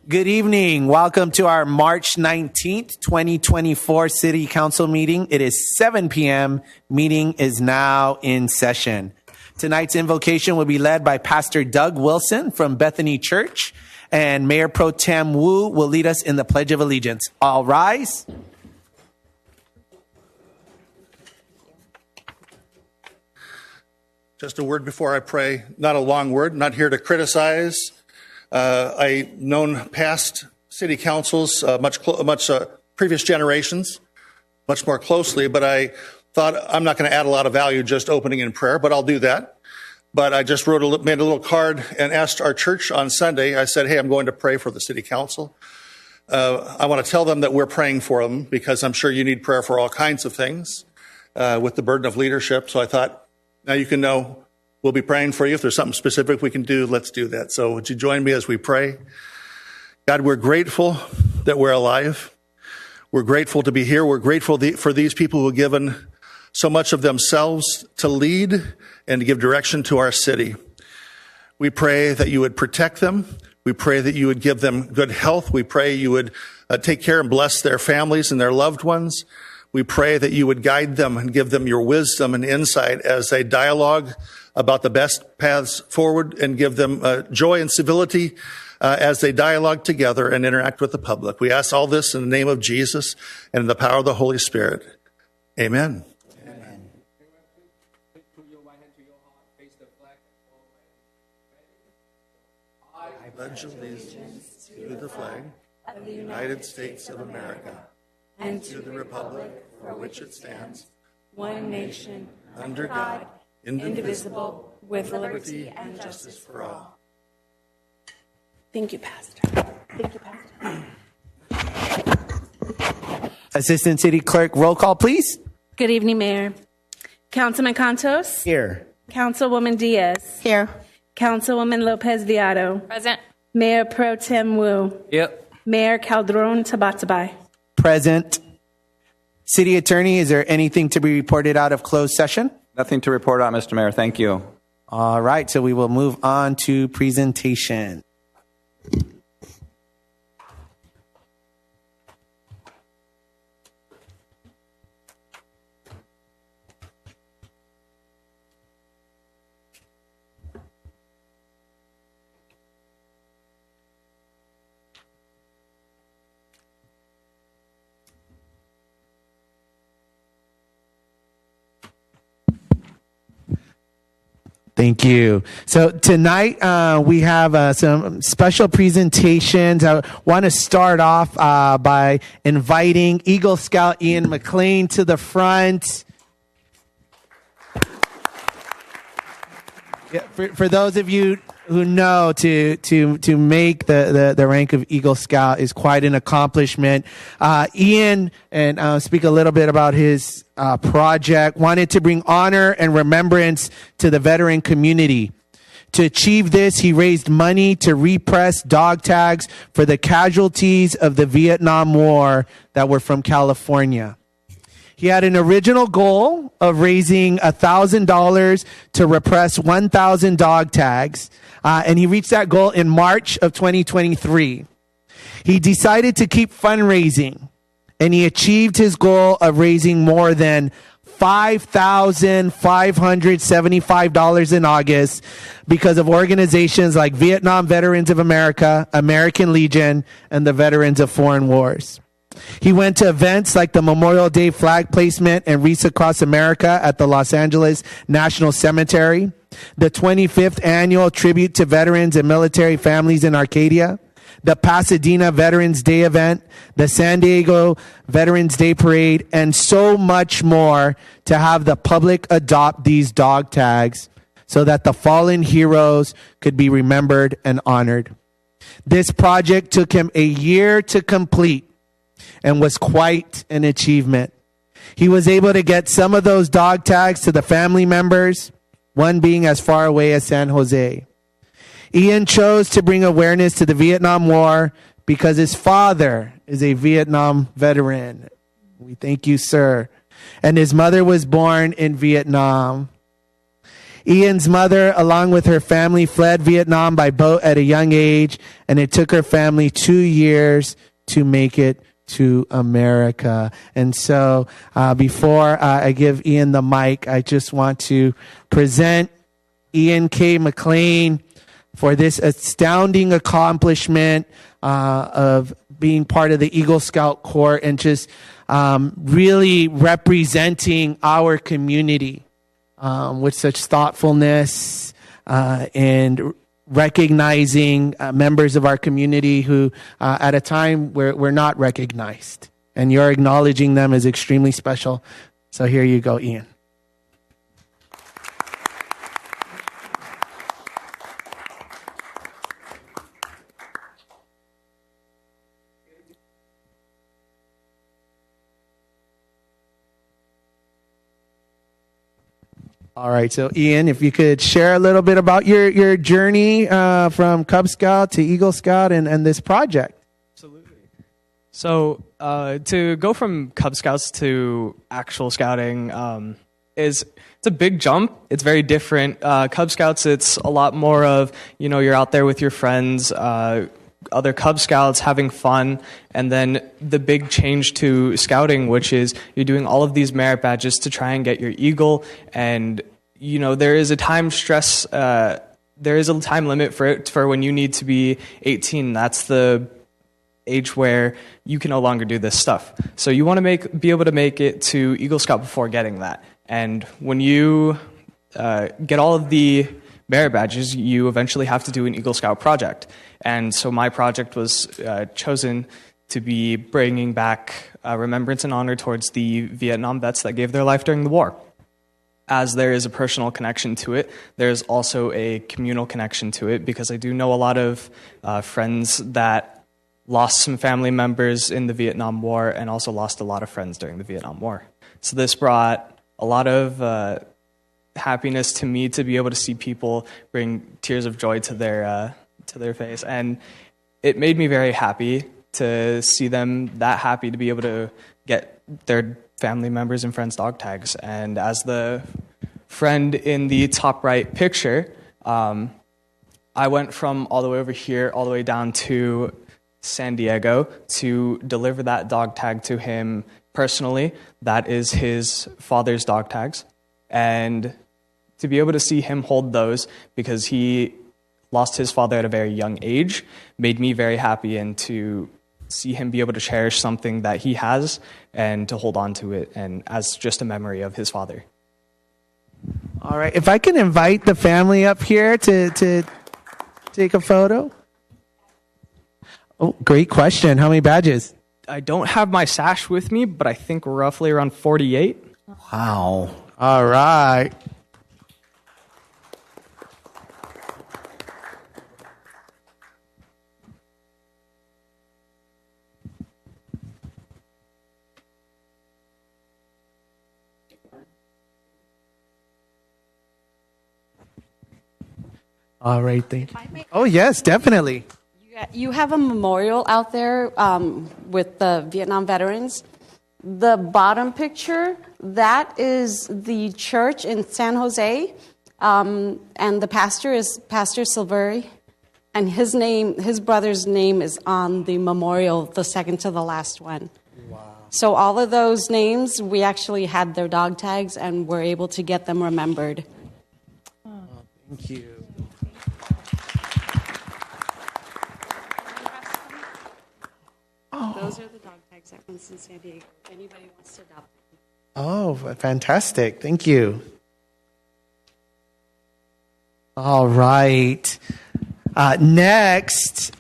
Good evening. Welcome to our March 19th, 2024 City Council meeting. It is 7 p.m. Meeting is now in session. Tonight's invocation will be led by Pastor Doug Wilson from Bethany Church, and Mayor Pro Tem Wu will lead us in the Pledge of Allegiance. All rise. Just a word before I pray, not a long word, not here to criticize. I've known past city councils, much previous generations, much more closely, but I thought I'm not going to add a lot of value just opening in prayer, but I'll do that. But I just made a little card and asked our church on Sunday. I said, hey, I'm going to pray for the city council. I want to tell them that we're praying for them because I'm sure you need prayer for all kinds of things with the burden of leadership. So I thought, now you can know we'll be praying for you. If there's something specific we can do, let's do that. So would you join me as we pray? God, we're grateful that we're alive. We're grateful to be here. We're grateful for these people who have given so much of themselves to lead and to give direction to our city. We pray that you would protect them. We pray that you would give them good health. We pray you would take care and bless their families and their loved ones. We pray that you would guide them and give them your wisdom and insight as they dialogue about the best paths forward, and give them joy and civility as they dialogue together and interact with the public. We ask all this in the name of Jesus and in the power of the Holy Spirit. Amen. Amen. Put your right hand to your heart, face the flag. I pledge allegiance to the flag of the United States of America and to the republic for which it stands, one nation, under God, indivisible, with liberty and justice for all. Thank you, Pastor. Thank you, Pastor. Assistant City Clerk, roll call, please. Good evening, Mayor. Councilman Cantos? Here. Councilwoman Diaz? Here. Councilwoman Lopez Viado? Present. Mayor Pro Tem Wu? Yep. Mayor Calderon Tabatabai? Present. City Attorney, is there anything to be reported out of closed session? Nothing to report on, Mr. Mayor. Thank you. All right, so we will move on to presentation. Thank you. So tonight we have some special presentations. I want to start off by inviting Eagle Scout Ian McLean to the front. Yeah, for those of you who know, to make the rank of Eagle Scout is quite an accomplishment. Ian, and I'll speak a little bit about his project, wanted to bring honor and remembrance to the veteran community. To achieve this, he raised money to repress dog tags for the casualties of the Vietnam War that were from California. He had an original goal of raising $1,000 to repress 1,000 dog tags, and he reached that goal in March of 2023. He decided to keep fundraising, and he achieved his goal of raising more than $5,575 in August because of organizations like Vietnam Veterans of America, American Legion, and the Veterans of Foreign Wars. He went to events like the Memorial Day flag placement and Wreaths Across America at the Los Angeles National Cemetery, the 25th annual tribute to veterans and military families in Arcadia, the Pasadena Veterans Day event, the San Diego Veterans Day Parade, and so much more to have the public adopt these dog tags so that the fallen heroes could be remembered and honored. This project took him a year to complete and was quite an achievement. He was able to get some of those dog tags to the family members, one being as far away as San Jose. Ian chose to bring awareness to the Vietnam War because his father is a Vietnam veteran. We thank you, sir. And his mother was born in Vietnam. Ian's mother, along with her family, fled Vietnam by boat at a young age, and it took her family 2 years to make it to America. And so before I give Ian the mic, I just want to present Ian K. McLean for this astounding accomplishment of being part of the Eagle Scout Corps and just really representing our community with such thoughtfulness and recognizing members of our community who at a time where we're not recognized. And you're acknowledging them as extremely special. So here you go, Ian. All right, so Ian, if you could share a little bit about your journey from Cub Scout to Eagle Scout and this project. Absolutely. So to go from Cub Scouts to actual scouting it's a big jump. It's very different. Cub Scouts, it's a lot more of, you're out there with your friends, other Cub Scouts having fun, and then the big change to scouting, which is you're doing all of these merit badges to try and get your Eagle, and there is a time stress. There is a time limit for when you need to be 18. That's the age where you can no longer do this stuff. So you want to be able to make it to Eagle Scout before getting that, and when you get all of the merit badges, you eventually have to do an Eagle Scout project. And so my project was chosen to be bringing back remembrance and honor towards the Vietnam vets that gave their life during the war. As there is a personal connection to it, there's also a communal connection to it, because I do know a lot of friends that lost some family members in the Vietnam War and also lost a lot of friends during the Vietnam War. So this brought a lot of happiness to me to be able to see people bring tears of joy to their face, and it made me very happy to see them that happy to be able to get their family members and friends dog tags. And as the friend in the top right picture, I went from all the way over here all the way down to San Diego to deliver that dog tag to him personally. That is his father's dog tags, and to be able to see him hold those, because he lost his father at a very young age, made me very happy, and to see him be able to cherish something that he has and to hold on to it, and as just a memory of his father. All right, if I can invite the family up here to take a photo. Oh, great question. How many badges? I don't have my sash with me, but I think roughly around 48. Wow. All right. All right. Oh, yes, definitely. You have a memorial out there with the Vietnam veterans. The bottom picture, that is the church in San Jose, and the pastor is Pastor Silveri, and his brother's name is on the memorial, the second to the last one. Wow. So all of those names, we actually had their dog tags, and were able to get them remembered. Oh, thank you. Those are the dog tags that one's in San Diego. If anybody wants to adopt them. Oh, fantastic. Thank you. All right. Next,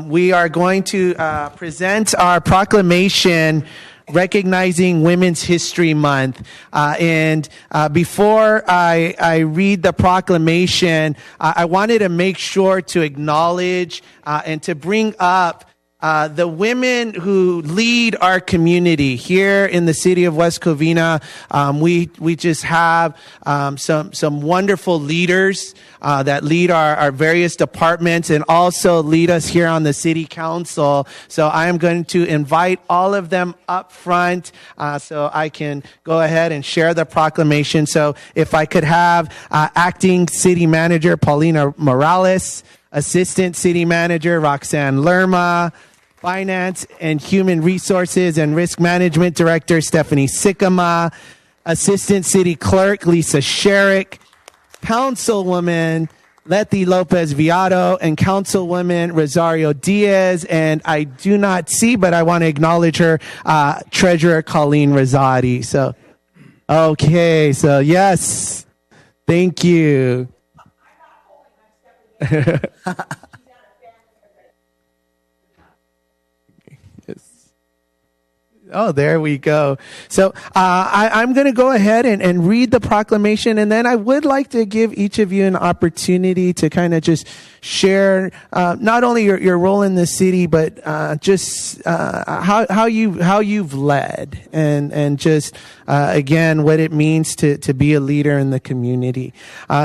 we are going to present our proclamation recognizing Women's History Month. And before I read the proclamation, I wanted to make sure to acknowledge and to bring up the women who lead our community here in the city of West Covina. We just have some wonderful leaders that lead our various departments and also lead us here on the city council. So I am going to invite all of them up front so I can go ahead and share the proclamation. So if I could have acting city manager Paulina Morales, assistant city manager Roxanne Lerma, finance and human resources and risk management director Stephanie Sikama, assistant city clerk Lisa Sherrick, councilwoman Letty Lopez Viado, and councilwoman Rosario Diaz. And I do not see, but I want to acknowledge her, treasurer Colleen Rosati. So, okay, so yes, thank you. Oh, there we go. So I'm going to go ahead and read the proclamation, and then I would like to give each of you an opportunity to kind of just share not only your role in the city, but just how you've led, and just again what it means to be a leader in the community.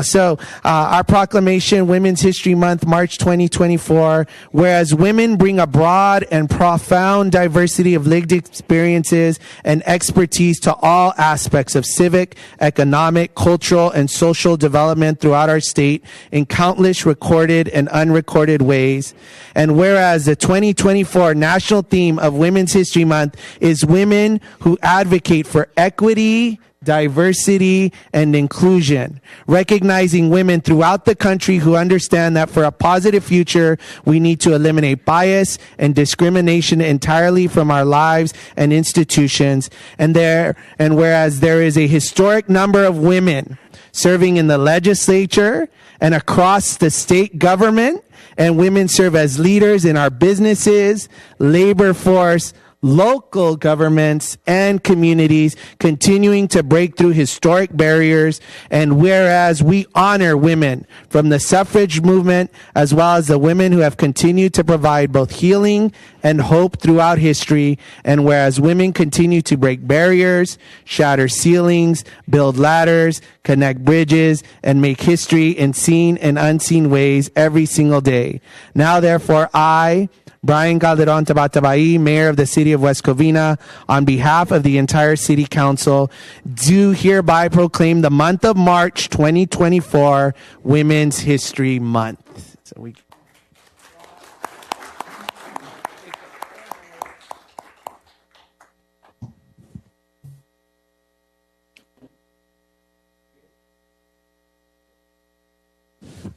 So our proclamation, Women's History Month, March 2024. Whereas women bring a broad and profound diversity of lived experiences and expertise to all aspects of civic, economic, cultural, and social development throughout our state in countless recorded and unrecorded ways. And whereas the 2024 national theme of Women's History Month is women who advocate for equity, diversity, and inclusion, recognizing women throughout the country who understand that for a positive future, we need to eliminate bias and discrimination entirely from our lives and institutions. And whereas there is a historic number of women serving in the legislature and across the state government, and women serve as leaders in our businesses, labor force, local governments, and communities, continuing to break through historic barriers. And whereas we honor women from the suffrage movement, as well as the women who have continued to provide both healing and hope throughout history, and whereas women continue to break barriers, shatter ceilings, build ladders, connect bridges, and make history in seen and unseen ways every single day. Now, therefore, I, Brian Calderon Tabatabai, Mayor of the City of West Covina, on behalf of the entire City Council, do hereby proclaim the month of March 2024 Women's History Month. So we.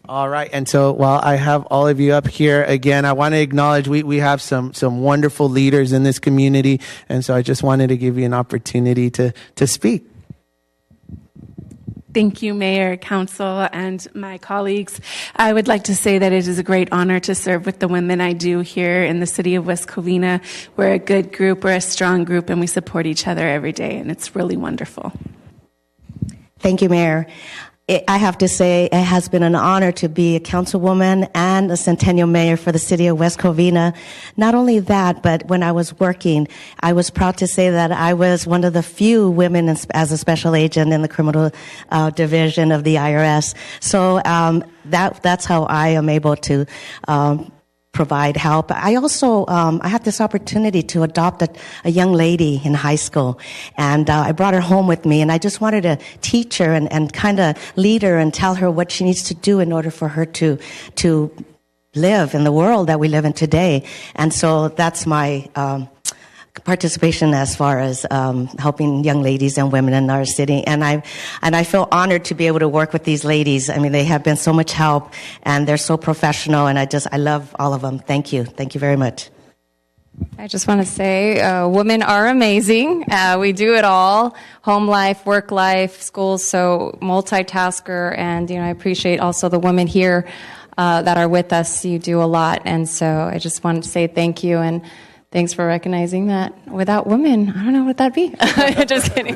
All right. And so while I have all of you up here again, I want to acknowledge we have some wonderful leaders in this community. And so I just wanted to give you an opportunity to speak. Thank you, Mayor, Council, and my colleagues. I would like to say that it is a great honor to serve with the women I do here in the city of West Covina. We're a good group, we're a strong group, and we support each other every day, and it's really wonderful. Thank you, Mayor. I have to say it has been an honor to be a councilwoman and a centennial mayor for the city of West Covina. Not only that, but when I was working, I was proud to say that I was one of the few women as a special agent in the criminal division of the IRS. So that's how I am able to provide help. I also I had this opportunity to adopt a young lady in high school, and I brought her home with me, and I just wanted to teach her and kind of lead her and tell her what she needs to do in order for her to live in the world that we live in today. And so that's my participation as far as helping young ladies and women in our city, and I feel honored to be able to work with these ladies. I mean, they have been so much help, and they're so professional, and I love all of them. Thank you very much. I just want to say, women are amazing. We do it all: home life, work life, schools. So multitasker, and I appreciate also the women here that are with us. You do a lot, and so I just wanted to say thank you and. Thanks for recognizing that. Without women, I don't know what that'd be. Just kidding.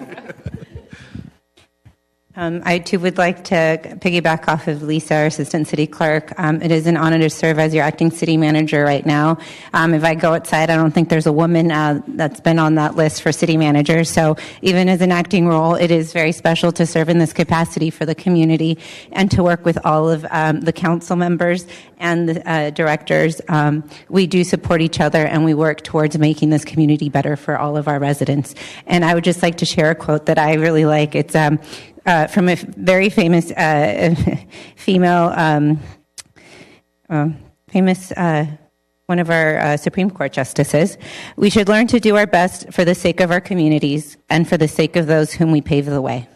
I too would like to piggyback off of Lisa, our Assistant City Clerk. It is an honor to serve as your acting city manager right now. If I go outside, I don't think there's a woman that's been on that list for city manager. So even as an acting role, it is very special to serve in this capacity for the community and to work with all of the council members and the directors. We do support each other and we work towards making this community better for all of our residents. And I would just like to share a quote that I really like. It's from a very famous female, one of our Supreme Court justices. We should learn to do our best for the sake of our communities and for the sake of those whom we pave the way.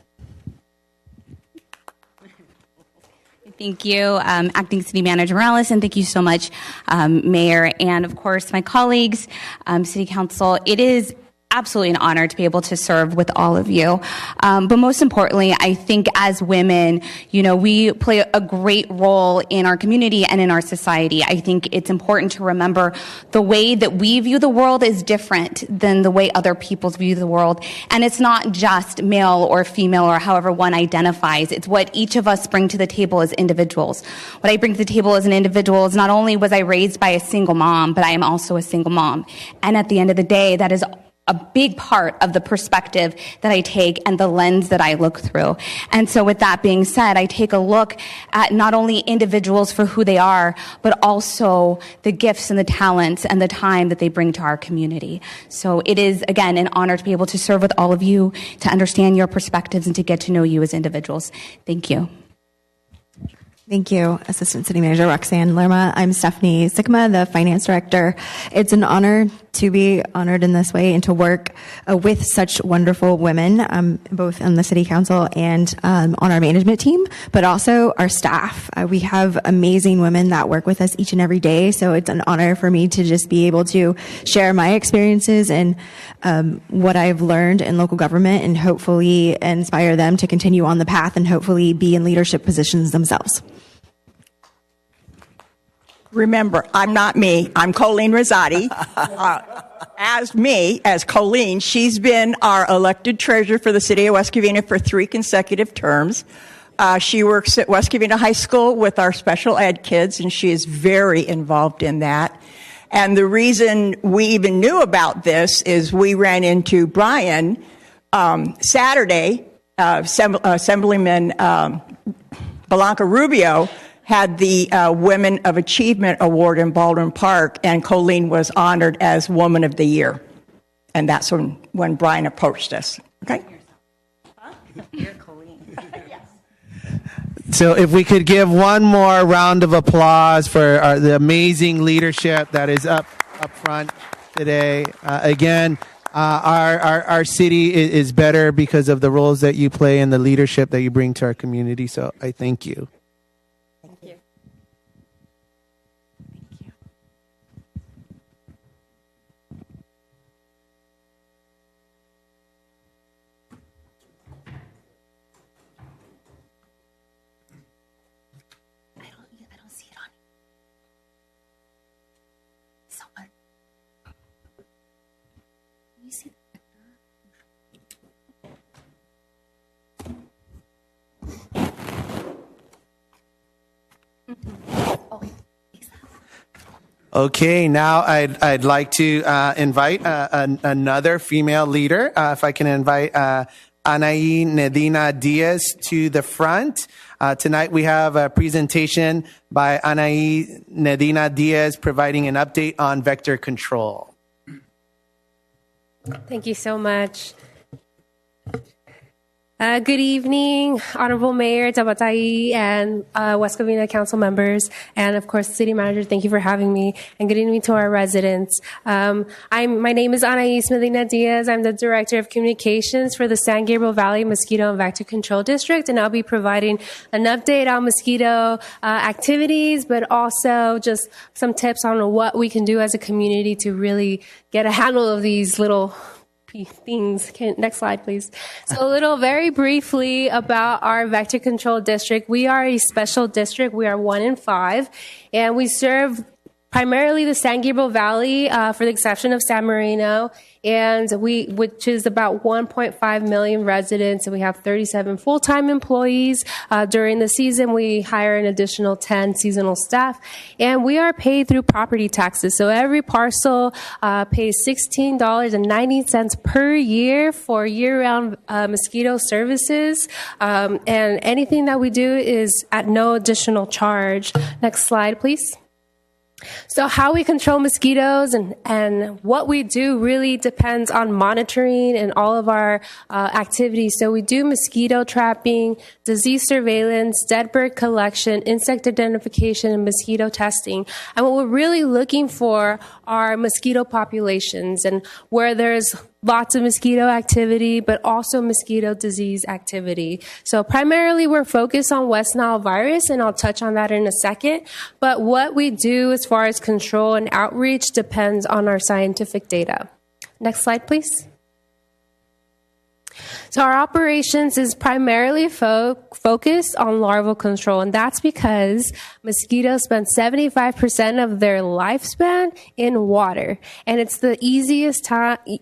Thank you, Acting City Manager Morales, and thank you so much, Mayor, and of course my colleagues, City Council. It is absolutely an honor to be able to serve with all of you. But most importantly, I think as women, we play a great role in our community and in our society. I think it's important to remember the way that we view the world is different than the way other people view the world. And it's not just male or female or however one identifies. It's what each of us bring to the table as individuals. What I bring to the table as an individual is not only was I raised by a single mom, but I am also a single mom. And at the end of the day, that is a big part of the perspective that I take and the lens that I look through. And so with that being said, I take a look at not only individuals for who they are, but also the gifts and the talents and the time that they bring to our community. So it is, again, an honor to be able to serve with all of you, to understand your perspectives and to get to know you as individuals. Thank you. Thank you, Assistant City Manager Roxanne Lerma. I'm Stephanie Sikma, the Finance Director. It's an honor to be honored in this way and to work with such wonderful women, both on the City Council and on our management team, but also our staff. We have amazing women that work with us each and every day, so it's an honor for me to just be able to share my experiences and what I've learned in local government and hopefully inspire them to continue on the path and hopefully be in leadership positions themselves. Remember, I'm not me. I'm Colleen Rosati. As Colleen, she's been our elected treasurer for the city of West Covina for 3 consecutive terms. She works at West Covina High School with our special ed kids, and she is very involved in that. And the reason we even knew about this is we ran into Brian Saturday, Assemblyman Blanca Rubio had the Women of Achievement Award in Baldwin Park, and Colleen was honored as Woman of the Year. And that's when Brian approached us. Okay? You're Colleen. Yes. So if we could give one more round of applause for the amazing leadership that is up front today. Again, our city is better because of the roles that you play and the leadership that you bring to our community. So I thank you. Okay, now I'd like to invite another female leader. If I can invite Anaí Nedina Diaz to the front. Tonight we have a presentation by Anaí Nedina Diaz providing an update on vector control. Thank you so much. Good evening, Honorable Mayor Tabatai and West Covina Council members, and of course, City Manager. Thank you for having me, and good evening to our residents. My name is Anaís Medina Diaz. I'm the Director of Communications for the San Gabriel Valley Mosquito and Vector Control District, and I'll be providing an update on mosquito activities, but also just some tips on what we can do as a community to really get a handle of these little things. Next slide, please. So a little very briefly about our vector control district. We are a special district. We are 1 in 5, and we serve primarily the San Gabriel Valley, for the exception of San Marino, and which is about 1.5 million residents, and we have 37 full-time employees. During the season, we hire an additional 10 seasonal staff, and we are paid through property taxes. So every parcel pays $16.90 per year for year-round mosquito services, and anything that we do is at no additional charge. Next slide, please. So how we control mosquitoes and what we do really depends on monitoring and all of our activities. So we do mosquito trapping, disease surveillance, dead bird collection, insect identification, and mosquito testing. And what we're really looking for are mosquito populations and where there's lots of mosquito activity, but also mosquito disease activity. So primarily we're focused on West Nile virus, and I'll touch on that in a second. But what we do as far as control and outreach depends on our scientific data. Next slide, please. So our operations is primarily focused on larval control, and that's because mosquitoes spend 75% of their lifespan in water, and it's the easiest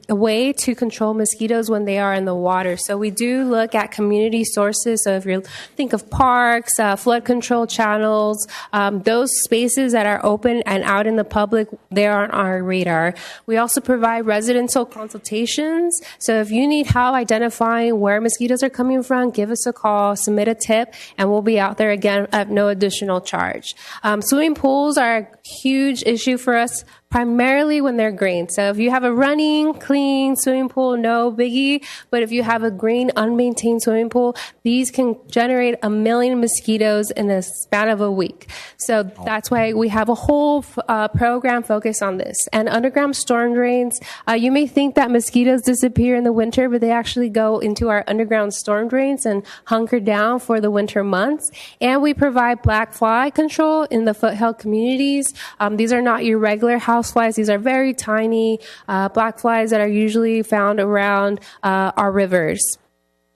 way to control mosquitoes when they are in the water. So we do look at community sources. So if you think of parks, flood control channels, those spaces that are open and out in the public, they're on our radar. We also provide residential consultations. So if you need help identifying where mosquitoes are coming from, give us a call, submit a tip, and we'll be out there again at no additional charge. Swimming pools are a huge issue for us, primarily when they're green. So if you have a running, clean swimming pool, no biggie. But if you have a green, unmaintained swimming pool, these can generate 1 million mosquitoes in a span of a week. So that's why we have a whole program focused on this. And underground storm drains, you may think that mosquitoes disappear in the winter, but they actually go into our underground storm drains and hunker down for the winter months. And we provide black fly control in the foothill communities. These are not your regular house flies. These are very tiny black flies that are usually found around our rivers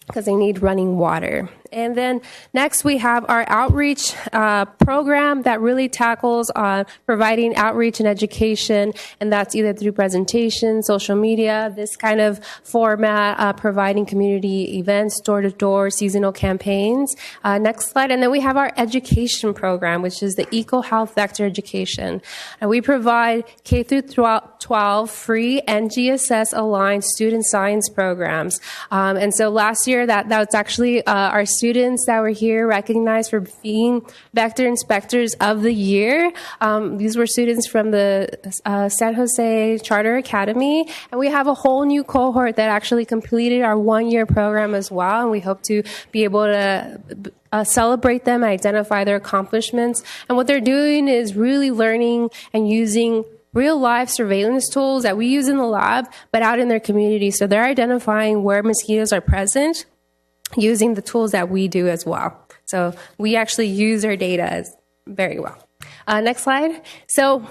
because they need running water. And then next we have our outreach program that really tackles providing outreach and education, and that's either through presentation, social media, this kind of format, providing community events, door-to-door, seasonal campaigns. Next slide. And then we have our education program, which is the Eco Health Vector Education. And we provide K through 12 free NGSS aligned student science programs. And so last year that was actually our students that were here recognized for being Vector Inspectors of the Year. These were students from the San Jose Charter Academy, and we have a whole new cohort that actually completed our one-year program as well, and we hope to be able to celebrate them and identify their accomplishments. And what they're doing is really learning and using real-life surveillance tools that we use in the lab, but out in their community. So they're identifying where mosquitoes are present, using the tools that we do as well. So we actually use our data very well. Next slide. So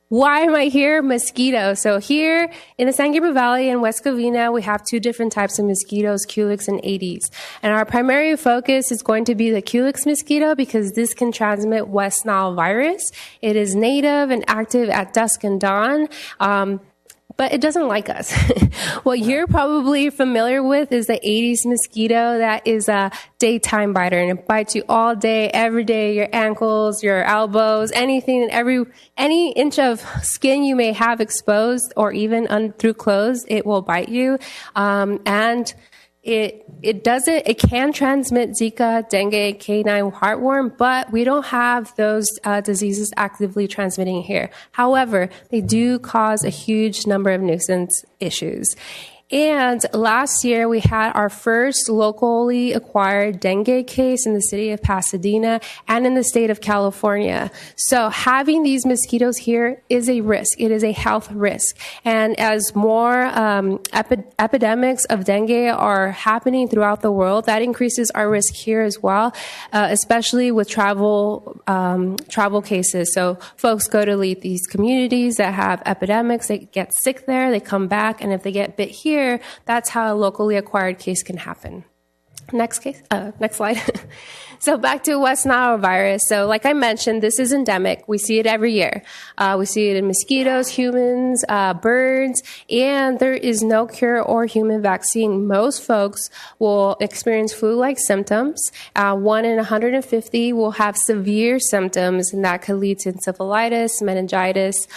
why am I here? Mosquitoes. So here in the San Gabriel Valley in West Covina, we have two different types of mosquitoes, Culex and Aedes. And our primary focus is going to be the Culex mosquito because this can transmit West Nile virus. It is native and active at dusk and dawn. But it doesn't like us. What you're probably familiar with is the Aedes mosquito. That is a daytime biter, and it bites you all day, every day, your ankles, your elbows, anything, any inch of skin you may have exposed or even through clothes, it will bite you. And it can transmit Zika, dengue, canine heartworm, but we don't have those diseases actively transmitting here. However, they do cause a huge number of nuisance issues. And last year, we had our first locally acquired dengue case in the city of Pasadena and in the state of California. So having these mosquitoes here is a risk. It is a health risk. And as more epidemics of dengue are happening throughout the world, that increases our risk here as well, especially with travel cases. So folks go to these communities that have epidemics, they get sick there, they come back, and if they get bit here, that's how a locally acquired case can happen. Next slide. So back to West Nile virus. So like I mentioned, this is endemic. We see it every year. We see it in mosquitoes, humans, birds, and there is no cure or human vaccine. Most folks will experience flu-like symptoms. 1 in 150 will have severe symptoms, and that could lead to encephalitis, meningitis,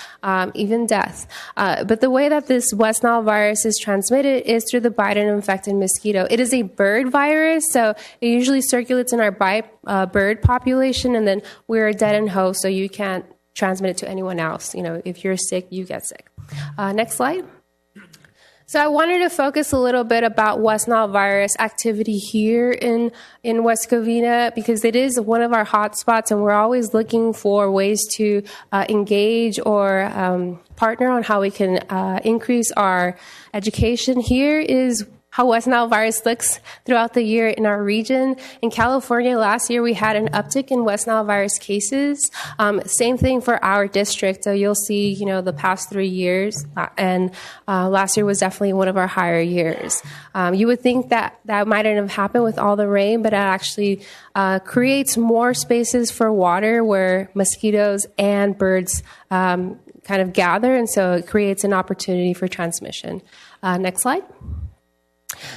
even death. But the way that this West Nile virus is transmitted is through the bite of an infected mosquito. It is a bird virus, so it usually circulates in our bird population, and then we're a dead-end host, so you can't transmit it to anyone else. You know, if you're sick, you get sick. Next slide. So I wanted to focus a little bit about West Nile virus activity here in West Covina, because it is one of our hotspots, and we're always looking for ways to engage or partner on how we can increase our education. Here is how West Nile virus looks throughout the year in our region. In California, last year we had an uptick in West Nile virus cases. Same thing for our district. So you'll see, you know, the past 3 years, and last year was definitely one of our higher years. You would think that that mightn't have happened with all the rain, but it actually creates more spaces for water where mosquitoes and birds kind of gather, and so it creates an opportunity for transmission. Next slide.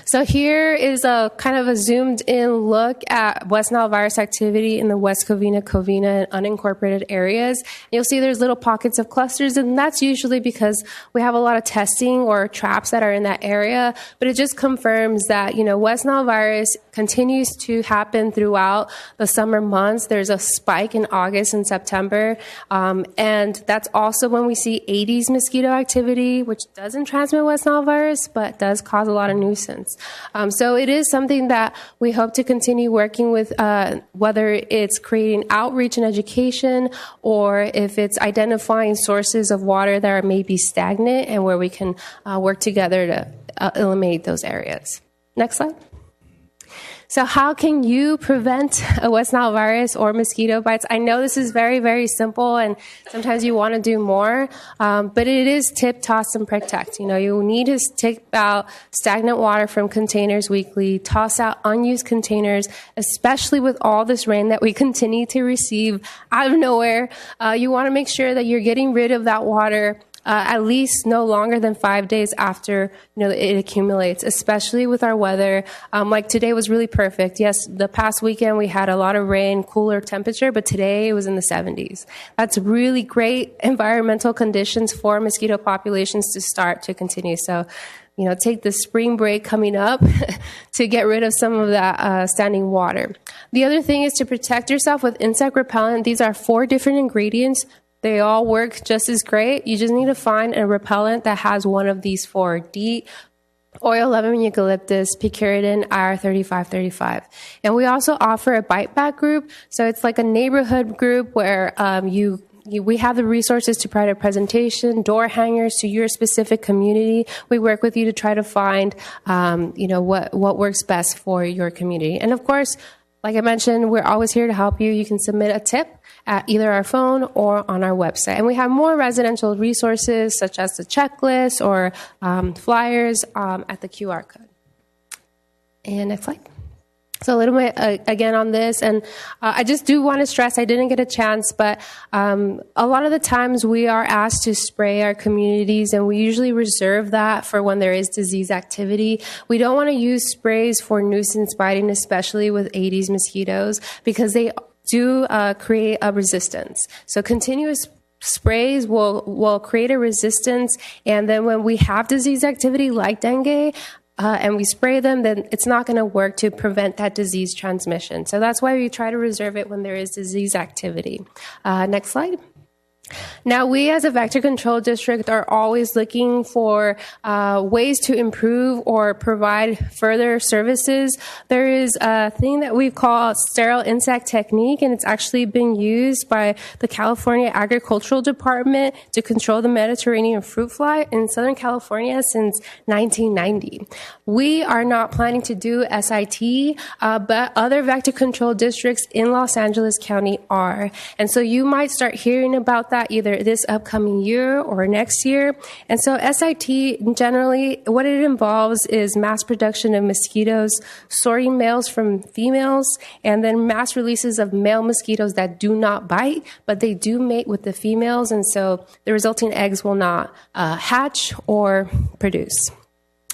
So here is a kind of a zoomed in look at West Nile virus activity in the West Covina, and unincorporated areas. You'll see there's little pockets of clusters, and that's usually because we have a lot of testing or traps that are in that area. But it just confirms that, you know, West Nile virus continues to happen throughout the summer months. There's a spike in August and September, and that's also when we see Aedes mosquito activity, which doesn't transmit West Nile virus, but does cause a lot of nuisance. So it is something that we hope to continue working with, whether it's creating outreach and education, or if it's identifying sources of water that are maybe stagnant and where we can work together to eliminate those areas. Next slide. So how can you prevent a West Nile virus or mosquito bites? I know this is very, very simple, and sometimes you want to do more, but it is tip, toss, and protect. You know, you need to take out stagnant water from containers weekly, toss out unused containers, especially with all this rain that we continue to receive out of nowhere. You want to make sure that you're getting rid of that water at least no longer than 5 days after, you know, it accumulates, especially with our weather. Like today was really perfect. Yes, the past weekend we had a lot of rain, cooler temperature, but today it was in the 70s. That's really great environmental conditions for mosquito populations to start to continue. So, you know, take the spring break coming up to get rid of some of that standing water. The other thing is to protect yourself with insect repellent. These are 4 different ingredients. They all work just as great. You just need to find a repellent that has one of these 4: DEET, oil lemon eucalyptus, picaridin, IR3535. And we also offer a bite back group. So it's like a neighborhood group where we have the resources to provide a presentation, door hangers to your specific community. We work with you to try to find, you know, what works best for your community. And of course, like I mentioned, we're always here to help you. You can submit a tip at either our phone or on our website. And we have more residential resources such as the checklist or flyers at the QR code. And next slide. So a little bit again on this, and I just do want to stress, I didn't get a chance, but a lot of the times we are asked to spray our communities, and we usually reserve that for when there is disease activity. We don't want to use sprays for nuisance biting, especially with Aedes mosquitoes, because they do create a resistance. So continuous sprays will create a resistance, and then when we have disease activity like dengue, and we spray them, then it's not going to work to prevent that disease transmission. So that's why we try to reserve it when there is disease activity. Next slide. Now, we as a vector control district are always looking for ways to improve or provide further services. There is a thing that we call sterile insect technique, and it's actually been used by the California Agricultural Department to control the Mediterranean fruit fly in Southern California since 1990. We are not planning to do SIT, but other vector control districts in Los Angeles County are. And so you might start hearing about that that either this upcoming year or next year. And so SIT generally, what it involves is mass production of mosquitoes, sorting males from females, and then mass releases of male mosquitoes that do not bite, but they do mate with the females, and so the resulting eggs will not hatch or produce.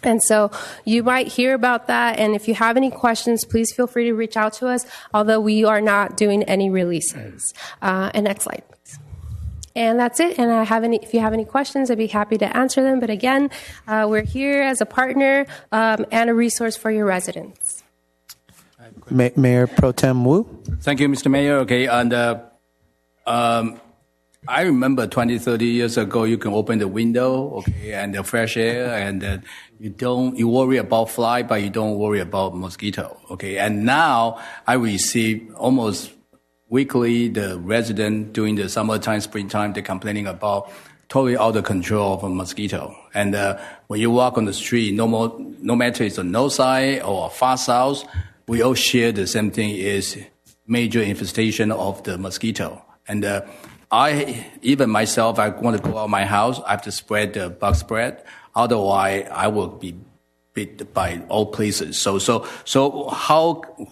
And so you might hear about that, and if you have any questions, please feel free to reach out to us, although we are not doing any releases. And next slide, please. And that's it. And if you have any questions, I'd be happy to answer them. But again, we're here as a partner and a resource for your residents. Mayor Pro Tem Wu. Thank you, Mr. Mayor. Okay, and I remember 20, 30 years ago, you can open the window, okay, and the fresh air, and you worry about fly, but you don't worry about mosquito, okay. And now I receive almost weekly the resident during the summertime, springtime, they're complaining about totally out of control of a mosquito. And when you walk on the street, no matter it's a north side or a far south, we all share the same thing: is major infestation of the mosquito. And even myself, I want to go out of my house, I have to spread the bug spread. Otherwise, I will be bit by all places.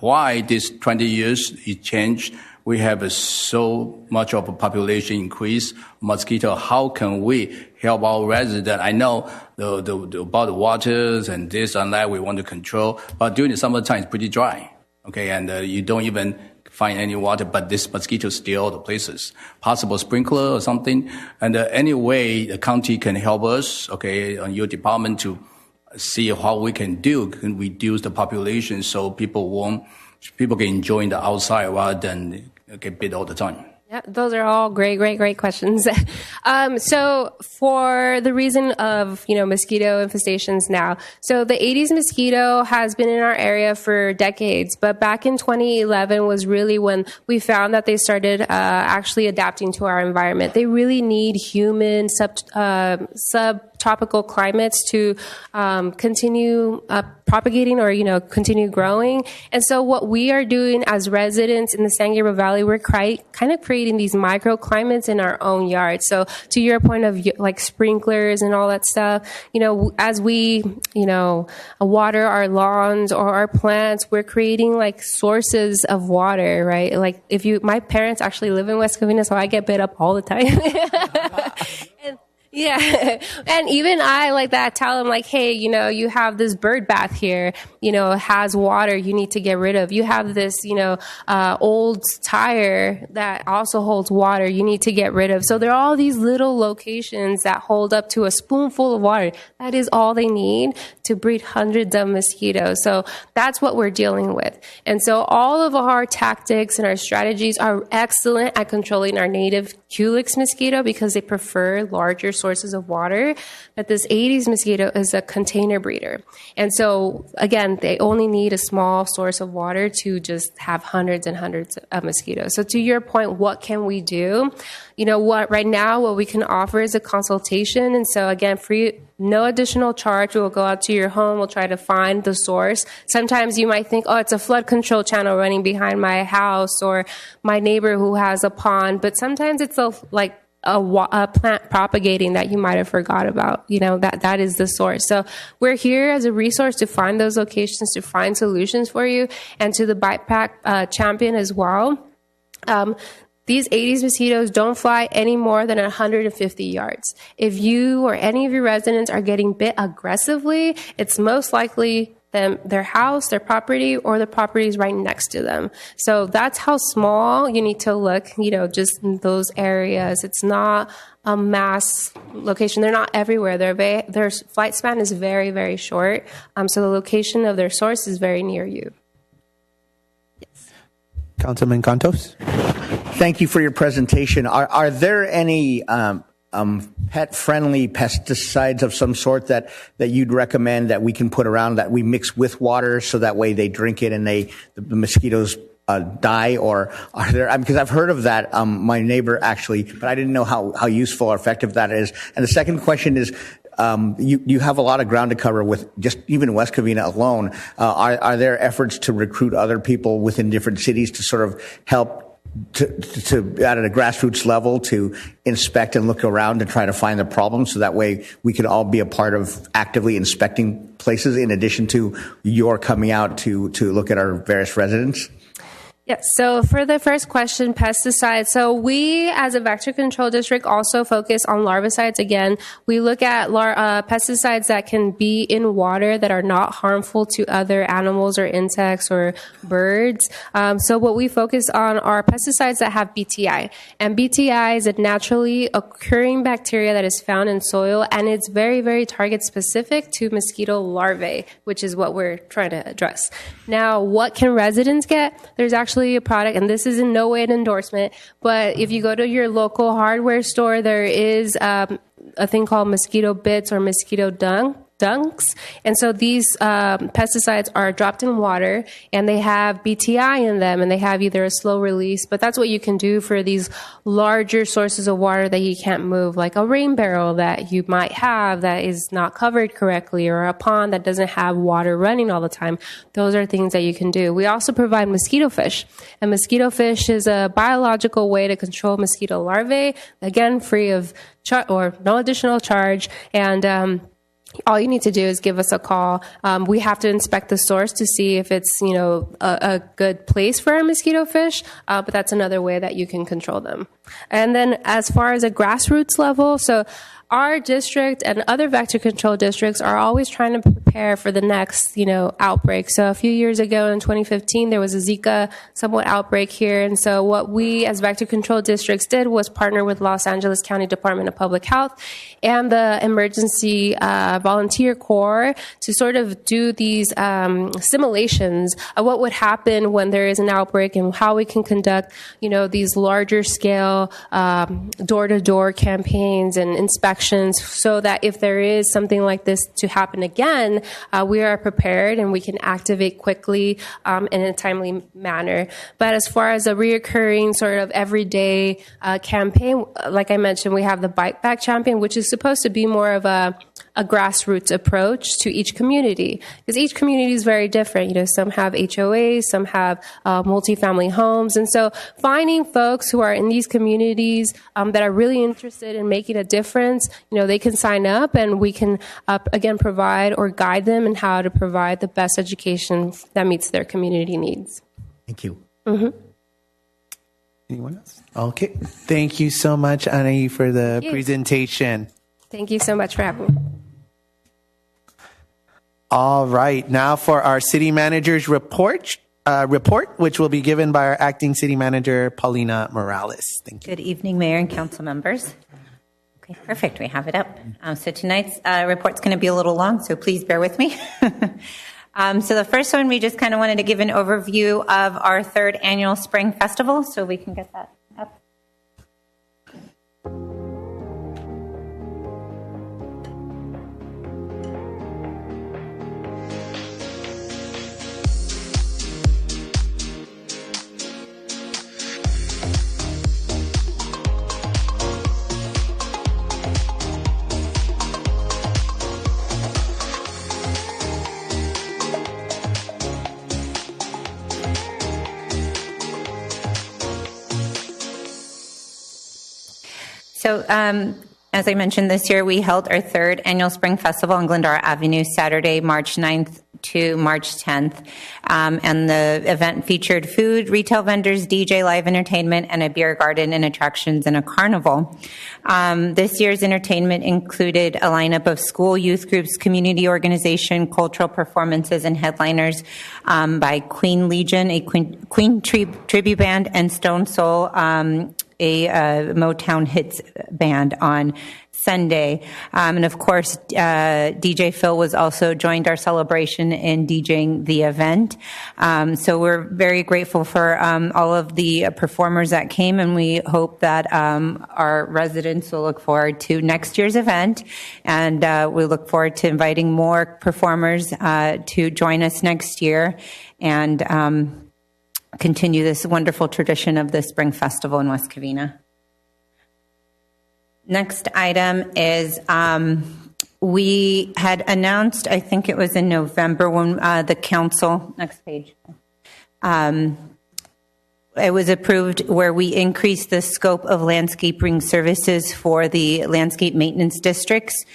Why this 20 years it changed? We have so much of a population increase, mosquito. How can we help our residents? I know about the waters and this and that we want to control, but during the summertime it's pretty dry, okay, and you don't even find any water, but this mosquito still the places. Possible sprinkler or something. And anyway, the county can help us, okay, on your department to see how we can reduce the population so people can enjoy the outside rather than get bit all the time. Yeah, those are all great questions. So for the reason of, mosquito infestations now, so the Aedes mosquito has been in our area for decades, but back in 2011 was really when we found that they started actually adapting to our environment. They really need human subtropical climates to continue propagating or, continue growing. And so what we are doing as residents in the San Gabriel Valley, we're kind of creating these microclimates in our own yard. So to your point of like sprinklers and all that stuff, as we, water our lawns or our plants, we're creating like sources of water, right? Like my parents actually live in West Covina, so I get bit up all the time. Yeah. And even I like that tell them like, hey, you have this bird bath here, has water you need to get rid of. You have this, old tire that also holds water you need to get rid of. So there are all these little locations that hold up to a spoonful of water. That is all they need to breed hundreds of mosquitoes. So that's what we're dealing with. And so all of our tactics and our strategies are excellent at controlling our native Culex mosquito because they prefer larger sources of water. But this Aedes mosquito is a container breeder. And so, again, they only need a small source of water to just have hundreds and hundreds of mosquitoes. So to your point, what can we do? Right now, what we can offer is a consultation. And so, again, free, no additional charge. We'll go out to your home. We'll try to find the source. Sometimes you might think, oh, it's a flood control channel running behind my house or my neighbor who has a pond. But sometimes it's a plant propagating that you might have forgot about. That is the source. So we're here as a resource to find those locations, to find solutions for you, and to the Bite Pack champion as well. These Aedes mosquitoes don't fly any more than 150 yards. If you or any of your residents are getting bit aggressively, it's most likely their house, their property, or the properties right next to them. So that's how small you need to look, just in those areas. It's not a mass location. They're not everywhere. Their flight span is very, very short. So the location of their source is very near you. Yes. Councilman Cantos. Thank you for your presentation. Are there any pet-friendly pesticides of some sort that you'd recommend that we can put around that we mix with water so that way they drink it and the mosquitoes die? Or are there? Because I've heard of that. My neighbor actually, but I didn't know how useful or effective that is. And the second question is, you have a lot of ground to cover with just even West Covina alone. Are there efforts to recruit other people within different cities to sort of help at a grassroots level to inspect and look around and try to find the problem, so that way we can all be a part of actively inspecting places in addition to your coming out to look at our various residents? Yes, so for the first question, pesticides. So we, as a vector control district, also focus on larvicides. Again, we look at pesticides that can be in water that are not harmful to other animals or insects or birds. So what we focus on are pesticides that have BTI. And BTI is a naturally occurring bacteria that is found in soil, and it's very, very target specific to mosquito larvae, which is what we're trying to address. Now, what can residents get? There's actually a product, and this is in no way an endorsement, but if you go to your local hardware store, there is a thing called mosquito bits or mosquito dunks. And so these pesticides are dropped in water, and they have BTI in them, and they have either a slow release, but that's what you can do for these larger sources of water that you can't move, like a rain barrel that you might have that is not covered correctly, or a pond that doesn't have water running all the time. Those are things that you can do. We also provide mosquito fish, and mosquito fish is a biological way to control mosquito larvae, again, free of or no additional charge, and all you need to do is give us a call. We have to inspect the source to see if it's, a good place for our mosquito fish, but that's another way that you can control them. And then as far as a grassroots level, so our district and other vector control districts are always trying to prepare for the next, outbreak. So a few years ago in 2015, there was a Zika somewhat outbreak here. And so what we as vector control districts did was partner with Los Angeles County Department of Public Health and the Emergency Volunteer Corps to sort of do these simulations of what would happen when there is an outbreak and how we can conduct, these larger scale door-to-door campaigns and inspections, so that if there is something like this to happen again, we are prepared and we can activate quickly in a timely manner. But as far as a reoccurring sort of everyday campaign, like I mentioned, we have the Bike Back Champion, which is supposed to be more of a grassroots approach to each community, because each community is very different. Some have HOAs, some have multifamily homes. And so finding folks who are in these communities that are really interested in making a difference, they can sign up, and we can, again, provide or guide them in how to provide the best education that meets their community needs. Thank you. Mm-hmm. Anyone else? Okay. Thank you so much, Anaí, for the presentation. Thank you so much for having me. All right. Now for our city manager's report, which will be given by our acting city manager, Paulina Morales. Thank you. Good evening, Mayor and council members. Okay, perfect. We have it up. So tonight's report's going to be a little long, so please bear with me. So the first one, we just kind of wanted to give an overview of our third annual Spring Festival, so we can get that up. So, as I mentioned, this year we held our third annual Spring Festival on Glendora Avenue, Saturday, March 9th to March 10th. And the event featured food, retail vendors, DJ, live entertainment, and a beer garden and attractions and a carnival. This year's entertainment included a lineup of school, youth groups, community organization, cultural performances, and headliners by Queen Legion, a Queen tribute band, and Stone Soul, a Motown hits band on Sunday. And of course, DJ Phil was also joined our celebration in DJing the event. So we're very grateful for all of the performers that came, and we hope that our residents will look forward to next year's event. And we look forward to inviting more performers to join us next year and continue this wonderful tradition of the Spring Festival in West Covina. Next item is we had announced, I think it was in November, when the council, next page, it was approved where we increased the scope of landscaping services for the landscape maintenance districts.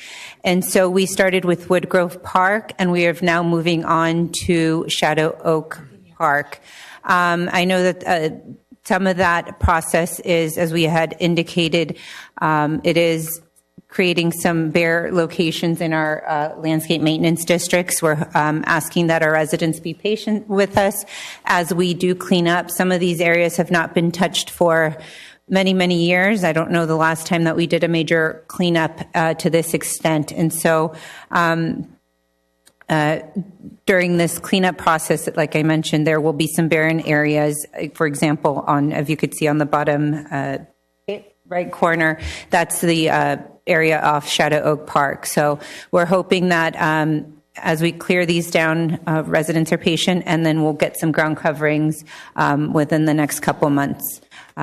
And so we started with Woodgrove Park, and we are now moving on to Shadow Oak Park. I know that some of that process is, as we had indicated, it is creating some bare locations in our landscape maintenance districts. We're asking that our residents be patient with us as we do clean up. Some of these areas have not been touched for many, many years. I don't know the last time that we did a major cleanup to this extent. And so during this cleanup process, like I mentioned, there will be some barren areas. For example, if you could see on the bottom right corner, that's the area off Shadow Oak Park. So we're hoping that as we clear these down, residents are patient, and then we'll get some ground coverings within the next couple months.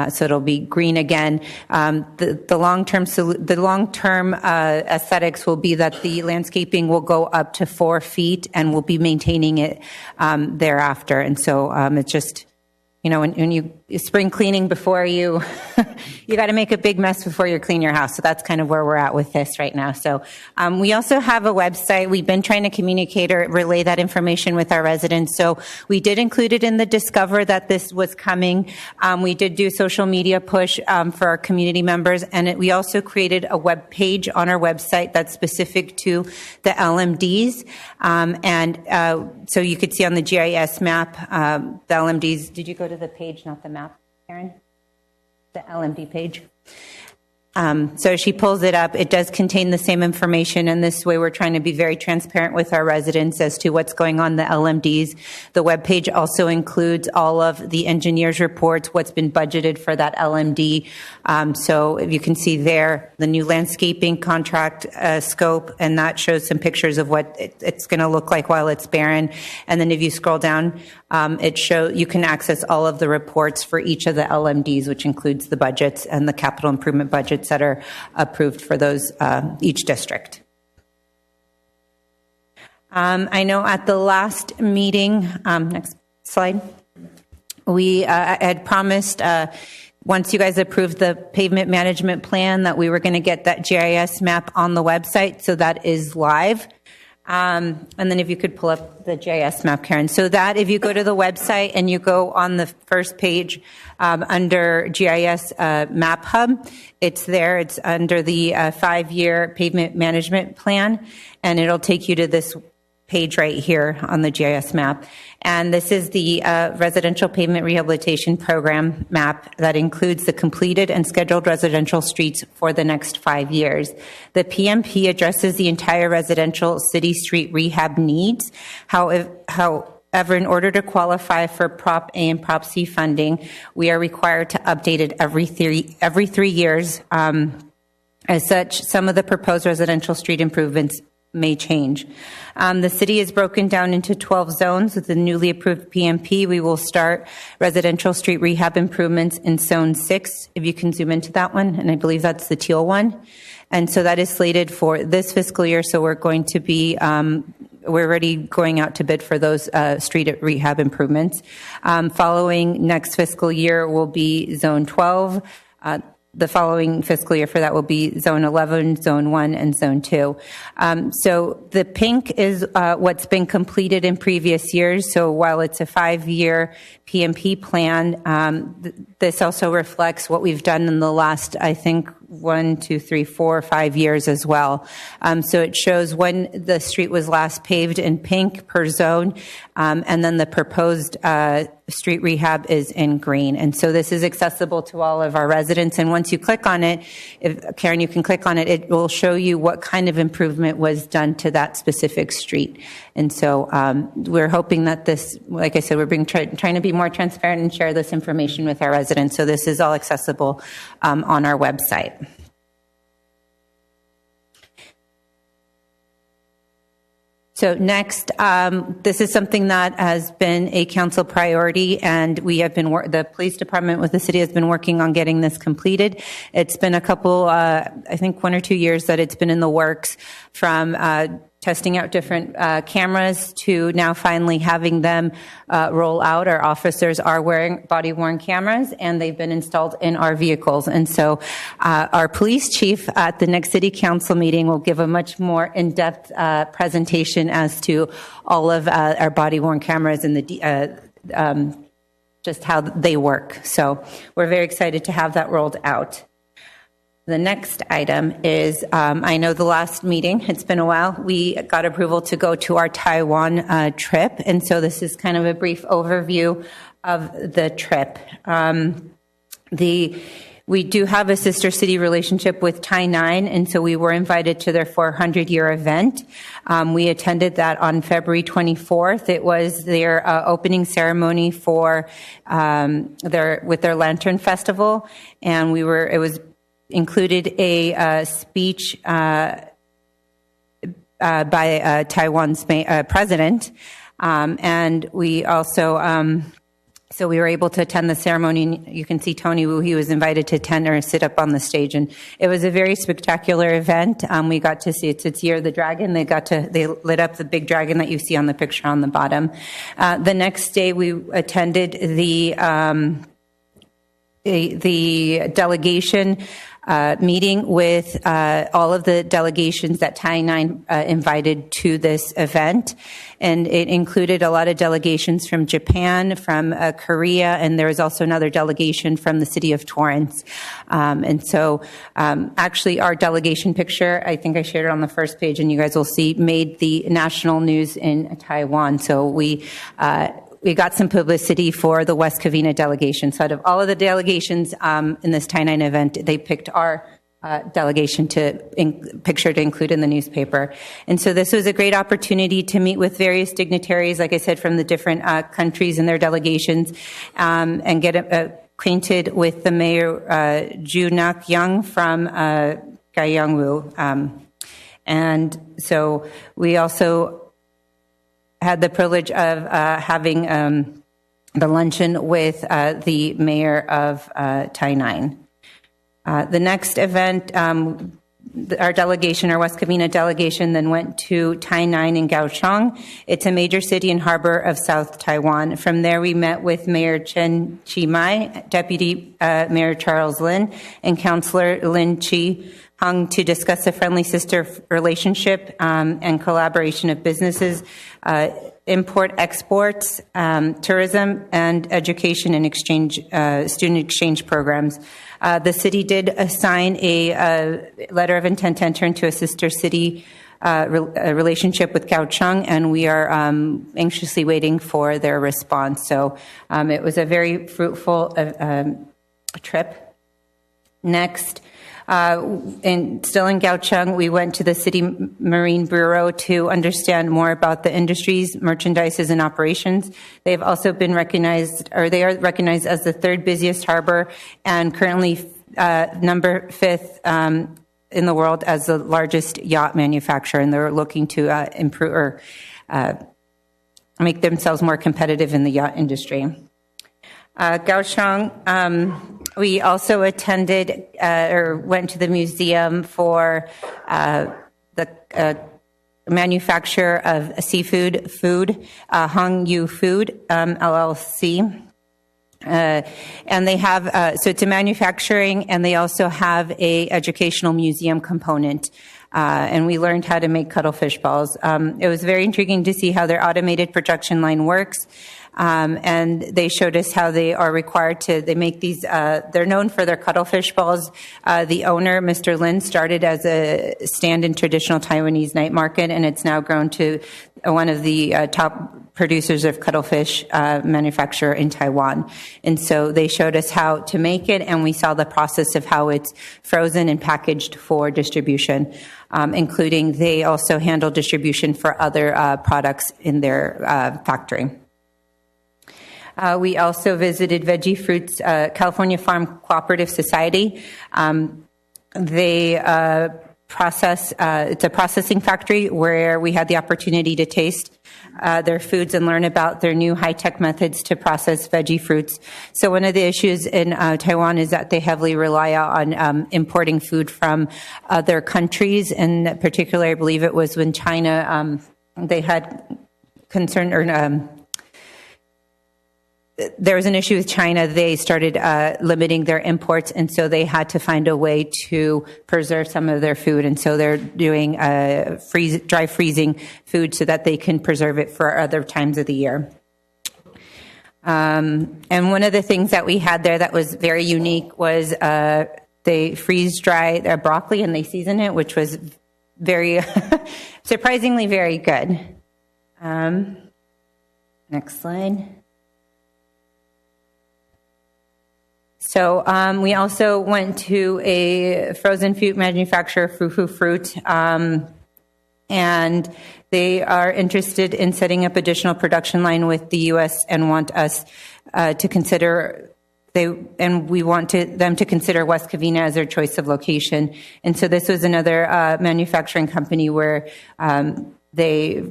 So it'll be green again. The long-term aesthetics will be that the landscaping will go up to 4 feet, and we'll be maintaining it thereafter. And so it's just, when you spring cleaning before you got to make a big mess before you clean your house. So that's kind of where we're at with this right now. So we also have a website. We've been trying to communicate or relay that information with our residents. So we did include it in the Discover that this was coming. We did do social media push for our community members. And we also created a web page on our website that's specific to the LMDs. So you could see on the GIS map, the LMDs. Did you go to the page, not the map, Karen? The LMD page. So she pulls it up. It does contain the same information, and this way we're trying to be very transparent with our residents as to what's going on in the LMDs. The webpage also includes all of the engineers' reports, what's been budgeted for that LMD. So if you can see there, the new landscaping contract scope, and that shows some pictures of what it's going to look like while it's barren. And then if you scroll down, you can access all of the reports for each of the LMDs, which includes the budgets and the capital improvement budgets that are approved for those each district. I know at the last meeting, next slide, we had promised once you guys approved the pavement management plan that we were going to get that GIS map on the website, so that is live. And then if you could pull up the GIS map, Karen. So that if you go to the website and you go on the first page under GIS Map Hub, it's there. It's under the 5-year pavement management plan, and it'll take you to this page right here on the GIS map. And this is the residential pavement rehabilitation program map that includes the completed and scheduled residential streets for the next 5 years. The PMP addresses the entire residential city street rehab needs. However, in order to qualify for Prop A and Prop C funding, we are required to update it every 3 years. As such, some of the proposed residential street improvements may change. The city is broken down into 12 zones. With the newly approved PMP, we will start residential street rehab improvements in Zone 6, if you can zoom into that one, and I believe that's the teal one. And so that is slated for this fiscal year, so we're going to be we're already going out to bid for those street rehab improvements. Following next fiscal year will be Zone 12. The following fiscal year for that will be Zone 11, Zone 1, and Zone 2. So the pink is what's been completed in previous years. So while it's a 5-year PMP plan, this also reflects what we've done in the last, I think, 1, 2, 3, 4, 5 years as well. So it shows when the street was last paved in pink per zone, and then the proposed street rehab is in green. And so this is accessible to all of our residents. And once you click on it, Karen, you can click on it, it will show you what kind of improvement was done to that specific street. And so we're hoping that this, like I said, we're trying to be more transparent and share this information with our residents. So this is all accessible on our website. So next, this is something that has been a council priority, and we have been, the police department with the city has been working on getting this completed. It's been a couple, I think 1 or 2 years that it's been in the works, from testing out different cameras to now finally having them roll out. Our officers are wearing body-worn cameras, and they've been installed in our vehicles. And so our police chief at the next city council meeting will give a much more in-depth presentation as to all of our body-worn cameras and the just how they work. So we're very excited to have that rolled out. The next item is, I know the last meeting, it's been a while, we got approval to go to our Taiwan trip. And so this is kind of a brief overview of the trip. We do have a sister city relationship with Tai9, and so we were invited to their 400-year event. We attended that on February 24th. It was their opening ceremony for their Lantern Festival, and it was included a speech by Taiwan's president, and we also. So we were able to attend the ceremony. You can see Tony Wu, he was invited to attend or sit up on the stage. And it was a very spectacular event. We got to see it's Year of the Dragon. They lit up the big dragon that you see on the picture on the bottom. The next day we attended the delegation meeting with all of the delegations that Tai9 invited to this event. And it included a lot of delegations from Japan, from Korea, and there was also another delegation from the city of Torrance. And so actually our delegation picture, I think I shared it on the first page, and you guys will see, made the national news in Taiwan. So we got some publicity for the West Covina delegation. So out of all of the delegations in this Tai9 event, they picked our delegation picture to include in the newspaper. And so this was a great opportunity to meet with various dignitaries, like I said, from the different countries and their delegations, and get acquainted with the mayor, Ju Nak Young from Gyeongwoo. And so we also had the privilege of having the luncheon with the mayor of Tai9. The next event, our delegation, our West Covina delegation, then went to Tai9 in Kaohsiung. It's a major city and harbor of South Taiwan. From there, we met with Mayor Chen Chi-mai, Deputy Mayor Charles Lin, and Councillor Lin Chi Hung to discuss a friendly sister relationship and collaboration of businesses, import, exports, tourism, and education and exchange, student exchange programs. The city did assign a letter of intent to enter into a sister city relationship with Kaohsiung, and we are anxiously waiting for their response. So it was a very fruitful trip. Next, still in Kaohsiung, we went to the City Marine Bureau to understand more about the industries, merchandises, and operations. They've also been recognized, or they are recognized as the third busiest harbor and currently number 5th in the world as the largest yacht manufacturer, and they're looking to improve or make themselves more competitive in the yacht industry. Kaohsiung, we also attended or went to the museum for the manufacturer of seafood food, Hung Yu Food, LLC. And they have, so it's a manufacturing, and they also have a educational museum component. And we learned how to make cuttlefish balls. It was very intriguing to see how their automated production line works. And they showed us how they are required to, they make these, they're known for their cuttlefish balls. The owner, Mr. Lin, started as a stand in traditional Taiwanese night market, and it's now grown to one of the top producers of cuttlefish manufacturer in Taiwan. And so they showed us how to make it, and we saw the process of how it's frozen and packaged for distribution, including they also handle distribution for other products in their factory. We also visited Veggie Fruits, California Farm Cooperative Society. They it's a processing factory where we had the opportunity to taste their foods and learn about their new high-tech methods to process veggie fruits. So one of the issues in Taiwan is that they heavily rely on importing food from other countries, and particularly I believe it was when China, they had concern, or there was an issue with China. They started limiting their imports, and so they had to find a way to preserve some of their food. And so they're doing dry freezing food so that they can preserve it for other times of the year. And one of the things that we had there that was very unique was they freeze dry their broccoli and they season it, which was very surprisingly very good. Next slide. So we also went to a frozen food manufacturer, Fufu Fruit, and they are interested in setting up additional production line with the U.S. and want us to consider. We want them to consider West Covina as their choice of location. And so this was another manufacturing company where they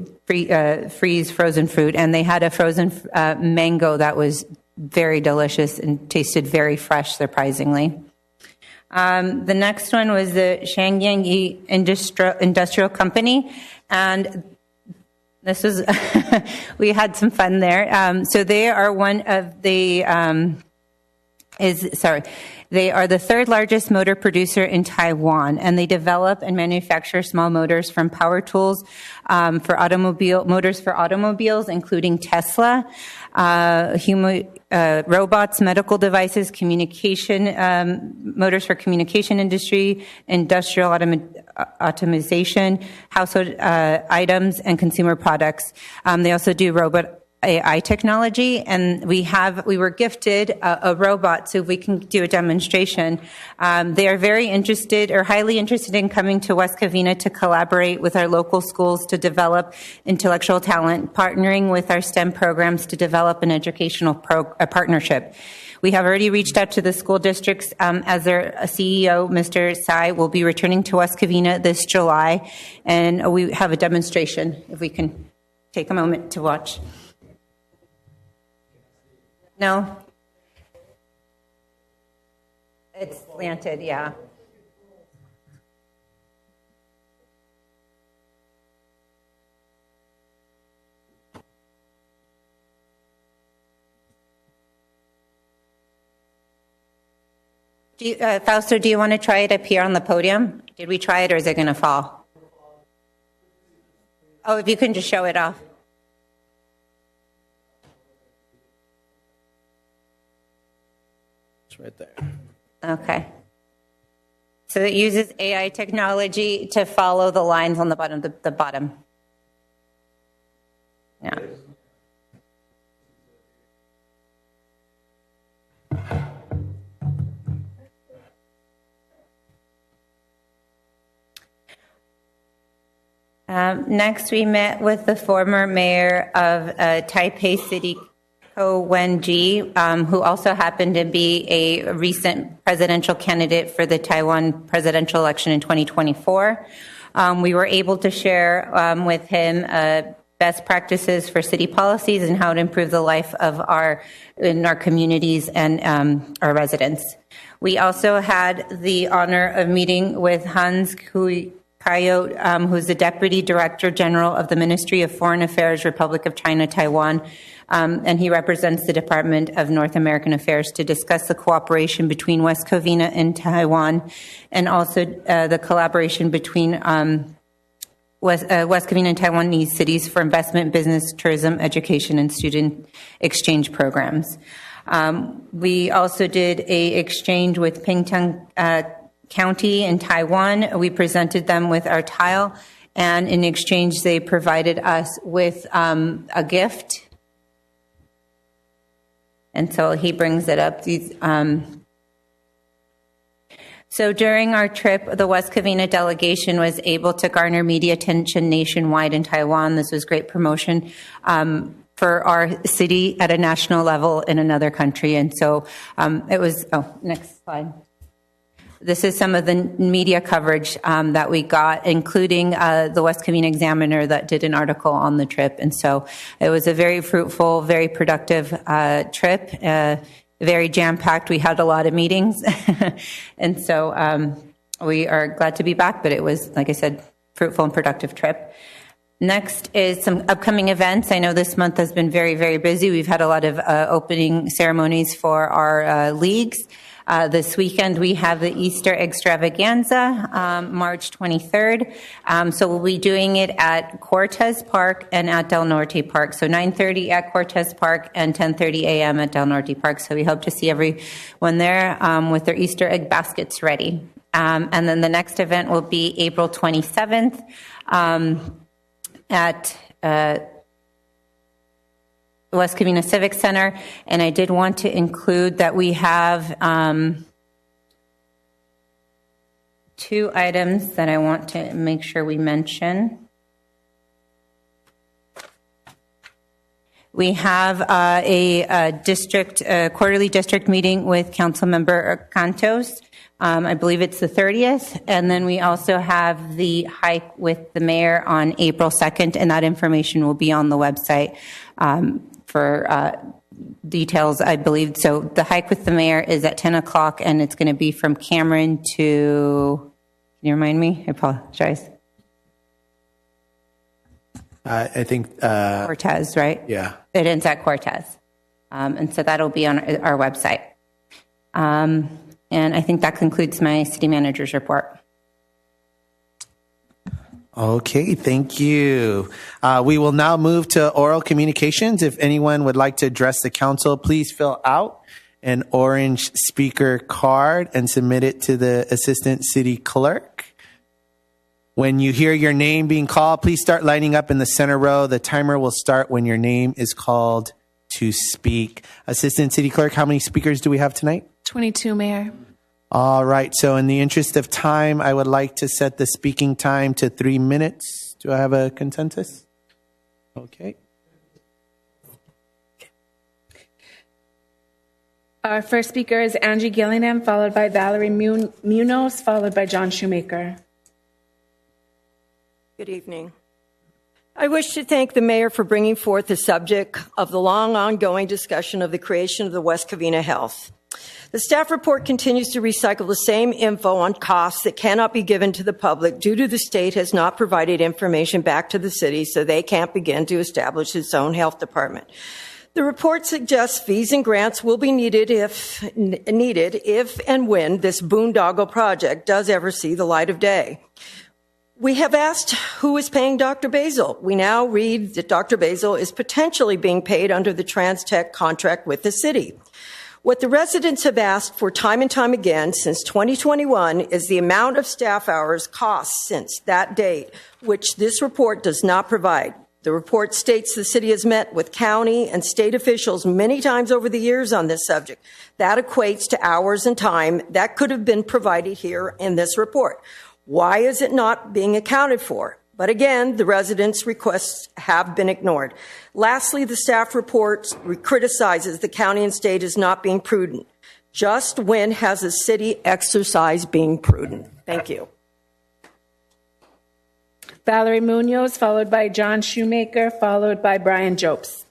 freeze frozen fruit, and they had a frozen mango that was very delicious and tasted very fresh, surprisingly. The next one was the Shangyang Industrial Company, and this was we had some fun there. So they are one of the they are the third largest motor producer in Taiwan, and they develop and manufacture small motors from power tools for motors for automobiles, including Tesla, robots, medical devices, communication motors for communication industry, industrial automation, household items, and consumer products. They also do robot AI technology, and we were gifted a robot, so we can do a demonstration. They are very interested, or highly interested, in coming to West Covina to collaborate with our local schools to develop intellectual talent, partnering with our STEM programs to develop an educational partnership. We have already reached out to the school districts, as their CEO, Mr. Tsai, will be returning to West Covina this July, and we have a demonstration, if we can take a moment to watch. No? It's slanted, yeah. Fausto, do you want to try it up here on the podium? Did we try it, or is it going to fall? Oh, if you can just show it off. Right there. Okay. So it uses AI technology to follow the lines on the bottom. The bottom. Yeah. Next, we met with the former mayor of Taipei City, Ko Wen-ji, who also happened to be a recent presidential candidate for the Taiwan presidential election in 2024. We were able to share with him best practices for city policies and how to improve the life of our communities and our residents. We also had the honor of meeting with Hans Kayot, who's the Deputy Director General of the Ministry of Foreign Affairs, Republic of China, Taiwan, and he represents the Department of North American Affairs, to discuss the cooperation between West Covina and Taiwan, and also the collaboration between West Covina and Taiwanese cities for investment, business, tourism, education, and student exchange programs. We also did an exchange with Pingtung County in Taiwan. We presented them with our tile, and in exchange, they provided us with a gift. And so he brings it up. So during our trip, the West Covina delegation was able to garner media attention nationwide in Taiwan. This was great promotion for our city at a national level in another country. And so it was, next slide. this is some of the media coverage that we got, including the West Covina Examiner that did an article on the trip. And so it was a very fruitful, very productive trip, very jam-packed. We had a lot of meetings. And so we are glad to be back, but it was, like I said, fruitful and productive trip. Next is some upcoming events. I know this month has been very, very busy. We've had a lot of opening ceremonies for our leagues. This weekend we have the Easter Extravaganza, March 23rd. So we'll be doing it at Cortez Park and at Del Norte Park. So 9:30 at Cortez Park and 10:30 a.m. at Del Norte Park. So we hope to see everyone there with their Easter egg baskets ready. And then the next event will be April 27th at West Covina Civic Center, and I did want to include that we have 2 items that I want to make sure we mention. We have a quarterly district meeting with Councilmember Cantos. I believe it's the 30th. And then we also have the hike with the mayor on April 2nd, and that information will be on the website for details, I believe. So the hike with the mayor is at 10 o'clock, and it's going to be from Cameron to, can you remind me? I apologize. I think Cortez, right? Yeah. It ends at Cortez. And so that'll be on our website. And I think that concludes my city manager's report. Okay, thank you. We will now move to oral communications. If anyone would like to address the council, please fill out an orange speaker card and submit it to the assistant city clerk. When you hear your name being called, please start lining up in the center row. The timer will start when your name is called to speak. Assistant city clerk, how many speakers do we have tonight? 22, Mayor. All right. So in the interest of time, I would like to set the speaking time to 3 minutes. Do I have a consensus? Okay. Our first speaker is Angie Gillingham, followed by Valerie Munoz, followed by John Shoemaker. Good evening. I wish to thank the mayor for bringing forth the subject of the long ongoing discussion of the creation of the West Covina Health. The staff report continues to recycle the same info on costs that cannot be given to the public due to the state has not provided information back to the city, so they can't begin to establish its own health department. The report suggests fees and grants will be needed if and when this boondoggle project does ever see the light of day. We have asked who is paying Dr. Basil. We now read that Dr. Basil is potentially being paid under the TransTech contract with the city. What the residents have asked for time and time again since 2021 is the amount of staff hours cost since that date, which this report does not provide. The report states the city has met with county and state officials many times over the years on this subject. That equates to hours and time that could have been provided here in this report. Why is it not being accounted for? But again, the residents' requests have been ignored. Lastly, the staff report criticizes the county and state as not being prudent. Just when has a city exercised being prudent? Thank you. Valerie Munoz, followed by John Shoemaker, followed by Brian Jopes.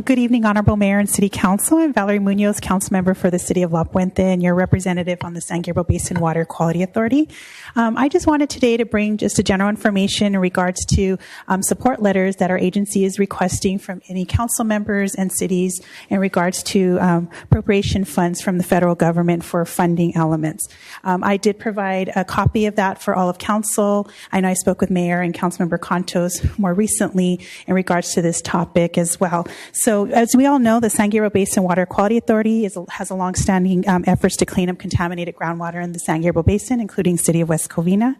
Good evening, Honorable Mayor and City Council. I'm Valerie Munoz, Council Member for the City of La Puente and your representative on the San Gabriel Basin Water Quality Authority. I just wanted today to bring just a general information in regards to support letters that our agency is requesting from any council members and cities in regards to appropriation funds from the federal government for funding elements. I did provide a copy of that for all of council. I know I spoke with Mayor and Councilmember Cantos more recently in regards to this topic as well. So as we all know, the San Gabriel Basin Water Quality Authority has a longstanding efforts to clean up contaminated groundwater in the San Gabriel Basin, including City of West Covina.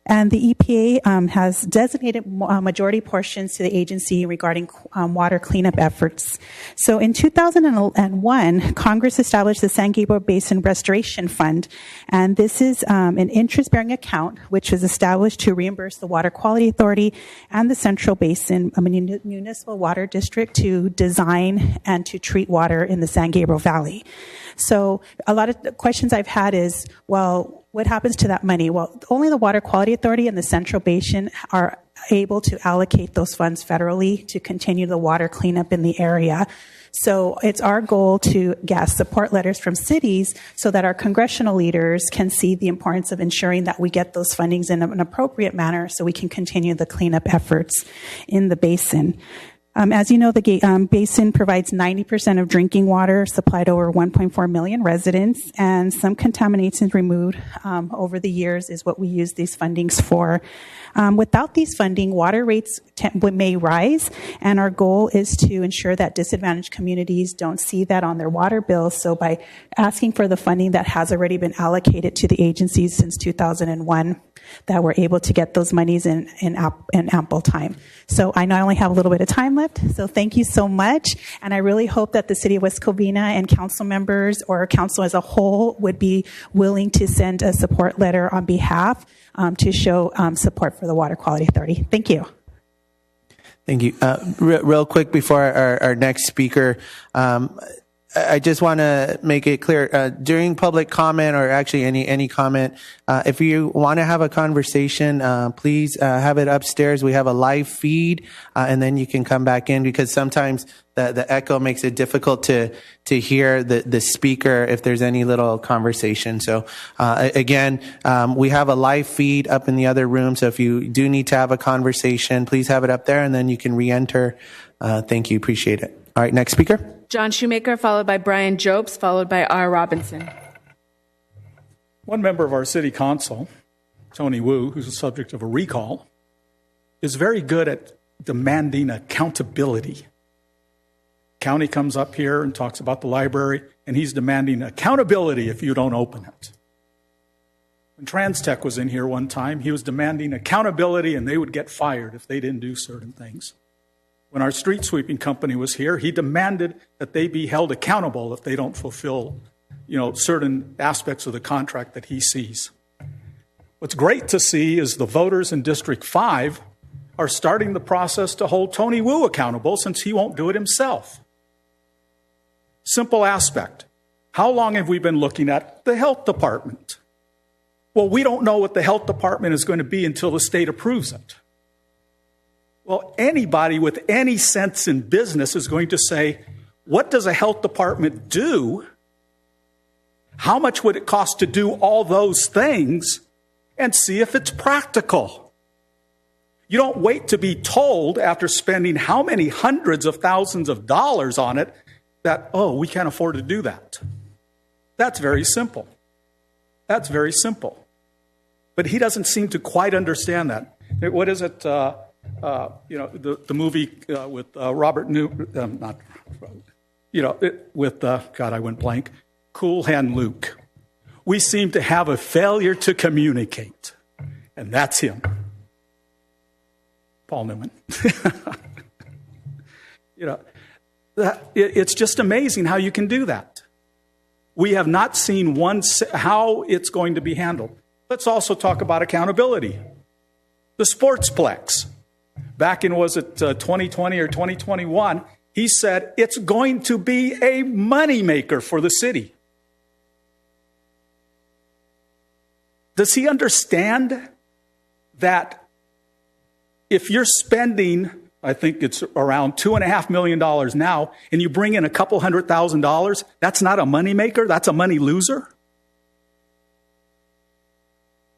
And the EPA has designated majority portions to the agency regarding water cleanup efforts. So in 2001, Congress established the San Gabriel Basin Restoration Fund, and this is an interest-bearing account which was established to reimburse the Water Quality Authority and the Central Basin Municipal Water District to design and to treat water in the San Gabriel Valley. So a lot of the questions I've had is, well, what happens to that money? Well, only the Water Quality Authority and the Central Basin are able to allocate those funds federally to continue the water cleanup in the area. So it's our goal to get support letters from cities so that our congressional leaders can see the importance of ensuring that we get those fundings in an appropriate manner so we can continue the cleanup efforts in the basin. As you know, the basin provides 90% of drinking water supplied over 1.4 million residents, and some contamination removed over the years is what we use these fundings for. Without these funding, water rates may rise, and our goal is to ensure that disadvantaged communities don't see that on their water bills. So by asking for the funding that has already been allocated to the agencies since 2001, that we're able to get those monies in ample time. So I know I only have a little bit of time left, so thank you so much. And I really hope that the City of West Covina and council members or council as a whole would be willing to send a support letter on behalf to show support for the Water Quality Authority. Thank you. Thank you. Real quick before our next speaker, I just want to make it clear, during public comment or actually any comment, if you want to have a conversation, please have it upstairs. We have a live feed, and then you can come back in because sometimes the echo makes it difficult to hear the speaker if there's any little conversation. So again, we have a live feed up in the other room. So if you do need to have a conversation, please have it up there, and then you can re-enter. Thank you. Appreciate it. All right, next speaker. John Shoemaker, followed by Brian Jobs, followed by R. Robinson. One member of our city council, Tony Wu, who's the subject of a recall, is very good at demanding accountability. County comes up here and talks about the library, and he's demanding accountability if you don't open it. When TransTech was in here one time, he was demanding accountability, and they would get fired if they didn't do certain things. When our street sweeping company was here, he demanded that they be held accountable if they don't fulfill, certain aspects of the contract that he sees. What's great to see is the voters in District 5 are starting the process to hold Tony Wu accountable since he won't do it himself. Simple aspect. How long have we been looking at the health department? Well, we don't know what the health department is going to be until the state approves it. Well, anybody with any sense in business is going to say, what does a health department do? How much would it cost to do all those things? And see if it's practical. You don't wait to be told after spending how many hundreds of thousands of dollars on it that, we can't afford to do that. That's very simple. That's very simple. But he doesn't seem to quite understand that. What is it? The movie with Robert I went blank. Cool Hand Luke. We seem to have a failure to communicate, and that's him. Paul Newman. It's just amazing how you can do that. We have not seen how it's going to be handled. Let's also talk about accountability. The Sportsplex. Back in, 2020 or 2021, he said it's going to be a moneymaker for the city. Does he understand that if you're spending, I think it's around $2.5 million now, and you bring in a couple $100,000, that's not a moneymaker, that's a money loser?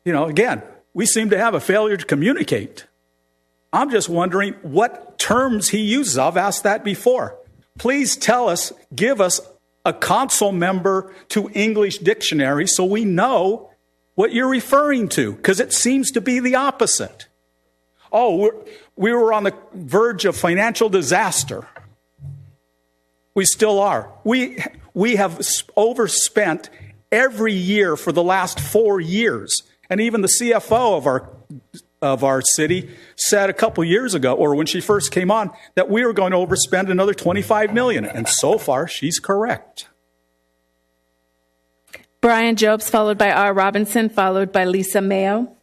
Again, we seem to have a failure to communicate. I'm just wondering what terms he uses. I've asked that before. Please tell us, give us a council member to English dictionary so we know what you're referring to, because it seems to be the opposite. We were on the verge of financial disaster. We still are. We have overspent every year for the last 4 years. And even the CFO of our of our city said a couple years ago, or when she first came on, that we were going to overspend another $25 million. And so far, she's correct. Brian Jobs, followed by R. Robinson, followed by Lisa Mayo.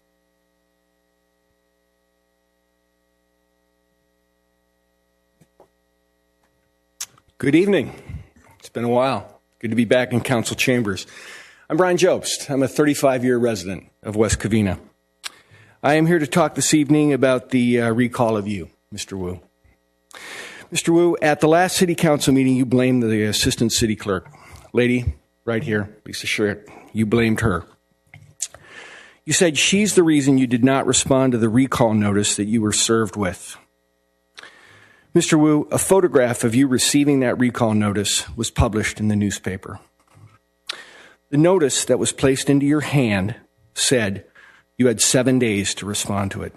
Good evening. It's been a while. Good to be back in council chambers. I'm Brian Jobst. I'm a 35-year resident of West Covina. I am here to talk this evening about the recall of you, Mr. Wu. Mr. Wu, at the last city council meeting, you blamed the assistant city clerk. Lady, right here, Lisa Schrick, you blamed her. You said she's the reason you did not respond to the recall notice that you were served with. Mr. Wu, a photograph of you receiving that recall notice was published in the newspaper. The notice that was placed into your hand said you had 7 days to respond to it.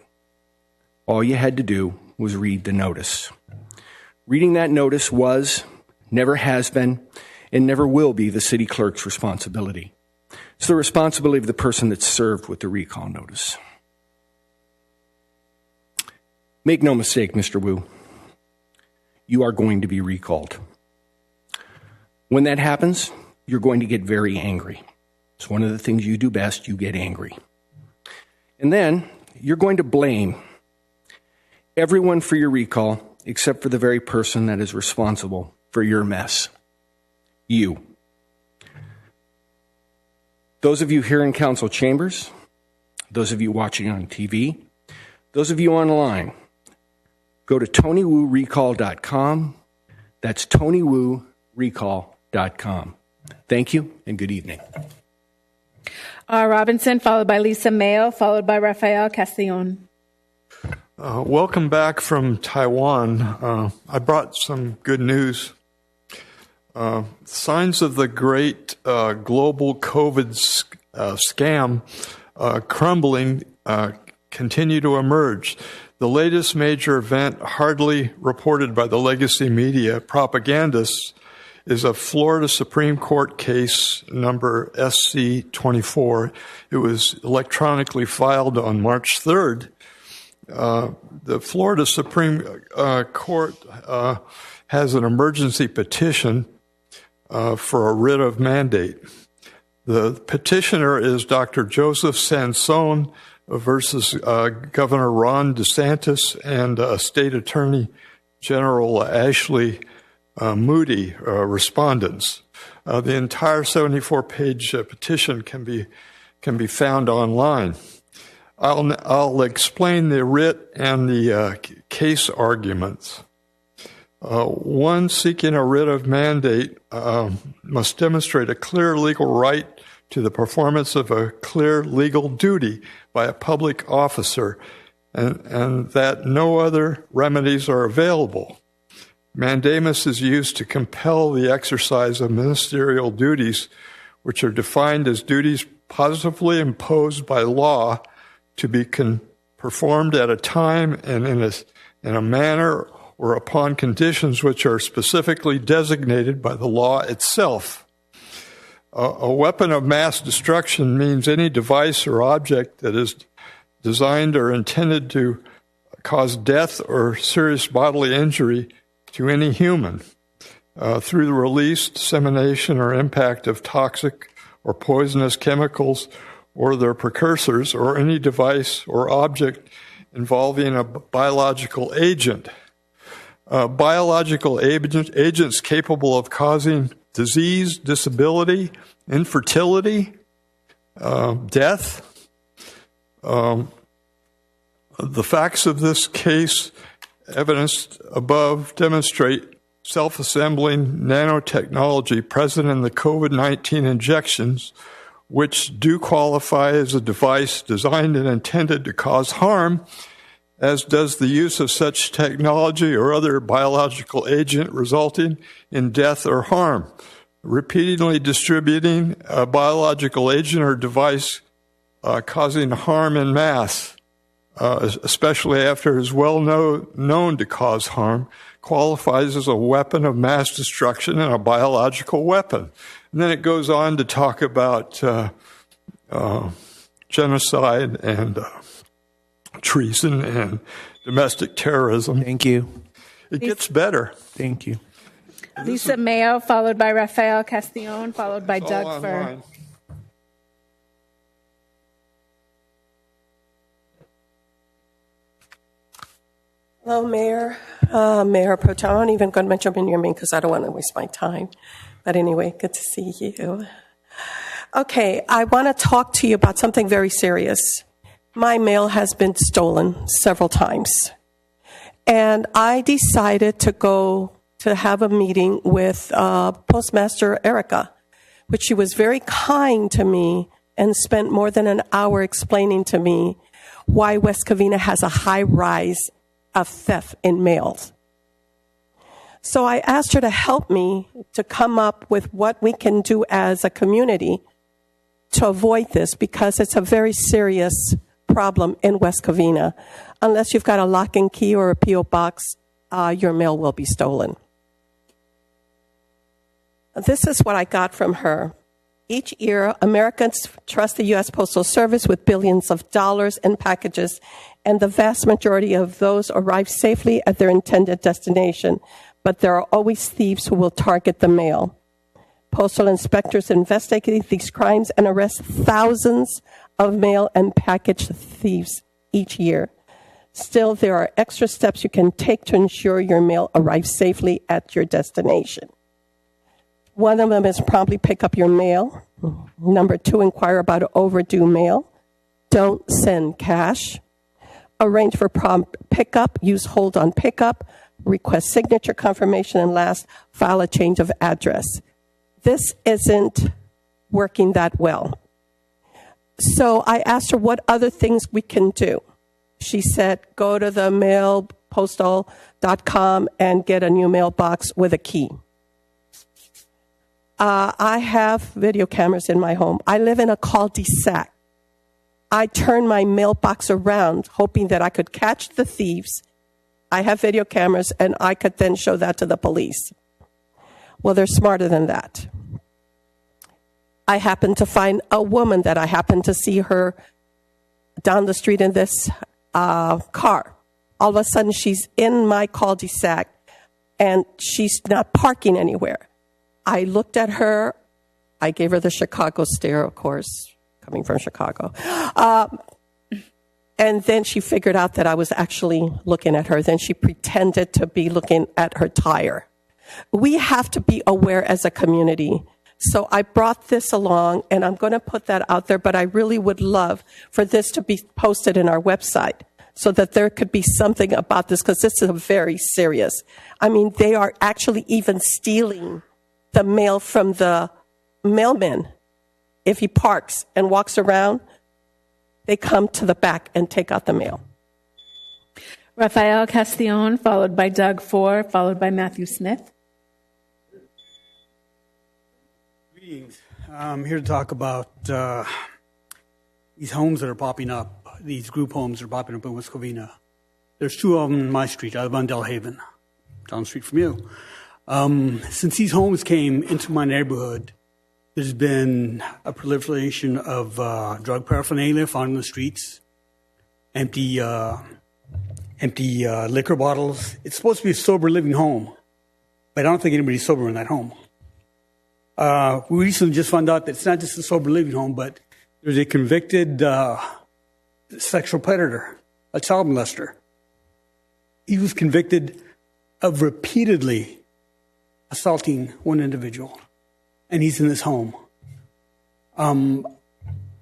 All you had to do was read the notice. Reading that notice was, never has been, and never will be the city clerk's responsibility. It's the responsibility of the person that's served with the recall notice. Make no mistake, Mr. Wu. You are going to be recalled. When that happens, you're going to get very angry. It's one of the things you do best, you get angry. And then you're going to blame everyone for your recall except for the very person that is responsible for your mess. You. Those of you here in council chambers, those of you watching on TV, those of you online, go to TonyWuRecall.com. That's TonyWuRecall.com. Thank you and good evening. R. Robinson, followed by Lisa Mayo, followed by Rafael Castellon. Welcome back from Taiwan. I brought some good news. Signs of the great global COVID scam crumbling continue to emerge. The latest major event, hardly reported by the legacy media propagandists, is a Florida Supreme Court case number SC-24. It was electronically filed on March 3rd. The Florida Supreme Court has an emergency petition for a writ of mandate. The petitioner is Dr. Joseph Sansone versus Governor Ron DeSantis and State Attorney General Ashley Moody, respondents. The entire 74-page petition can be found online. I'll explain the writ and the case arguments. One seeking a writ of mandate must demonstrate a clear legal right to the performance of a clear legal duty by a public officer, and that no other remedies are available. Mandamus is used to compel the exercise of ministerial duties, which are defined as duties positively imposed by law to be performed at a time and in a manner or upon conditions which are specifically designated by the law itself. A weapon of mass destruction means any device or object that is designed or intended to cause death or serious bodily injury to any human through the release, dissemination, or impact of toxic or poisonous chemicals or their precursors, or any device or object involving a biological agent. Biological agents capable of causing disease, disability, infertility, death. The facts of this case, evidenced above, demonstrate self-assembling nanotechnology present in the COVID-19 injections, which do qualify as a device designed and intended to cause harm, as does the use of such technology or other biological agent resulting in death or harm. Repeatedly distributing a biological agent or device causing harm in mass, especially after it is well known to cause harm, qualifies as a weapon of mass destruction and a biological weapon. And then it goes on to talk about genocide and treason and domestic terrorism. Thank you. It gets better. Thank you. Lisa Mayo, followed by Rafael Castillon, followed by It's all Doug Fur. online. Hello, Mayor. Mayor Pro Tem. I'm not even going to mention your name because I don't want to waste my time. But anyway, good to see you. Okay, I want to talk to you about something very serious. My mail has been stolen several times. And I decided to go to have a meeting with Postmaster Erica, which she was very kind to me and spent more than an hour explaining to me why West Covina has a high rise of theft in mails. So I asked her to help me to come up with what we can do as a community to avoid this, because it's a very serious problem in West Covina. Unless you've got a lock and key or a P.O. box, your mail will be stolen. This is what I got from her. Each year, Americans trust the U.S. Postal Service with billions of dollars in packages, and the vast majority of those arrive safely at their intended destination. But there are always thieves who will target the mail. Postal inspectors investigate these crimes and arrest thousands of mail and package thieves each year. Still, there are extra steps you can take to ensure your mail arrives safely at your destination. One of them is promptly pick up your mail. Number 2, inquire about overdue mail. Don't send cash. Arrange for prompt pickup. Use hold on pickup. Request signature confirmation. And last, file a change of address. This isn't working that well. So I asked her what other things we can do. She said, go to the mailpostal.com and get a new mailbox with a key. I have video cameras in my home. I live in a cul-de-sac. I turn my mailbox around, hoping that I could catch the thieves. I have video cameras, and I could then show that to the police. Well, they're smarter than that. I happened to find a woman that I happened to see her down the street in this car. All of a sudden, she's in my cul-de-sac, and she's not parking anywhere. I looked at her. I gave her the Chicago stare, of course, coming from Chicago. And then she figured out that I was actually looking at her. Then she pretended to be looking at her tire. We have to be aware as a community. So I brought this along, and I'm going to put that out there, but I really would love for this to be posted in our website so that there could be something about this, because this is very serious. I mean, they are actually even stealing the mail from the mailman. If he parks and walks around, they come to the back and take out the mail. Rafael Castillon, followed by Doug Fur, followed by Matthew Smith. Greetings. I'm here to talk about these homes that are popping up, these group homes that are popping up in West Covina. There's 2 of them in my street. I live on Delhaven, down the street from you. Since these homes came into my neighborhood, there's been a proliferation of drug paraphernalia found in the streets, empty liquor bottles. It's supposed to be a sober living home, but I don't think anybody's sober in that home. We recently just found out that it's not just a sober living home, but there's a convicted sexual predator, a child molester. He was convicted of repeatedly assaulting one individual, and he's in this home. No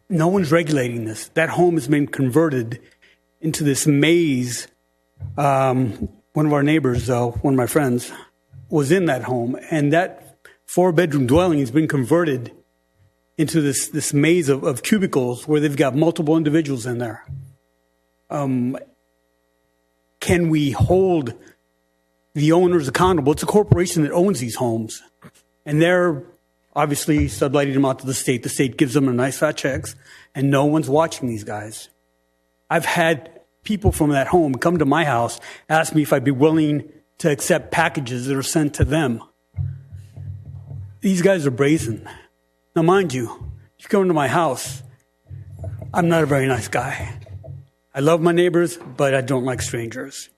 one's regulating this. That home has been converted into this maze. One of our neighbors, one of my friends, was in that home, and that 4-bedroom dwelling has been converted into this maze of cubicles where they've got multiple individuals in there. Can we hold the owners accountable? It's a corporation that owns these homes, and they're obviously subletting them out to the state. The state gives them a nice fat checks, and no one's watching these guys. I've had people from that home come to my house, ask me if I'd be willing to accept packages that are sent to them. These guys are brazen. Now, mind you, if you come to my house, I'm not a very nice guy. I love my neighbors, but I don't like strangers.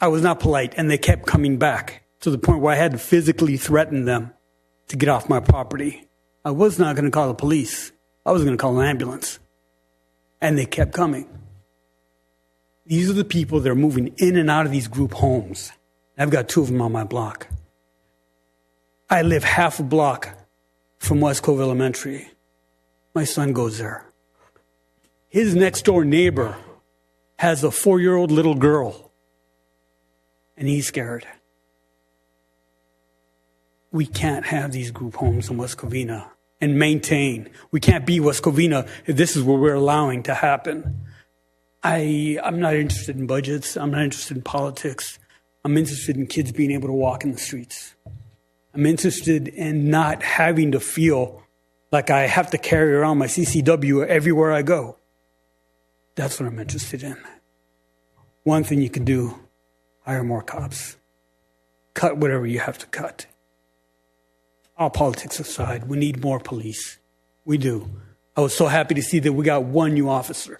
I was not polite, and they kept coming back to the point where I had to physically threaten them to get off my property. I was not going to call the police. I was going to call an ambulance. And they kept coming. These are the people that are moving in and out of these group homes. I've got 2 of them on my block. I live half a block from West Cove Elementary. My son goes there. His next door neighbor has a 4-year-old little girl, and he's scared. We can't have these group homes in West Covina and maintain. We can't be West Covina if this is what we're allowing to happen. I'm not interested in budgets. I'm not interested in politics. I'm interested in kids being able to walk in the streets. I'm interested in not having to feel like I have to carry around my CCW everywhere I go. That's what I'm interested in. One thing you can do, hire more cops. Cut whatever you have to cut. All politics aside, we need more police. We do. I was so happy to see that we got 1 new officer.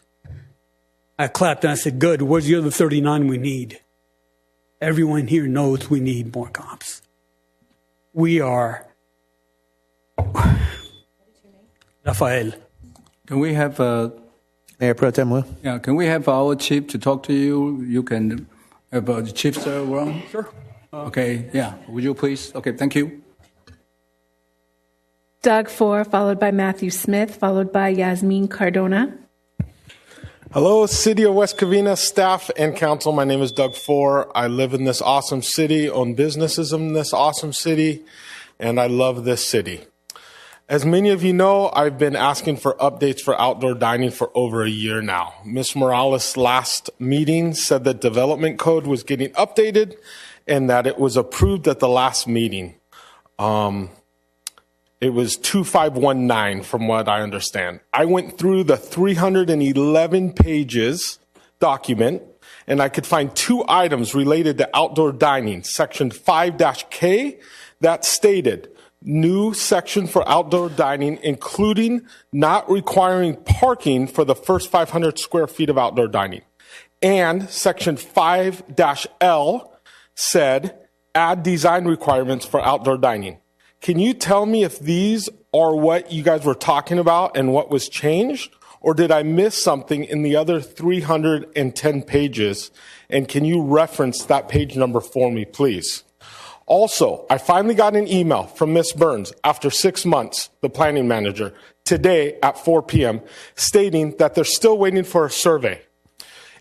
I clapped and I said, good, where's the other 39 we need? Everyone here knows we need more cops. We are... Rafael. Can we have Mayor Pro Tem Wu? Yeah, can we have our chief to talk to you? You can have the chief around. Sure. Okay, yeah. Would you please? Okay, thank you. Doug Ford, followed by Matthew Smith, followed by Yasmin Cardona. Hello, City of West Covina staff and council. My name is Doug Ford. I live in this awesome city, own businesses in this awesome city, and I love this city. As many of you know, I've been asking for updates for outdoor dining for over a year now. Ms. Morales' last meeting said that development code was getting updated and that it was approved at the last meeting. It was 2519 from what I understand. I went through the 311 pages document and I could find 2 items related to outdoor dining, section 5-K that stated new section for outdoor dining, including not requiring parking for the first 500 square feet of outdoor dining. And section 5-L said add design requirements for outdoor dining. Can you tell me if these are what you guys were talking about and what was changed? Or did I miss something in the other 310 pages? And can you reference that page number for me, please? Also, I finally got an email from Ms. Burns after 6 months, the planning manager, today at 4 p.m., stating that they're still waiting for a survey.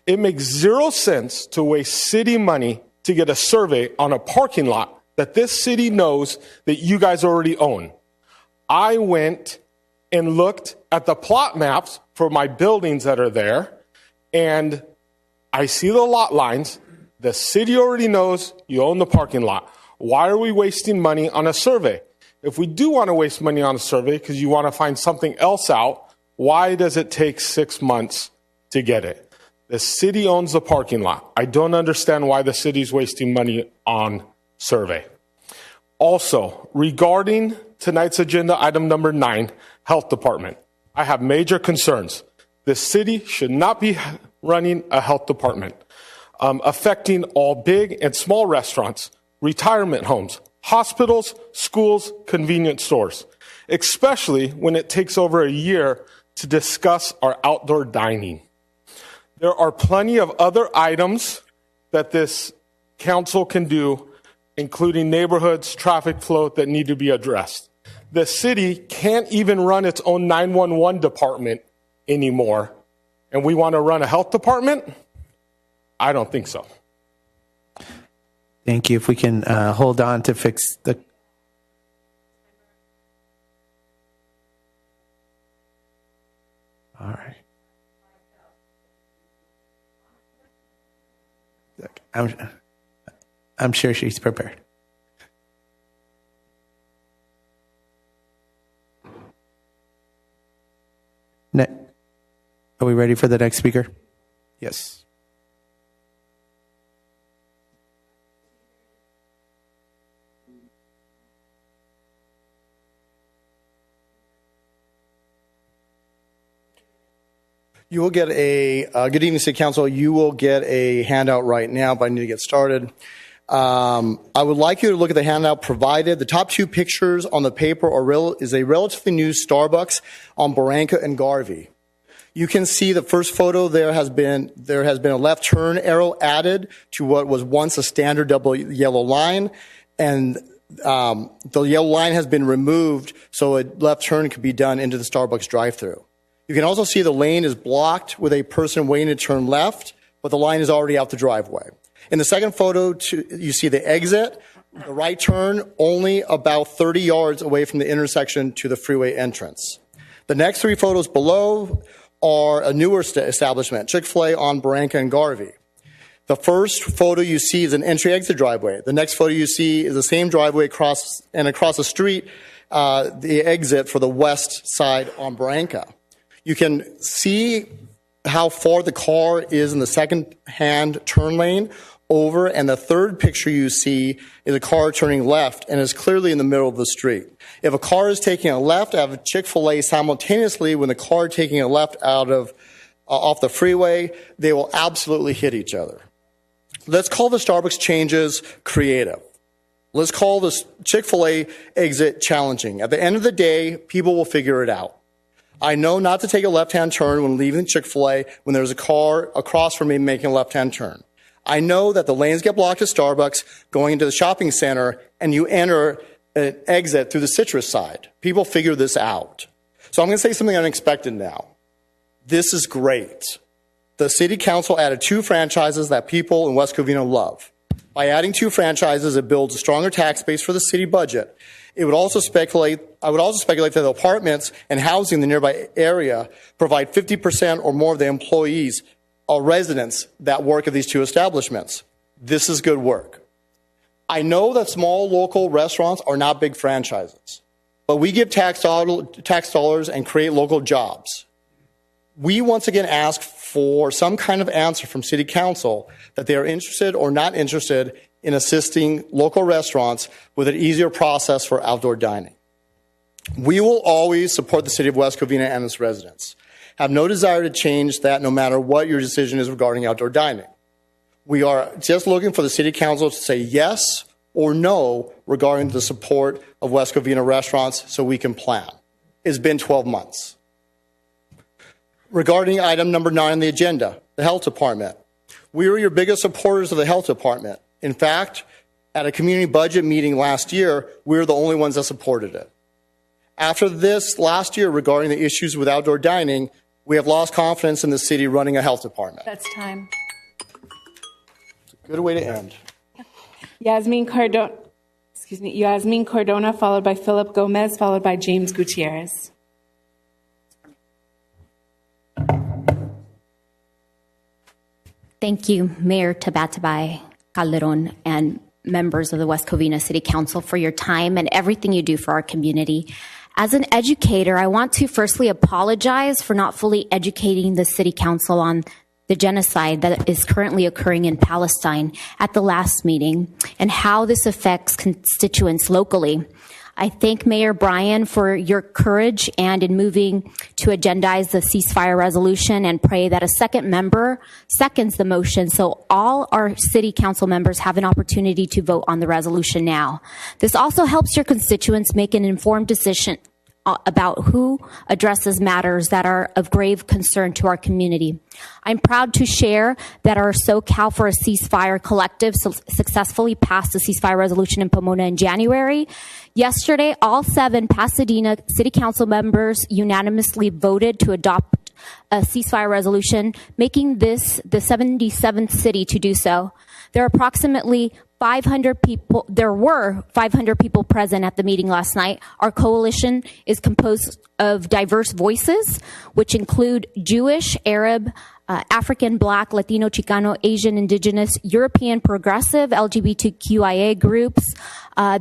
It makes 0 sense to waste city money to get a survey on a parking lot that this city knows that you guys already own. I went and looked at the plot maps for my buildings that are there, and I see the lot lines. The city already knows you own the parking lot. Why are we wasting money on a survey? If we do want to waste money on a survey because you want to find something else out, why does it take 6 months to get it? The city owns the parking lot. I don't understand why the city's wasting money on survey. Also, regarding tonight's agenda, item number 9, Health Department. I have major concerns. The city should not be running a health department, affecting all big and small restaurants, retirement homes, hospitals, schools, convenience stores, especially when it takes over a year to discuss our outdoor dining. There are plenty of other items that this council can do, including neighborhoods, traffic flow that need to be addressed. The city can't even run its own 911 department anymore, and we want to run a health department? I don't think so. Thank you. If we can hold on to fix the... All right. I'm sure she's prepared. Are we ready for the next speaker? Yes. You will get a, good evening, City Council. You will get a handout right now, but I need to get started. I would like you to look at the handout provided. The top two pictures on the paper is a relatively new Starbucks on Barranca and Garvey. You can see the first photo there has been a left turn arrow added to what was once a standard double yellow line, and the yellow line has been removed so a left turn could be done into the Starbucks drive-thru. You can also see the lane is blocked with a person waiting to turn left, but the line is already out the driveway. In the second photo, you see the exit, the right turn only about 30 yards away from the intersection to the freeway entrance. The next three photos below are a newer establishment, Chick-fil-A on Barranca and Garvey. The first photo you see is an entry-exit driveway. The next photo you see is the same driveway across the street, the exit for the west side on Barranca. You can see how far the car is in the second-hand turn lane over, and the third picture you see is a car turning left and is clearly in the middle of the street. If a car is taking a left out of Chick-fil-A simultaneously when the car taking a left out of off the freeway, they will absolutely hit each other. Let's call the Starbucks changes creative. Let's call this Chick-fil-A exit challenging. At the end of the day, people will figure it out. I know not to take a left-hand turn when leaving Chick-fil-A when there's a car across from me making a left-hand turn. I know that the lanes get blocked at Starbucks going into the shopping center and you enter an exit through the Citrus side. People figure this out. So I'm going to say something unexpected now. This is great. The City Council added 2 franchises that people in West Covina love. By adding 2 franchises, it builds a stronger tax base for the city budget. I would also speculate that the apartments and housing in the nearby area provide 50% or more of the employees or residents that work at these 2 establishments. This is good work. I know that small local restaurants are not big franchises, but we give tax dollars and create local jobs. We once again ask for some kind of answer from City Council that they are interested or not interested in assisting local restaurants with an easier process for outdoor dining. We will always support the City of West Covina and its residents. Have no desire to change that no matter what your decision is regarding outdoor dining. We are just looking for the City Council to say yes or no regarding the support of West Covina restaurants so we can plan. It's been 12 months. Regarding item number 9 on the agenda, the Health Department. We were your biggest supporters of the Health Department. In fact, at a community budget meeting last year, we were the only ones that supported it. After this last year regarding the issues with outdoor dining, we have lost confidence in the city running a health department. That's time. It's a good way to end. Yasmin Cordona, followed by Philip Gomez, followed by James Gutierrez. Thank you, Mayor Tabatabai, Calderon, and members of the West Covina City Council for your time and everything you do for our community. As an educator, I want to firstly apologize for not fully educating the City Council on the genocide that is currently occurring in Palestine at the last meeting and how this affects constituents locally. I thank Mayor Bryan for your courage and in moving to agendize the ceasefire resolution and pray that a second member seconds the motion so all our city council members have an opportunity to vote on the resolution now. This also helps your constituents make an informed decision about who addresses matters that are of grave concern to our community. I'm proud to share that our SoCal for a Ceasefire collective successfully passed a ceasefire resolution in Pomona in January. Yesterday, all 7 Pasadena City Council members unanimously voted to adopt a ceasefire resolution, making this the 77th city to do so. There were 500 people present at the meeting last night. Our coalition is composed of diverse voices, which include Jewish, Arab, African, Black, Latino, Chicano, Asian, Indigenous, European, progressive, LGBTQIA groups,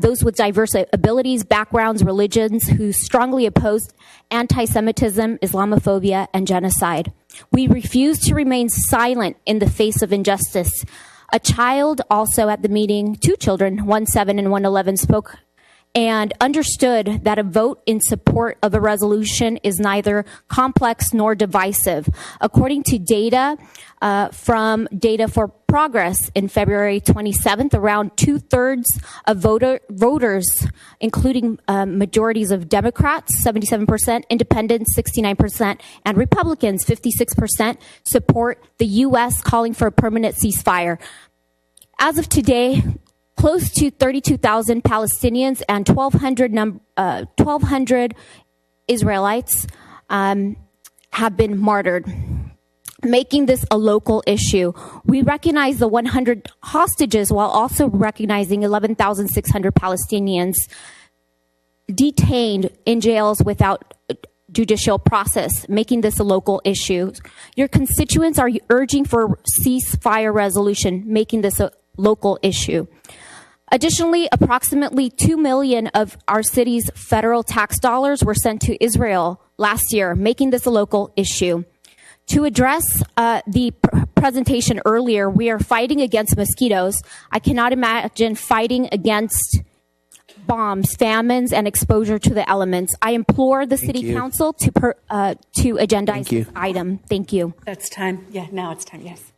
those with diverse abilities, backgrounds, religions, who strongly opposed anti-Semitism, Islamophobia, and genocide. We refuse to remain silent in the face of injustice. A child also at the meeting, 2 children, one 7 and one 11, spoke and understood that a vote in support of a resolution is neither complex nor divisive. According to data from Data for Progress in February 27th, around 2/3 of voters, including majorities of Democrats, 77%, Independents, 69%, and Republicans, 56%, support the U.S. calling for a permanent ceasefire. As of today, close to 32,000 Palestinians and 1,200 Israelites have been martyred, making this a local issue. We recognize the 100 hostages while also recognizing 11,600 Palestinians detained in jails without judicial process, making this a local issue. Your constituents are urging for a ceasefire resolution, making this a local issue. Additionally, approximately 2 million of our city's federal tax dollars were sent to Israel last year, making this a local issue. To address the presentation earlier, we are fighting against mosquitoes. I cannot imagine fighting against bombs, famines, and exposure to the elements. I implore the City Council to agendize this item. Thank you. That's time. Yeah, now it's time, yes.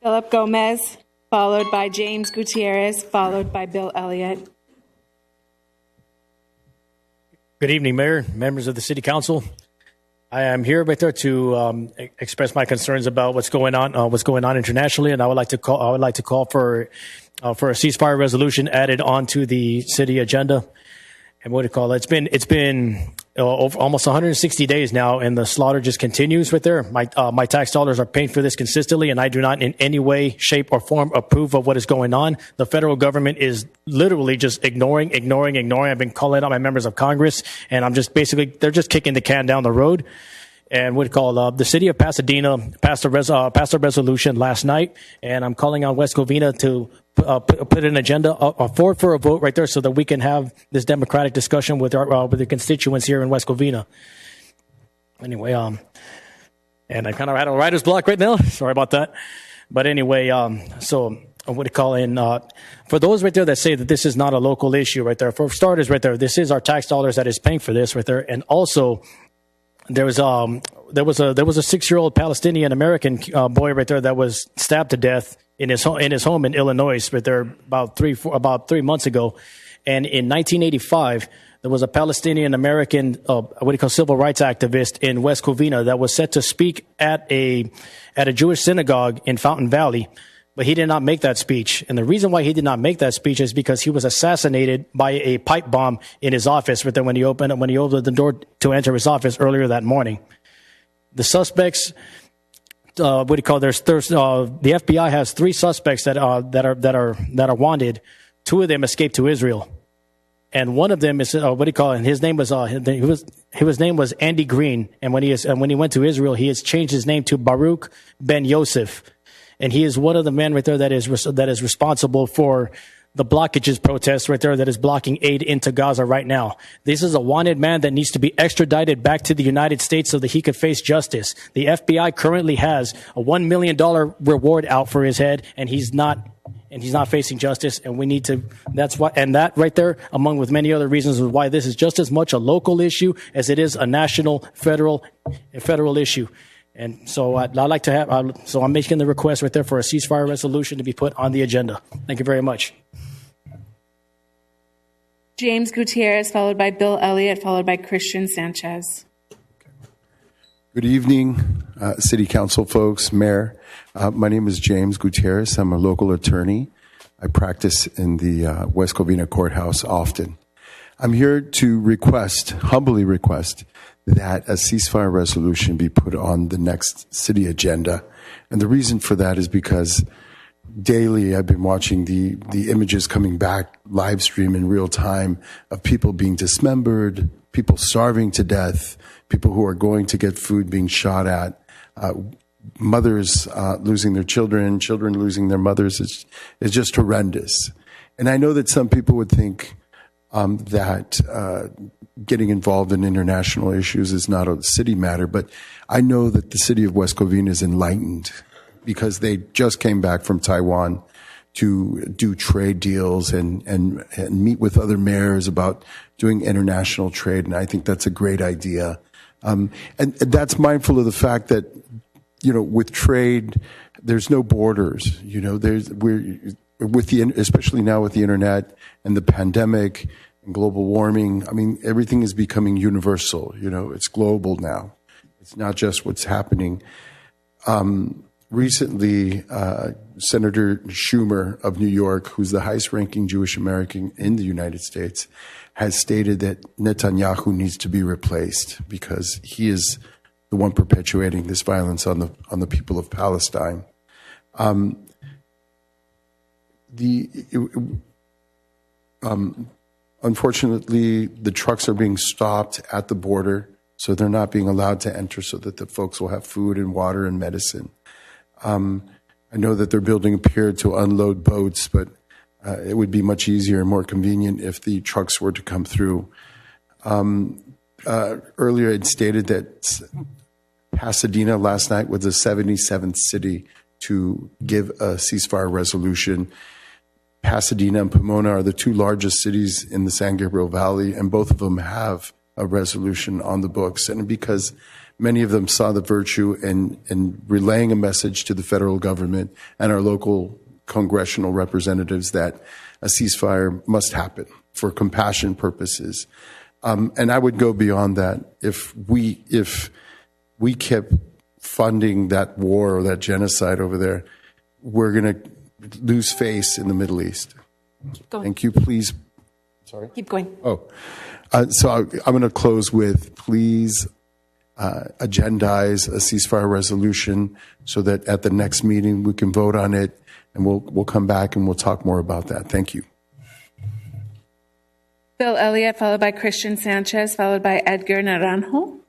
Philip Gomez, followed by James Gutierrez, followed by Bill Elliott. Good evening, Mayor, members of the City Council. I am here right there to express my concerns about what's going on internationally, and I would like to call for a ceasefire resolution added onto the city agenda. And what do you call it? It's been over almost 160 days now, and the slaughter just continues right there. My tax dollars are paying for this consistently, and I do not in any way, shape, or form approve of what is going on. The federal government is literally just ignoring. I've been calling out my members of Congress, and they're just kicking the can down the road. And what do you call the city of Pasadena passed a resolution last night, and I'm calling on West Covina to put an agenda forward for a vote right there so that we can have this democratic discussion with the constituents here in West Covina. Anyway, and I kind of had a writer's block right now. Sorry about that. But anyway, so what do you call in? For those right there that say that this is not a local issue right there, for starters right there, this is our tax dollars that is paying for this right there. And also, there was a 6-year-old Palestinian American boy right there that was stabbed to death in his home in Illinois right there about 3 months ago. And in 1985, there was a Palestinian American civil rights activist in West Covina that was set to speak at a Jewish synagogue in Fountain Valley. But he did not make that speech. And the reason why he did not make that speech is because he was assassinated by a pipe bomb in his office right there when he opened the door to enter his office earlier that morning. The suspects, the FBI has 3 suspects that are wanted. 2 of them escaped to Israel. And one of them is and his name was Andy Green. And when he went to Israel, he has changed his name to Baruch Ben Yosef. And he is one of the men right there that is responsible for the blockages protest right there that is blocking aid into Gaza right now. This is a wanted man that needs to be extradited back to the United States so that he could face justice. The FBI currently has a $1 million reward out for his head, and he's not facing justice. And we need to. That right there, among with many other reasons, is why this is just as much a local issue as it is a national federal issue. And so I'd like to have. So I'm making the request right there for a ceasefire resolution to be put on the agenda. Thank you very much. James Gutierrez, followed by Bill Elliott, followed by Christian Sanchez. Good evening, City Council folks, Mayor. My name is James Gutierrez. I'm a local attorney. I practice in the West Covina Courthouse often. I'm here to humbly request, that a ceasefire resolution be put on the next city agenda. And the reason for that is because daily I've been watching the images coming back live stream in real time of people being dismembered, people starving to death, people who are going to get food being shot at, mothers losing their children losing their mothers. It's just horrendous. And I know that some people would think that getting involved in international issues is not a city matter, but I know that the city of West Covina is enlightened because they just came back from Taiwan to do trade deals and meet with other mayors about doing international trade. And I think that's a great idea. And that's mindful of the fact that, with trade, there's no borders. Especially now with the internet and the pandemic and global warming. I mean, everything is becoming universal. It's global now. It's not just what's happening. Recently, Senator Schumer of New York, who's the highest-ranking Jewish American in the United States, has stated that Netanyahu needs to be replaced because he is the one perpetuating this violence on the people of Palestine. Unfortunately, the trucks are being stopped at the border, so they're not being allowed to enter so that the folks will have food and water and medicine. I know that they're building a pier to unload boats, but it would be much easier and more convenient if the trucks were to come through. Earlier, it stated that Pasadena last night was the 77th city to give a ceasefire resolution. Pasadena and Pomona are the two largest cities in the San Gabriel Valley, and both of them have a resolution on the books. And because many of them saw the virtue in relaying a message to the federal government and our local congressional representatives that a ceasefire must happen for compassion purposes. And I would go beyond that. If we kept funding that war or that genocide over there, we're going to lose face in the Middle East. Keep going. Thank you. Please. Sorry. Keep going. So I'm going to close with please agendize a ceasefire resolution so that at the next meeting we can vote on it, and we'll come back and we'll talk more about that. Thank you. Bill Elliott, followed by Christian Sanchez, followed by Edgar Naranjo.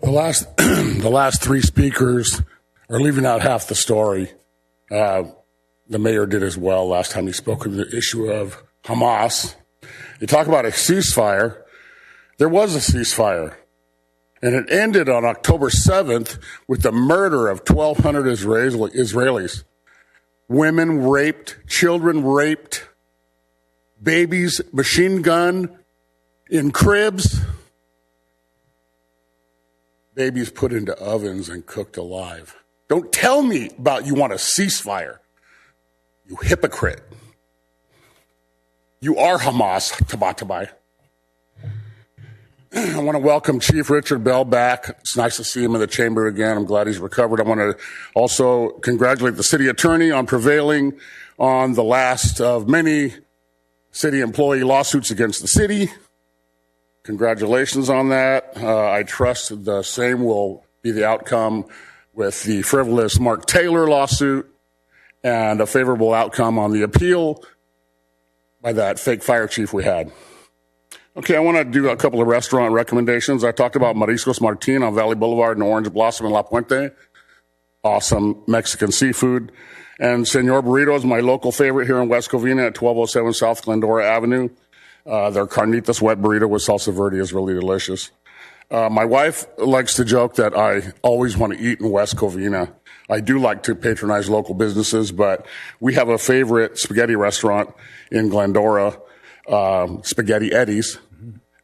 The last three speakers are leaving out half the story. The mayor did as well last time he spoke of the issue of Hamas. You talk about a ceasefire. There was a ceasefire, and it ended on October 7th with the murder of 1,200 Israelis. Women raped, children raped, babies machine gunned in cribs, babies put into ovens and cooked alive. Don't tell me about you want a ceasefire. You hypocrite. You are Hamas, Tabatabai. I want to welcome Chief Richard Bell back. It's nice to see him in the chamber again. I'm glad he's recovered. I want to also congratulate the city attorney on prevailing on the last of many city employee lawsuits against the city. Congratulations on that. I trust the same will be the outcome with the frivolous Mark Taylor lawsuit and a favorable outcome on the appeal by that fake fire chief we had. Okay, I want to do a couple of restaurant recommendations. I talked about Mariscos Martin on Valley Boulevard and Orange Blossom in La Puente. Awesome Mexican seafood. And Senor Burritos, my local favorite here in West Covina at 1207 South Glendora Avenue. Their carnitas wet burrito with salsa verde is really delicious. My wife likes to joke that I always want to eat in West Covina. I do like to patronize local businesses, but we have a favorite spaghetti restaurant in Glendora, Spaghetti Eddie's,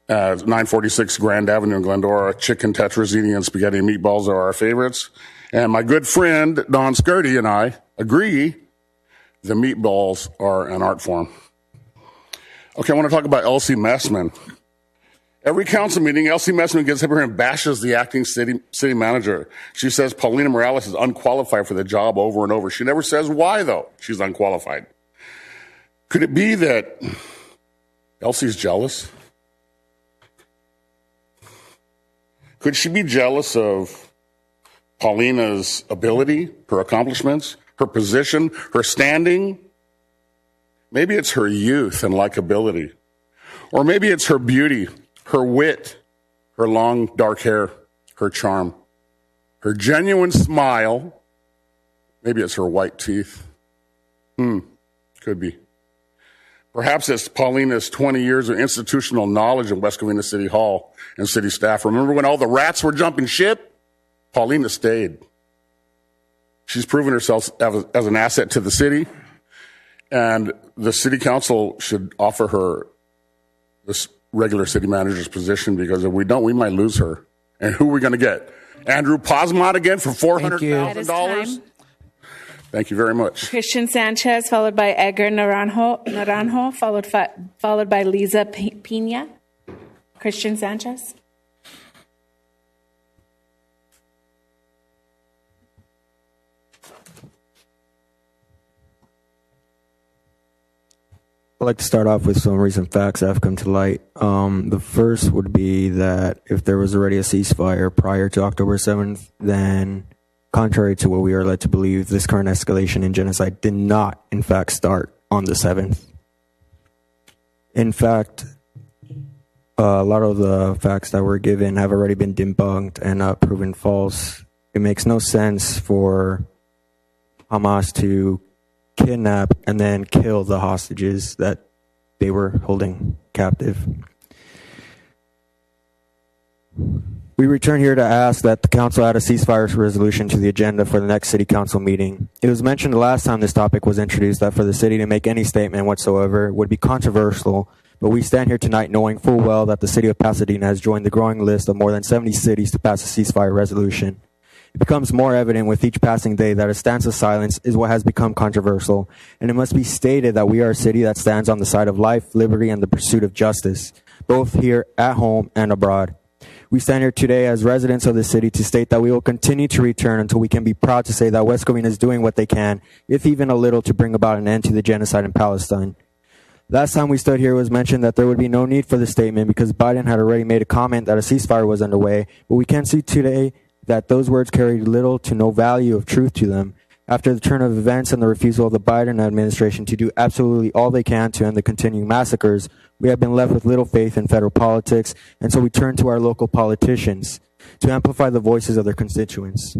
946 Grand Avenue in Glendora. Chicken tetrazzini and spaghetti and meatballs are our favorites. And my good friend Don Skirty and I agree the meatballs are an art form. Okay, I want to talk about Elsie Messman. Every council meeting, Elsie Messman gets up here and bashes the acting city manager. She says Paulina Morales is unqualified for the job over and over. She never says why, though, she's unqualified. Could it be that Elsie's jealous? Could she be jealous of Paulina's ability, her accomplishments, her position, her standing? Maybe it's her youth and likability. Or maybe it's her beauty, her wit, her long dark hair, her charm, her genuine smile. Maybe it's her white teeth. Could be. Perhaps it's Paulina's 20 years of institutional knowledge in West Covina City Hall and city staff. Remember when all the rats were jumping ship? Paulina stayed. She's proven herself as an asset to the city And the city council should offer her this regular city manager's position, because if we don't, we might lose her. And who are we going to get? Andrew Posmont again for $400,000? Thank you very much. Christian Sanchez, followed by Edgar Naranjo, followed by Liza Pina. Christian Sanchez. I'd like to start off with some recent facts that have come to light. The first would be that if there was already a ceasefire prior to October 7th, then contrary to what we are led to believe, this current escalation in genocide did not, in fact, start on the 7th. In fact, a lot of the facts that were given have already been debunked and proven false. It makes no sense for Hamas to kidnap and then kill the hostages that they were holding captive. We return here to ask that the council add a ceasefire resolution to the agenda for the next city council meeting. It was mentioned the last time this topic was introduced that for the city to make any statement whatsoever would be controversial, but we stand here tonight knowing full well that the city of Pasadena has joined the growing list of more than 70 cities to pass a ceasefire resolution. It becomes more evident with each passing day that a stance of silence is what has become controversial, and it must be stated that we are a city that stands on the side of life, liberty, and the pursuit of justice, both here at home and abroad. We stand here today as residents of the city to state that we will continue to return until we can be proud to say that West Covina is doing what they can, if even a little, to bring about an end to the genocide in Palestine. Last time we stood here, it was mentioned that there would be no need for the statement because Biden had already made a comment that a ceasefire was underway, but we can see today that those words carried little to no value of truth to them. After the turn of events and the refusal of the Biden administration to do absolutely all they can to end the continuing massacres, we have been left with little faith in federal politics, and so we turn to our local politicians to amplify the voices of their constituents.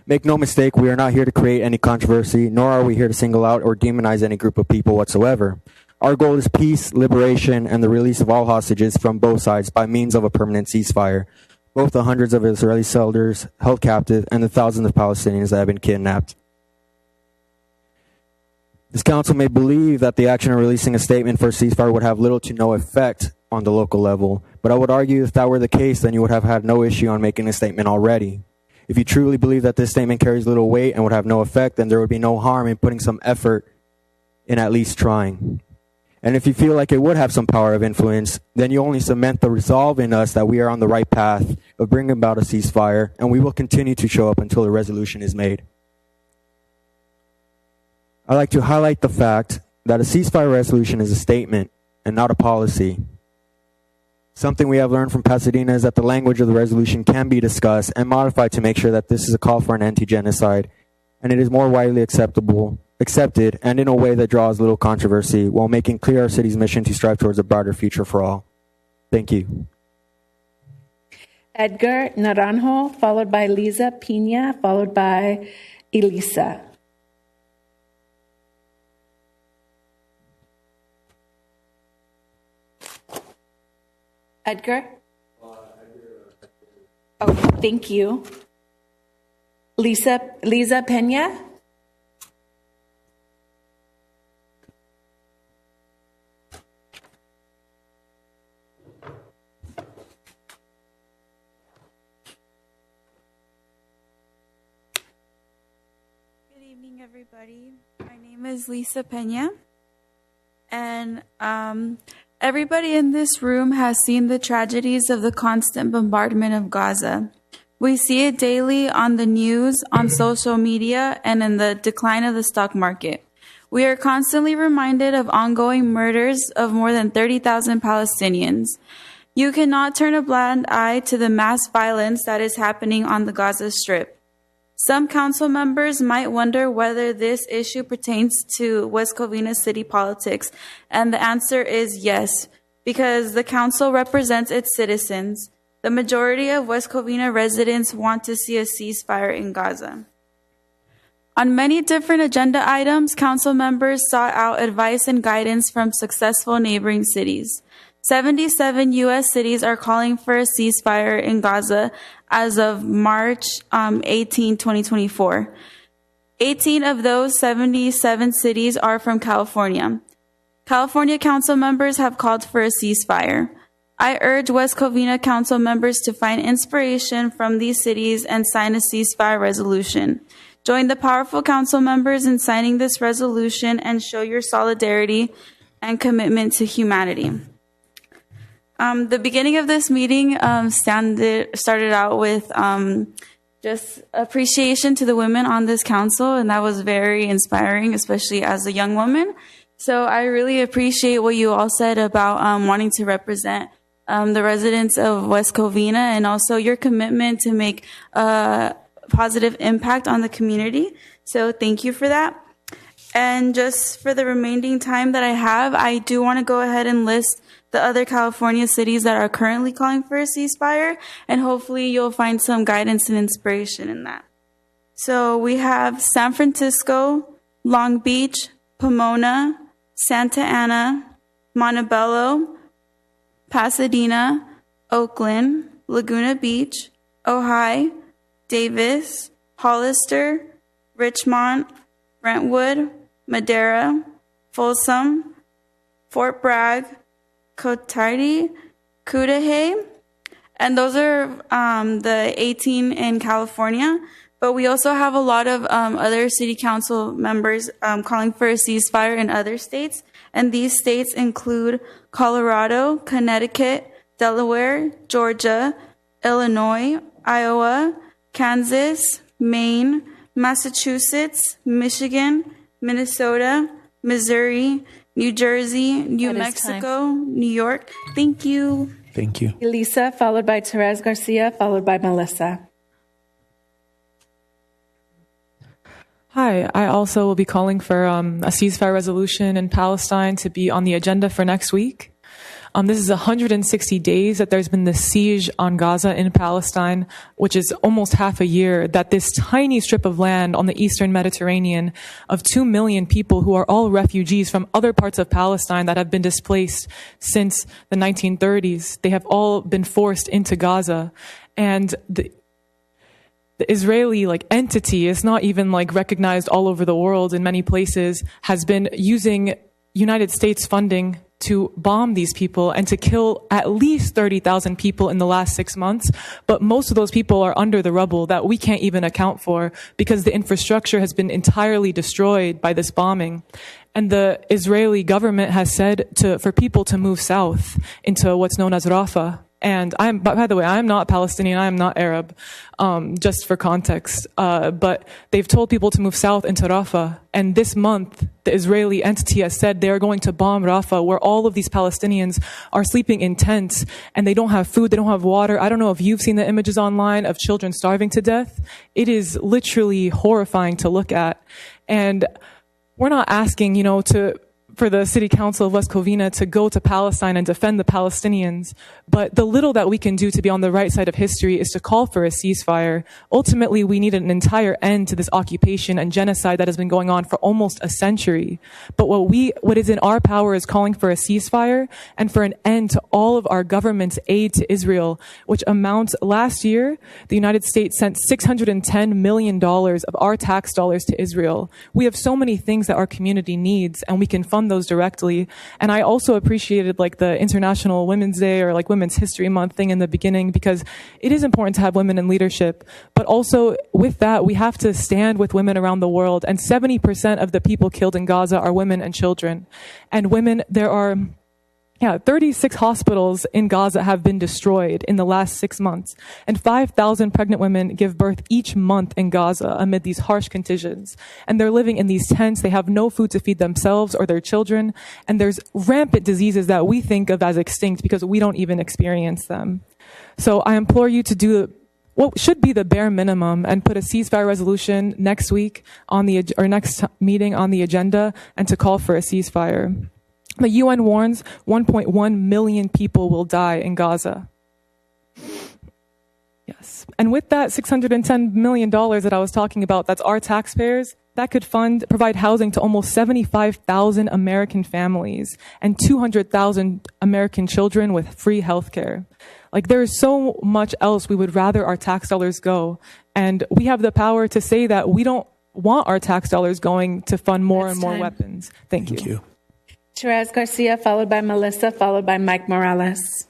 Make no mistake, we are not here to create any controversy, nor are we here to single out or demonize any group of people whatsoever. Our goal is peace, liberation, and the release of all hostages from both sides by means of a permanent ceasefire, both the hundreds of Israeli soldiers held captive and the thousands of Palestinians that have been kidnapped. This council may believe that the action of releasing a statement for a ceasefire would have little to no effect on the local level, but I would argue if that were the case, then you would have had no issue on making a statement already. If you truly believe that this statement carries little weight and would have no effect, then there would be no harm in putting some effort in at least trying. And if you feel like it would have some power of influence, then you only cement the resolve in us that we are on the right path of bringing about a ceasefire, and we will continue to show up until a resolution is made. I'd like to highlight the fact that a ceasefire resolution is a statement and not a policy. Something we have learned from Pasadena is that the language of the resolution can be discussed and modified to make sure that this is a call for an end to genocide, and it is more widely accepted and in a way that draws little controversy while making clear our city's mission to strive towards a brighter future for all. Thank you. Edgar Naranjo, followed by Liza Pina, followed by Elisa. Edgar? Oh, thank you. Liza Pena? Good evening, everybody. My name is Lisa Pena, and everybody in this room has seen the tragedies of the constant bombardment of Gaza. We see it daily on the news, on social media, and in the decline of the stock market. We are constantly reminded of ongoing murders of more than 30,000 Palestinians. You cannot turn a blind eye to the mass violence that is happening on the Gaza Strip. Some council members might wonder whether this issue pertains to West Covina city politics, and the answer is yes, because the council represents its citizens. The majority of West Covina residents want to see a ceasefire in Gaza. On many different agenda items, council members sought out advice and guidance from successful neighboring cities. 77 U.S. cities are calling for a ceasefire in Gaza as of March 18, 2024. 18 of those 77 cities are from California. California council members have called for a ceasefire. I urge West Covina council members to find inspiration from these cities and sign a ceasefire resolution. Join the powerful council members in signing this resolution and show your solidarity and commitment to humanity. The beginning of this meeting started out with just appreciation to the women on this council, and that was very inspiring, especially as a young woman. So I really appreciate what you all said about wanting to represent the residents of West Covina, and also your commitment to make a positive impact on the community. So thank you for that. And just for the remaining time that I have, I do want to go ahead and list the other California cities that are currently calling for a ceasefire, and hopefully you'll find some guidance and inspiration in that. So we have San Francisco, Long Beach, Pomona, Santa Ana, Montebello, Pasadena, Oakland, Laguna Beach, Ojai, Davis, Hollister, Richmond, Brentwood, Madera, Folsom, Fort Bragg, Cotardi, Cudahy, and those are the 18 in California. But we also have a lot of other city council members calling for a ceasefire in other states. And these states include Colorado, Connecticut, Delaware, Georgia, Illinois, Iowa, Kansas, Maine, Massachusetts, Michigan, Minnesota, Missouri, New Jersey, New Mexico, New York. Thank you. Thank you. Elisa, followed by Therese Garcia, followed by Melissa. Hi, I also will be calling for a ceasefire resolution in Palestine to be on the agenda for next week. This is 160 days that there's been the siege on Gaza in Palestine, which is almost half a year, that this tiny strip of land on the eastern Mediterranean of 2 million people who are all refugees from other parts of Palestine that have been displaced since the 1930s, they have all been forced into Gaza. And the Israeli entity is not even recognized all over the world in many places, has been using United States funding to bomb these people and to kill at least 30,000 people in the last 6 months. But most of those people are under the rubble that we can't even account for because the infrastructure has been entirely destroyed by this bombing. And the Israeli government has said for people to move south into what's known as Rafah. And by the way, I'm not Palestinian, I am not Arab, just for context. But they've told people to move south into Rafah. And this month, the Israeli entity has said they are going to bomb Rafah, where all of these Palestinians are sleeping in tents and they don't have food, they don't have water. I don't know if you've seen the images online of children starving to death. It is literally horrifying to look at. And we're not asking, for the City Council of West Covina to go to Palestine and defend the Palestinians. But the little that we can do to be on the right side of history is to call for a ceasefire. Ultimately, we need an entire end to this occupation and genocide that has been going on for almost a century. But what is in our power is calling for a ceasefire and for an end to all of our government's aid to Israel, which amounts, last year, the United States sent $610 million of our tax dollars to Israel. We have so many things that our community needs, and we can fund those directly. And I also appreciated the International Women's Day or Women's History Month thing in the beginning, because it is important to have women in leadership. But also with that, we have to stand with women around the world. And 70% of the people killed in Gaza are women and children. And women, there are 36 hospitals in Gaza have been destroyed in the last 6 months. And 5,000 pregnant women give birth each month in Gaza amid these harsh conditions. And they're living in these tents. They have no food to feed themselves or their children. And there's rampant diseases that we think of as extinct because we don't even experience them. So I implore you to do what should be the bare minimum and put a ceasefire resolution next week next meeting on the agenda, and to call for a ceasefire. The UN warns 1.1 million people will die in Gaza. Yes. And with that $610 million that I was talking about, that's our taxpayers, that could provide housing to almost 75,000 American families and 200,000 American children with free healthcare. There is so much else we would rather our tax dollars go. And we have the power to say that we don't want our tax dollars going to fund more and more weapons. Thank you. Therese Garcia, followed by Melissa, followed by Mike Morales.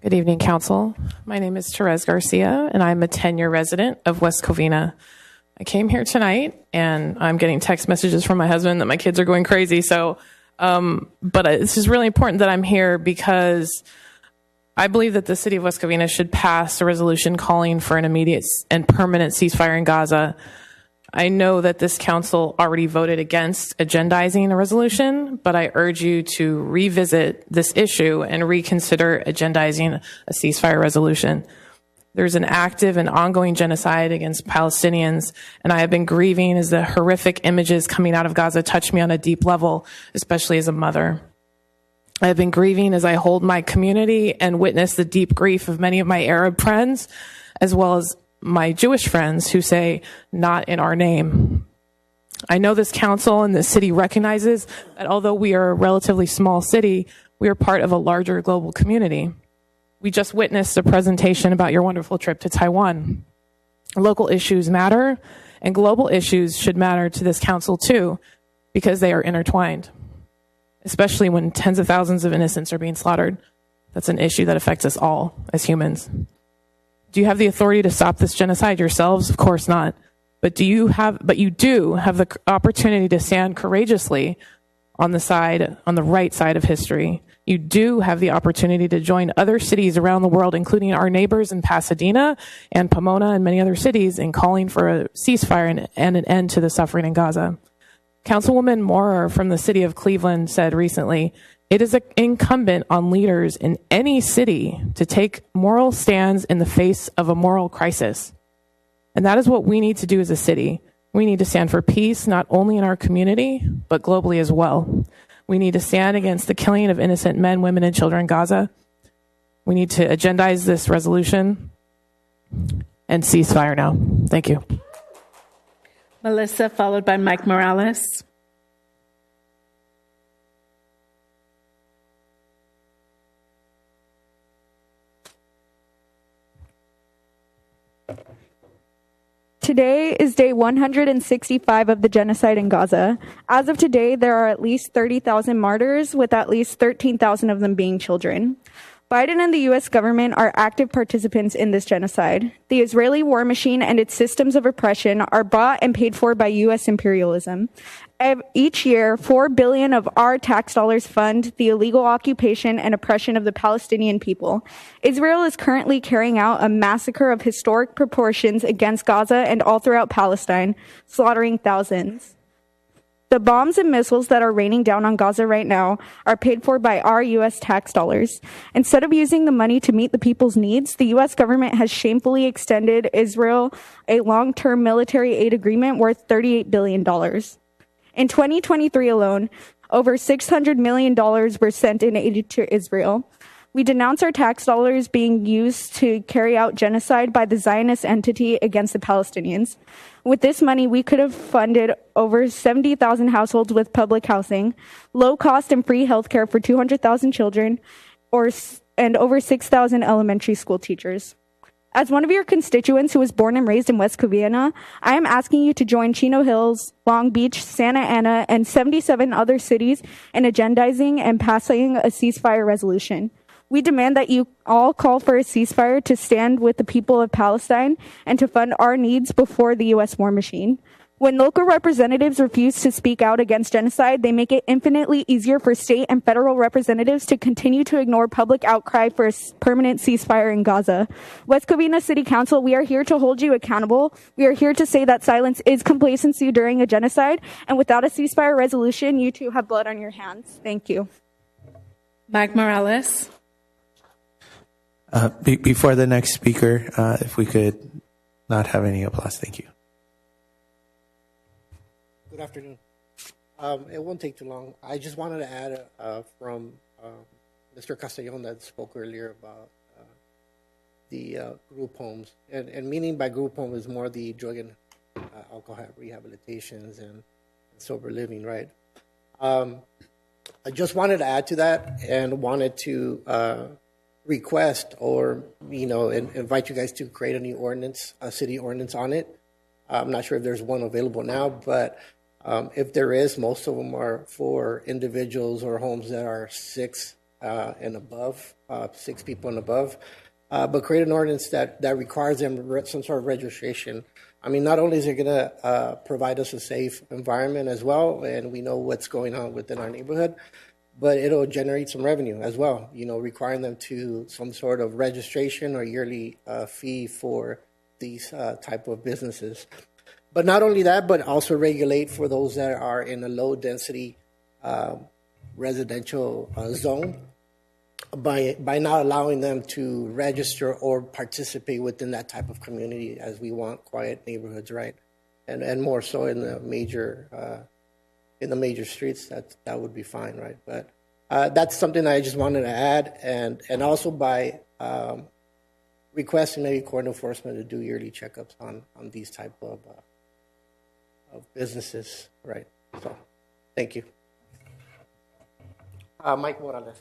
Good evening, Council. My name is Therese Garcia, and I'm a 10-year resident of West Covina. I came here tonight, and I'm getting text messages from my husband that my kids are going crazy. So, but it's just really important that I'm here because I believe that the city of West Covina should pass a resolution calling for an immediate and permanent ceasefire in Gaza. I know that this council already voted against agendizing a resolution, but I urge you to revisit this issue and reconsider agendizing a ceasefire resolution. There's an active and ongoing genocide against Palestinians, and I have been grieving as the horrific images coming out of Gaza touch me on a deep level, especially as a mother. I have been grieving as I hold my community and witness the deep grief of many of my Arab friends, as well as my Jewish friends who say, "Not in our name." I know this council and this city recognizes that although we are a relatively small city, we are part of a larger global community. We just witnessed a presentation about your wonderful trip to Taiwan. Local issues matter, and global issues should matter to this council too, because they are intertwined, especially when tens of thousands of innocents are being slaughtered. That's an issue that affects us all as humans. Do you have the authority to stop this genocide yourselves? Of course not. But you do have the opportunity to stand courageously on the right side of history. You do have the opportunity to join other cities around the world, including our neighbors in Pasadena and Pomona and many other cities, in calling for a ceasefire and an end to the suffering in Gaza. Councilwoman Moore from the city of Cleveland said recently, "It is incumbent on leaders in any city to take moral stands in the face of a moral crisis." And that is what we need to do as a city. We need to stand for peace, not only in our community, but globally as well. We need to stand against the killing of innocent men, women, and children in Gaza. We need to agendize this resolution and ceasefire now. Thank you. Melissa, followed by Mike Morales. Today is day 165 of the genocide in Gaza. As of today, there are at least 30,000 martyrs, with at least 13,000 of them being children. Biden and the U.S. government are active participants in this genocide. The Israeli war machine and its systems of oppression are bought and paid for by U.S. imperialism. Each year, $4 billion of our tax dollars fund the illegal occupation and oppression of the Palestinian people. Israel is currently carrying out a massacre of historic proportions against Gaza and all throughout Palestine, slaughtering thousands. The bombs and missiles that are raining down on Gaza right now are paid for by our U.S. tax dollars. Instead of using the money to meet the people's needs, the U.S. government has shamefully extended Israel a long-term military aid agreement worth $38 billion. In 2023 alone, over $600 million were sent in aid to Israel. We denounce our tax dollars being used to carry out genocide by the Zionist entity against the Palestinians. With this money, we could have funded over 70,000 households with public housing, low-cost and free health care for 200,000 children, and over 6,000 elementary school teachers. As one of your constituents who was born and raised in West Covina, I am asking you to join Chino Hills, Long Beach, Santa Ana, and 77 other cities in agendizing and passing a ceasefire resolution. We demand that you all call for a ceasefire to stand with the people of Palestine and to fund our needs before the U.S. war machine. When local representatives refuse to speak out against genocide, they make it infinitely easier for state and federal representatives to continue to ignore public outcry for a permanent ceasefire in Gaza. West Covina City Council, we are here to hold you accountable. We are here to say that silence is complacency during a genocide, and without a ceasefire resolution, you too have blood on your hands. Thank you. Mike Morales. Before the next speaker, if we could not have any applause. Thank you. Good afternoon. It won't take too long. I just wanted to add from Mr. Castellon that spoke earlier about the group homes. And meaning by group home is more the drug and alcohol rehabilitations and sober living, right? I just wanted to add to that and wanted to request or, invite you guys to create a new ordinance, a city ordinance on it. I'm not sure if there's one available now, but if there is, most of them are for individuals or homes that are six and above, 6 people and above. But create an ordinance that requires them some sort of registration. I mean, not only is it going to provide us a safe environment as well, and we know what's going on within our neighborhood, but it'll generate some revenue as well, requiring them to some sort of registration or yearly fee for these type of businesses. But not only that, but also regulate for those that are in a low density residential zone by not allowing them to register or participate within that type of community, as we want quiet neighborhoods, right? And more so in the major streets, that would be fine, right? But that's something I just wanted to add, and also by requesting maybe court enforcement to do yearly checkups on these type of businesses, right? So, thank you. Mike Morales,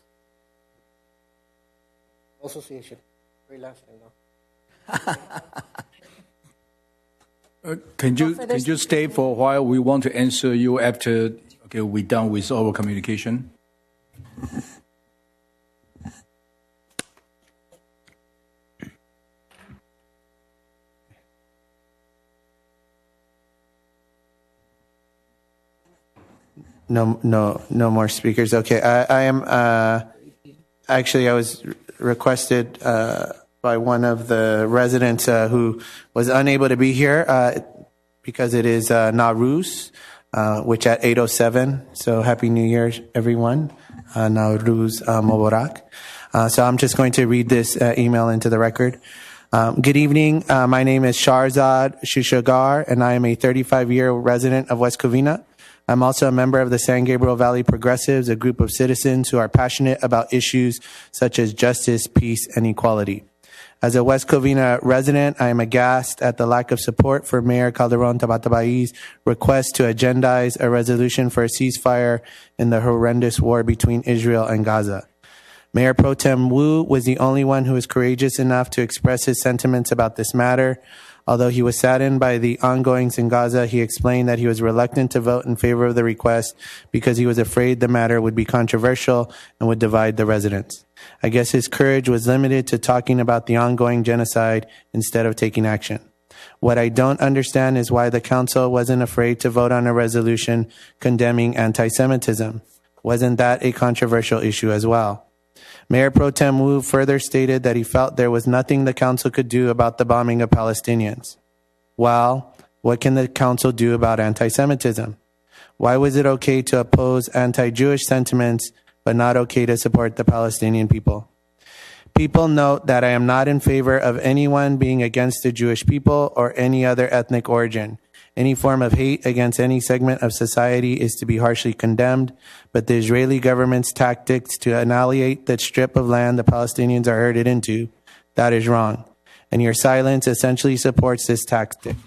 Association. Very last name now. Can you stay for a while? We want to answer you after we're done with our communication. No more speakers. Okay, I am actually I was requested by one of the residents who was unable to be here because it is Nowruz, which at 8:07. So Happy New Year, everyone. Nowruz Mubarak. So I'm just going to read this email into the record. Good evening. My name is Sharzad Shushagar, and I am a 35-year resident of West Covina. I'm also a member of the San Gabriel Valley Progressives, a group of citizens who are passionate about issues such as justice, peace, and equality. As a West Covina resident, I am aghast at the lack of support for Mayor Calderon Tabatabai's request to agendize a resolution for a ceasefire in the horrendous war between Israel and Gaza. Mayor Pro Tem Wu was the only one who was courageous enough to express his sentiments about this matter. Although he was saddened by the ongoings in Gaza, he explained that he was reluctant to vote in favor of the request because he was afraid the matter would be controversial and would divide the residents. I guess his courage was limited to talking about the ongoing genocide instead of taking action. What I don't understand is why the council wasn't afraid to vote on a resolution condemning anti-Semitism. Wasn't that a controversial issue as well? Mayor Pro Tem Wu further stated that he felt there was nothing the council could do about the bombing of Palestinians. Well, what can the council do about anti-Semitism? Why was it okay to oppose anti-Jewish sentiments, but not okay to support the Palestinian people? People note that I am not in favor of anyone being against the Jewish people or any other ethnic origin. Any form of hate against any segment of society is to be harshly condemned, but the Israeli government's tactics to annihilate the strip of land the Palestinians are herded into, that is wrong. And your silence essentially supports this tactic.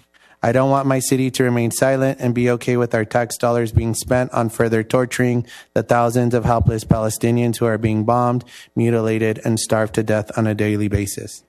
I don't want my city to remain silent and be okay with our tax dollars being spent on further torturing the thousands of helpless Palestinians who are being bombed, mutilated, and starved to death on a daily basis.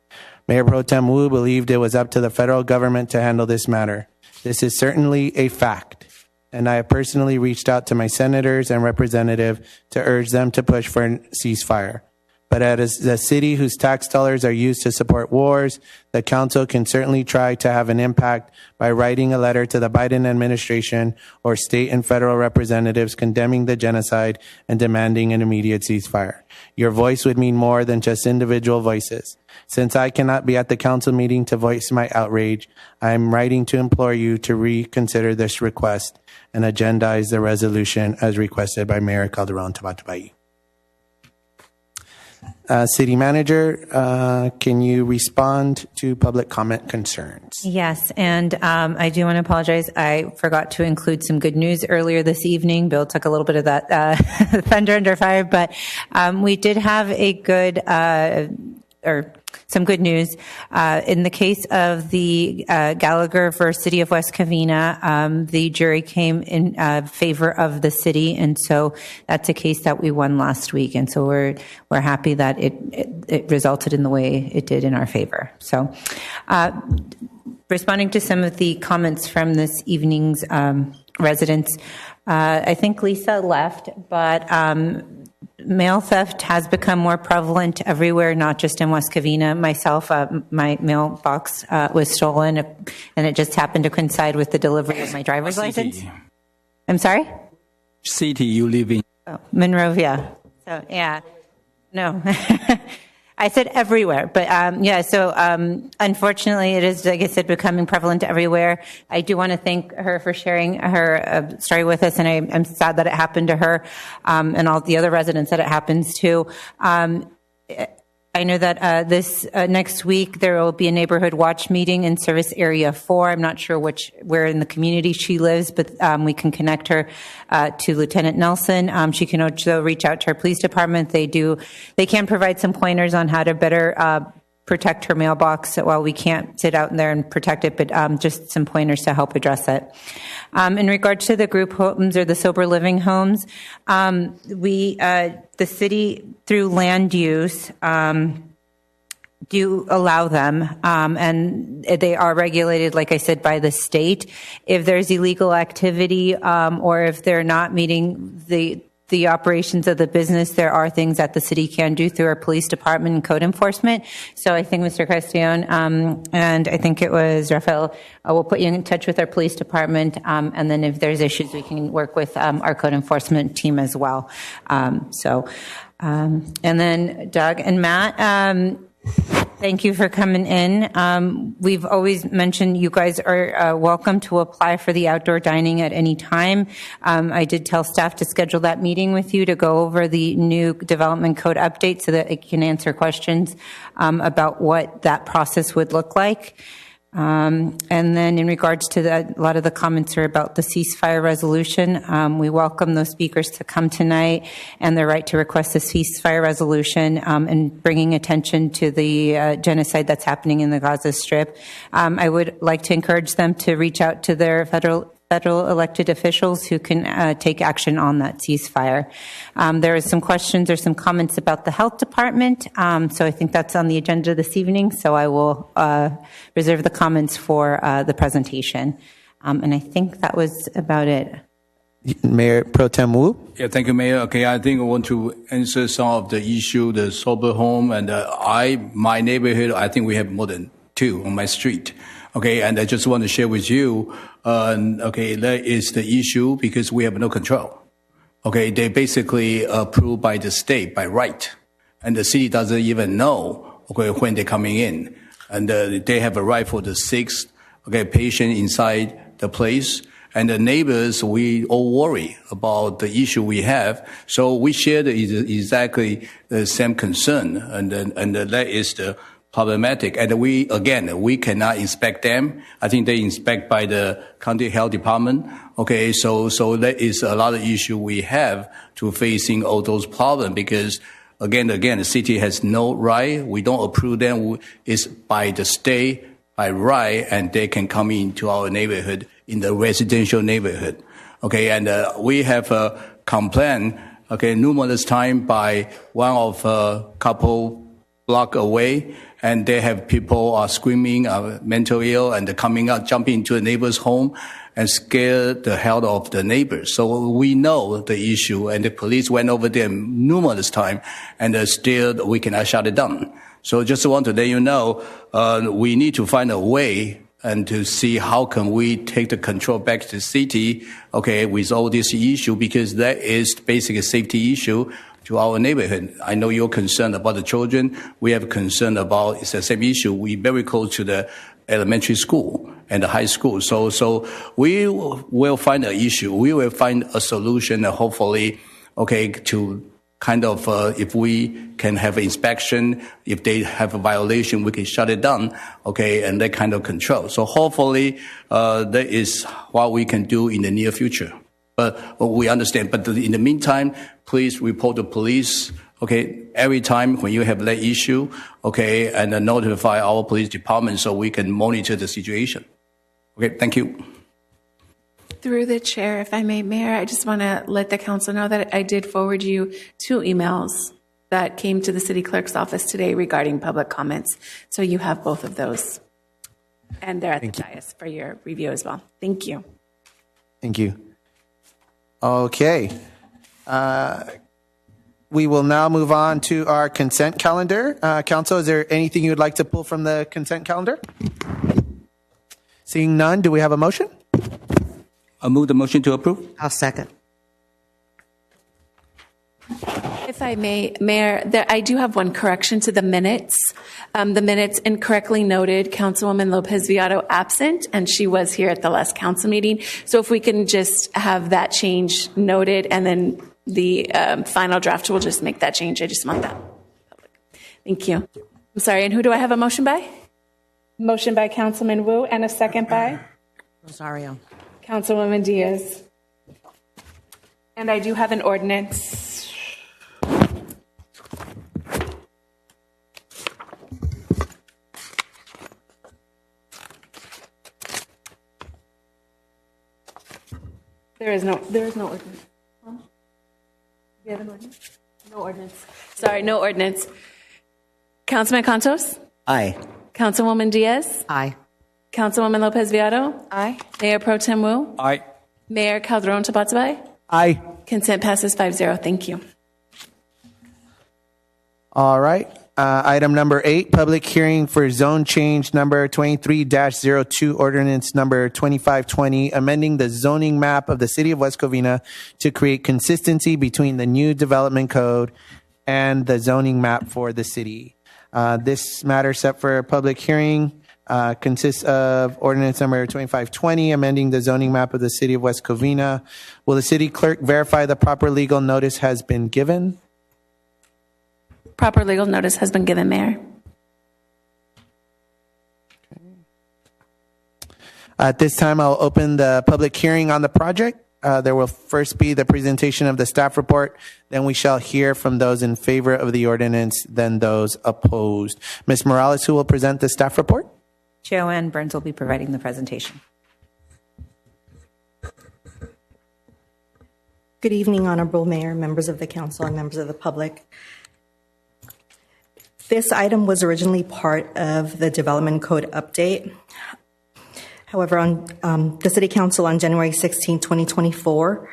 Mayor Pro Tem Wu believed it was up to the federal government to handle this matter. This is certainly a fact, and I have personally reached out to my senators and representatives to urge them to push for a ceasefire. But as a city whose tax dollars are used to support wars, the council can certainly try to have an impact by writing a letter to the Biden administration or state and federal representatives condemning the genocide and demanding an immediate ceasefire. Your voice would mean more than just individual voices. Since I cannot be at the council meeting to voice my outrage, I am writing to implore you to reconsider this request and agendize the resolution as requested by Mayor Calderon Tabatabai. City Manager, can you respond to public comment concerns? Yes, and I do want to apologize. I forgot to include some good news earlier this evening. Bill took a little bit of that thunder under fire, but we did have a good or some good news. In the case of the Gallagher versus City of West Covina, the jury came in favor of the city, and so that's a case that we won last week. And so we're happy that it resulted in the way it did in our favor. So, responding to some of the comments from this evening's residents, I think Lisa left, but mail theft has become more prevalent everywhere, not just in West Covina. Myself, my mailbox was stolen, and it just happened to coincide with the delivery of my driver's license. I'm sorry? City you live in? Oh, Monrovia. So, yeah. No. I said everywhere, but so unfortunately it is, like I said, becoming prevalent everywhere. I do want to thank her for sharing her story with us, and I'm sad that it happened to her and all the other residents that it happens to. I know that this next week there will be a neighborhood watch meeting in Service Area 4. I'm not sure where in the community she lives, but we can connect her to Lieutenant Nelson. She can also reach out to her police department. They can provide some pointers on how to better protect her mailbox. Well, we can't sit out in there and protect it, but just some pointers to help address it. In regards to the group homes or the sober living homes, the city, through land use, do allow them, and they are regulated, like I said, by the state. If there's illegal activity or if they're not meeting the operations of the business, there are things that the city can do through our police department and code enforcement. So I think Mr. Castellon and I think it was Rafael will put you in touch with our police department, and then if there's issues, we can work with our code enforcement team as well. And then Doug and Matt, thank you for coming in. We've always mentioned you guys are welcome to apply for the outdoor dining at any time. I did tell staff to schedule that meeting with you to go over the new development code update so that it can answer questions about what that process would look like. And then in regards to a lot of the comments are about the ceasefire resolution. We welcome those speakers to come tonight and their right to request a ceasefire resolution and bringing attention to the genocide that's happening in the Gaza Strip. I would like to encourage them to reach out to their federal elected officials who can take action on that ceasefire. There are some questions or some comments about the health department, so I think that's on the agenda this evening, so I will reserve the comments for the presentation. And I think that was about it. Mayor Pro Tem Wu? Yeah, thank you, Mayor. Okay, I think I want to answer some of the issue, the sober home, and my neighborhood, I think we have more than 2 on my street. Okay, and I just want to share with you, that is the issue because we have no control. Okay, they basically approved by the state by right, and the city doesn't even know, when they're coming in. And they have a right for the 6th, patient inside the place. And the neighbors, we all worry about the issue we have. So we share exactly the same concern, and that is the problematic. And we cannot inspect them. I think they inspect by the county health department. Okay, so there is a lot of issue we have to facing all those problems because again, the city has no right. We don't approve them. It's by the state, by right, and they can come into our neighborhood in the residential neighborhood. Okay, and we have a complaint, numerous time by one of a couple block away, and they have people screaming, mental ill, and coming out, jumping into a neighbor's home and scare the hell of the neighbors. So we know the issue, and the police went over there numerous times, and still we cannot shut it down. So just want to let you know, we need to find a way and to see how can we take the control back to the city, with all this issue, because that is basically a safety issue to our neighborhood. I know you're concerned about the children. We have concern about, it's the same issue. We're very close to the elementary school and the high school. So we will find an issue. We will find a solution, hopefully, to kind of, if we can have an inspection, if they have a violation, we can shut it down, and that kind of control. So hopefully, that is what we can do in the near future. But we understand. But in the meantime, please report to police, Okay, every time when you have that issue, okay, and notify our police department so we can monitor the situation. Okay, thank you. Through the chair, if I may, Mayor, I just want to let the council know that I did forward you 2 emails that came to the city clerk's office today regarding public comments. So you have both of those. And they're at the dais for your review as well. Thank you. Thank you. Okay. We will now move on to our consent calendar. Council, is there anything you would like to pull from the consent calendar? Seeing none, do we have a motion? I move the motion to approve. I'll second. If I may, Mayor, I do have one correction to the minutes. The minutes incorrectly noted Councilwoman Lopez Viado absent, and she was here at the last council meeting. So if we can just have that change noted, and then the final draft will just make that change. I just want that. Thank you. I'm sorry, and who do I have a motion by? Motion by Councilman Wu, and a second by? Rosario. Councilwoman Diaz. And I do have an ordinance. There is no ordinance. Huh? Do you have an ordinance? No ordinance. Sorry, no ordinance. Councilman Contos? Aye. Councilwoman Diaz? Aye. Councilwoman Lopez Viado? Aye. Mayor Pro Tem Wu? Aye. Mayor Calderon Tabatabay? Aye. Consent passes 5-0. Thank you. All right. Item number 8, public hearing for zone change number 23-02, ordinance number 2520, amending the zoning map of the city of West Covina to create consistency between the new development code and the zoning map for the city. This matter set for a public hearing consists of ordinance number 2520, amending the zoning map of the city of West Covina. Will the city clerk verify the proper legal notice has been given? Proper legal notice has been given, Mayor. At this time, I'll open the public hearing on the project. There will first be the presentation of the staff report. Then we shall hear from those in favor of the ordinance, then those opposed. Ms. Morales, who will present the staff report? Joanne Burns will be providing the presentation. Good evening, Honorable Mayor, members of the council, and members of the public. This item was originally part of the Development Code update. However, the City Council on January 16, 2024,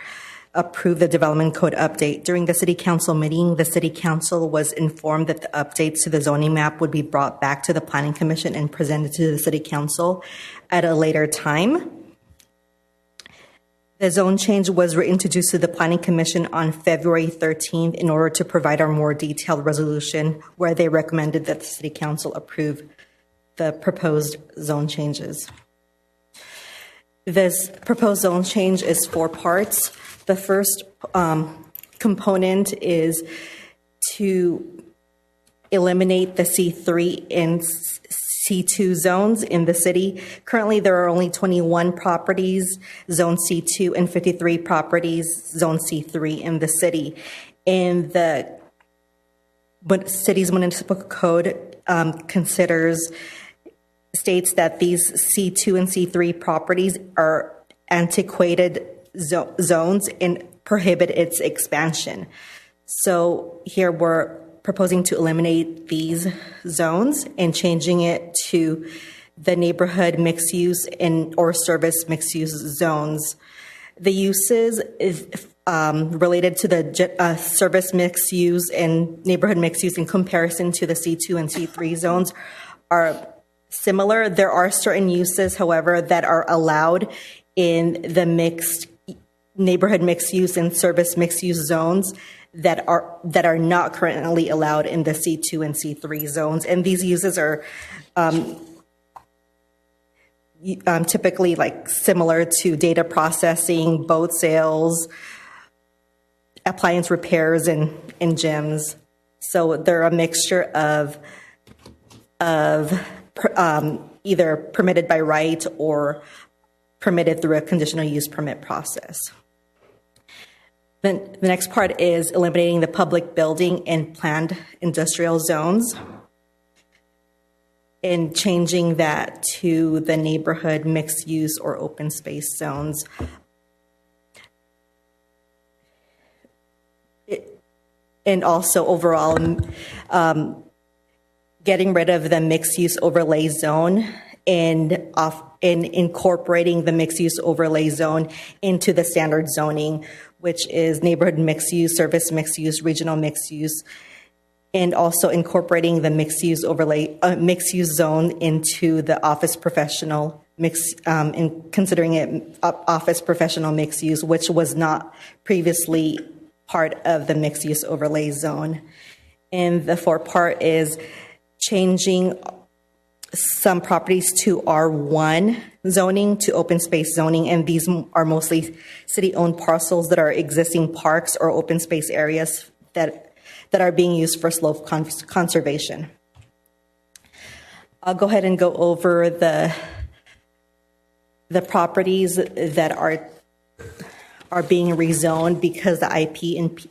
approved the Development Code update. During the City Council meeting, the City Council was informed that the updates to the zoning map would be brought back to the Planning Commission and presented to the City Council at a later time. The zone change was reintroduced to the Planning Commission on February 13th in order to provide a more detailed resolution where they recommended that the City Council approve the proposed zone changes. This proposed zone change is 4 parts. The first component is to eliminate the C3 and C2 zones in the city. Currently, there are only 21 properties, zone C2, and 53 properties, zone C3 in the city. And the city's municipal code states that these C2 and C3 properties are antiquated zones and prohibit its expansion. So here we're proposing to eliminate these zones and changing it to the neighborhood mixed use and or service mixed use zones. The uses is related to the service mixed use and neighborhood mixed use in comparison to the C2 and C3 zones are similar. There are certain uses, however, that are allowed in the neighborhood mixed use and service mixed use zones that are not currently allowed in the C2 and C3 zones. And these uses are typically like similar to data processing, boat sales, appliance repairs, and gyms. So they're a mixture of either permitted by right or permitted through a conditional use permit process. Then the next part is eliminating the public building and planned industrial zones and changing that to the neighborhood mixed use or open space zones. And also overall, getting rid of the mixed use overlay zone and incorporating the mixed use overlay zone into the standard zoning, which is neighborhood mixed use, service mixed use, regional mixed use, and also incorporating the mixed use overlay, mixed use zone into the office professional mix, and considering it office professional mixed use, which was not previously part of the mixed use overlay zone. And the fourth part is changing some properties to R1 zoning to open space zoning, and these are mostly city-owned parcels that are existing parks or open space areas that are being used for slope conservation. I'll go ahead and go over the properties that are being rezoned because the IP and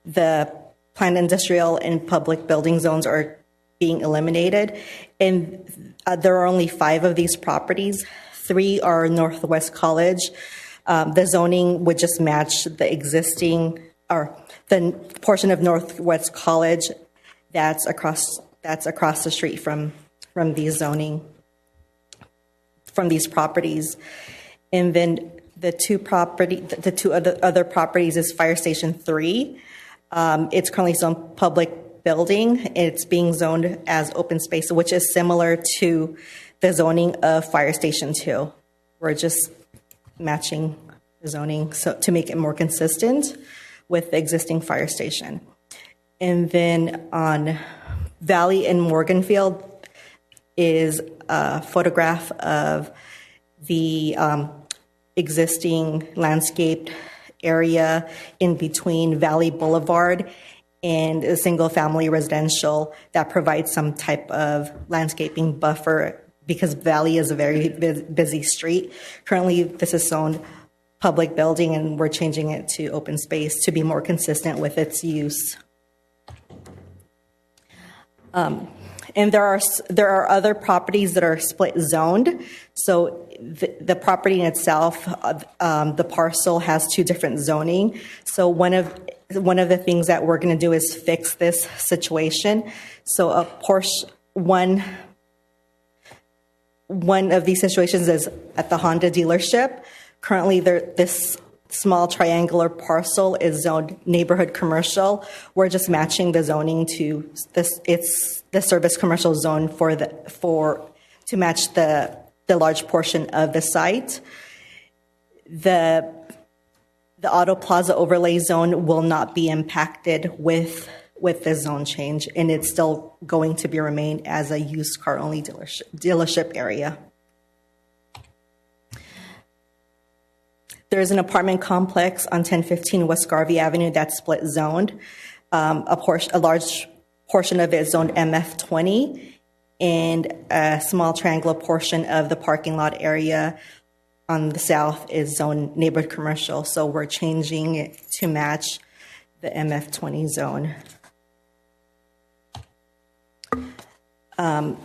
the planned industrial and public building zones are being eliminated. And there are only 5 of these properties. 3 are Northwest College. The zoning would just match the existing, or the portion of Northwest College that's across the street from these zoning, from these properties. And then the two other properties is Fire Station 3. It's currently zoned public building. It's being zoned as open space, which is similar to the zoning of Fire Station 2. We're just matching the zoning so to make it more consistent with the existing fire station. And then on Valley and Morganfield is a photograph of the existing landscaped area in between Valley Boulevard and a single-family residential that provides some type of landscaping buffer because Valley is a very busy street. Currently, this is zoned public building, and we're changing it to open space to be more consistent with its use. And there are other properties that are split zoned. So the property in itself, the parcel has 2 different zoning. So one of the things that we're going to do is fix this situation. So one of these situations is at the Honda dealership. Currently, this small triangular parcel is zoned neighborhood commercial. We're just matching the zoning to this. It's the service commercial zone to match the large portion of the site. The Auto Plaza overlay zone will not be impacted with the zone change, and it's still going to be remain as a used car only dealership area. There's an apartment complex on 1015 West Garvey Avenue that's split zoned. A large portion of it is zoned MF20, and a small triangular portion of the parking lot area on the south is zoned neighborhood commercial. So we're changing it to match the MF20 zone. On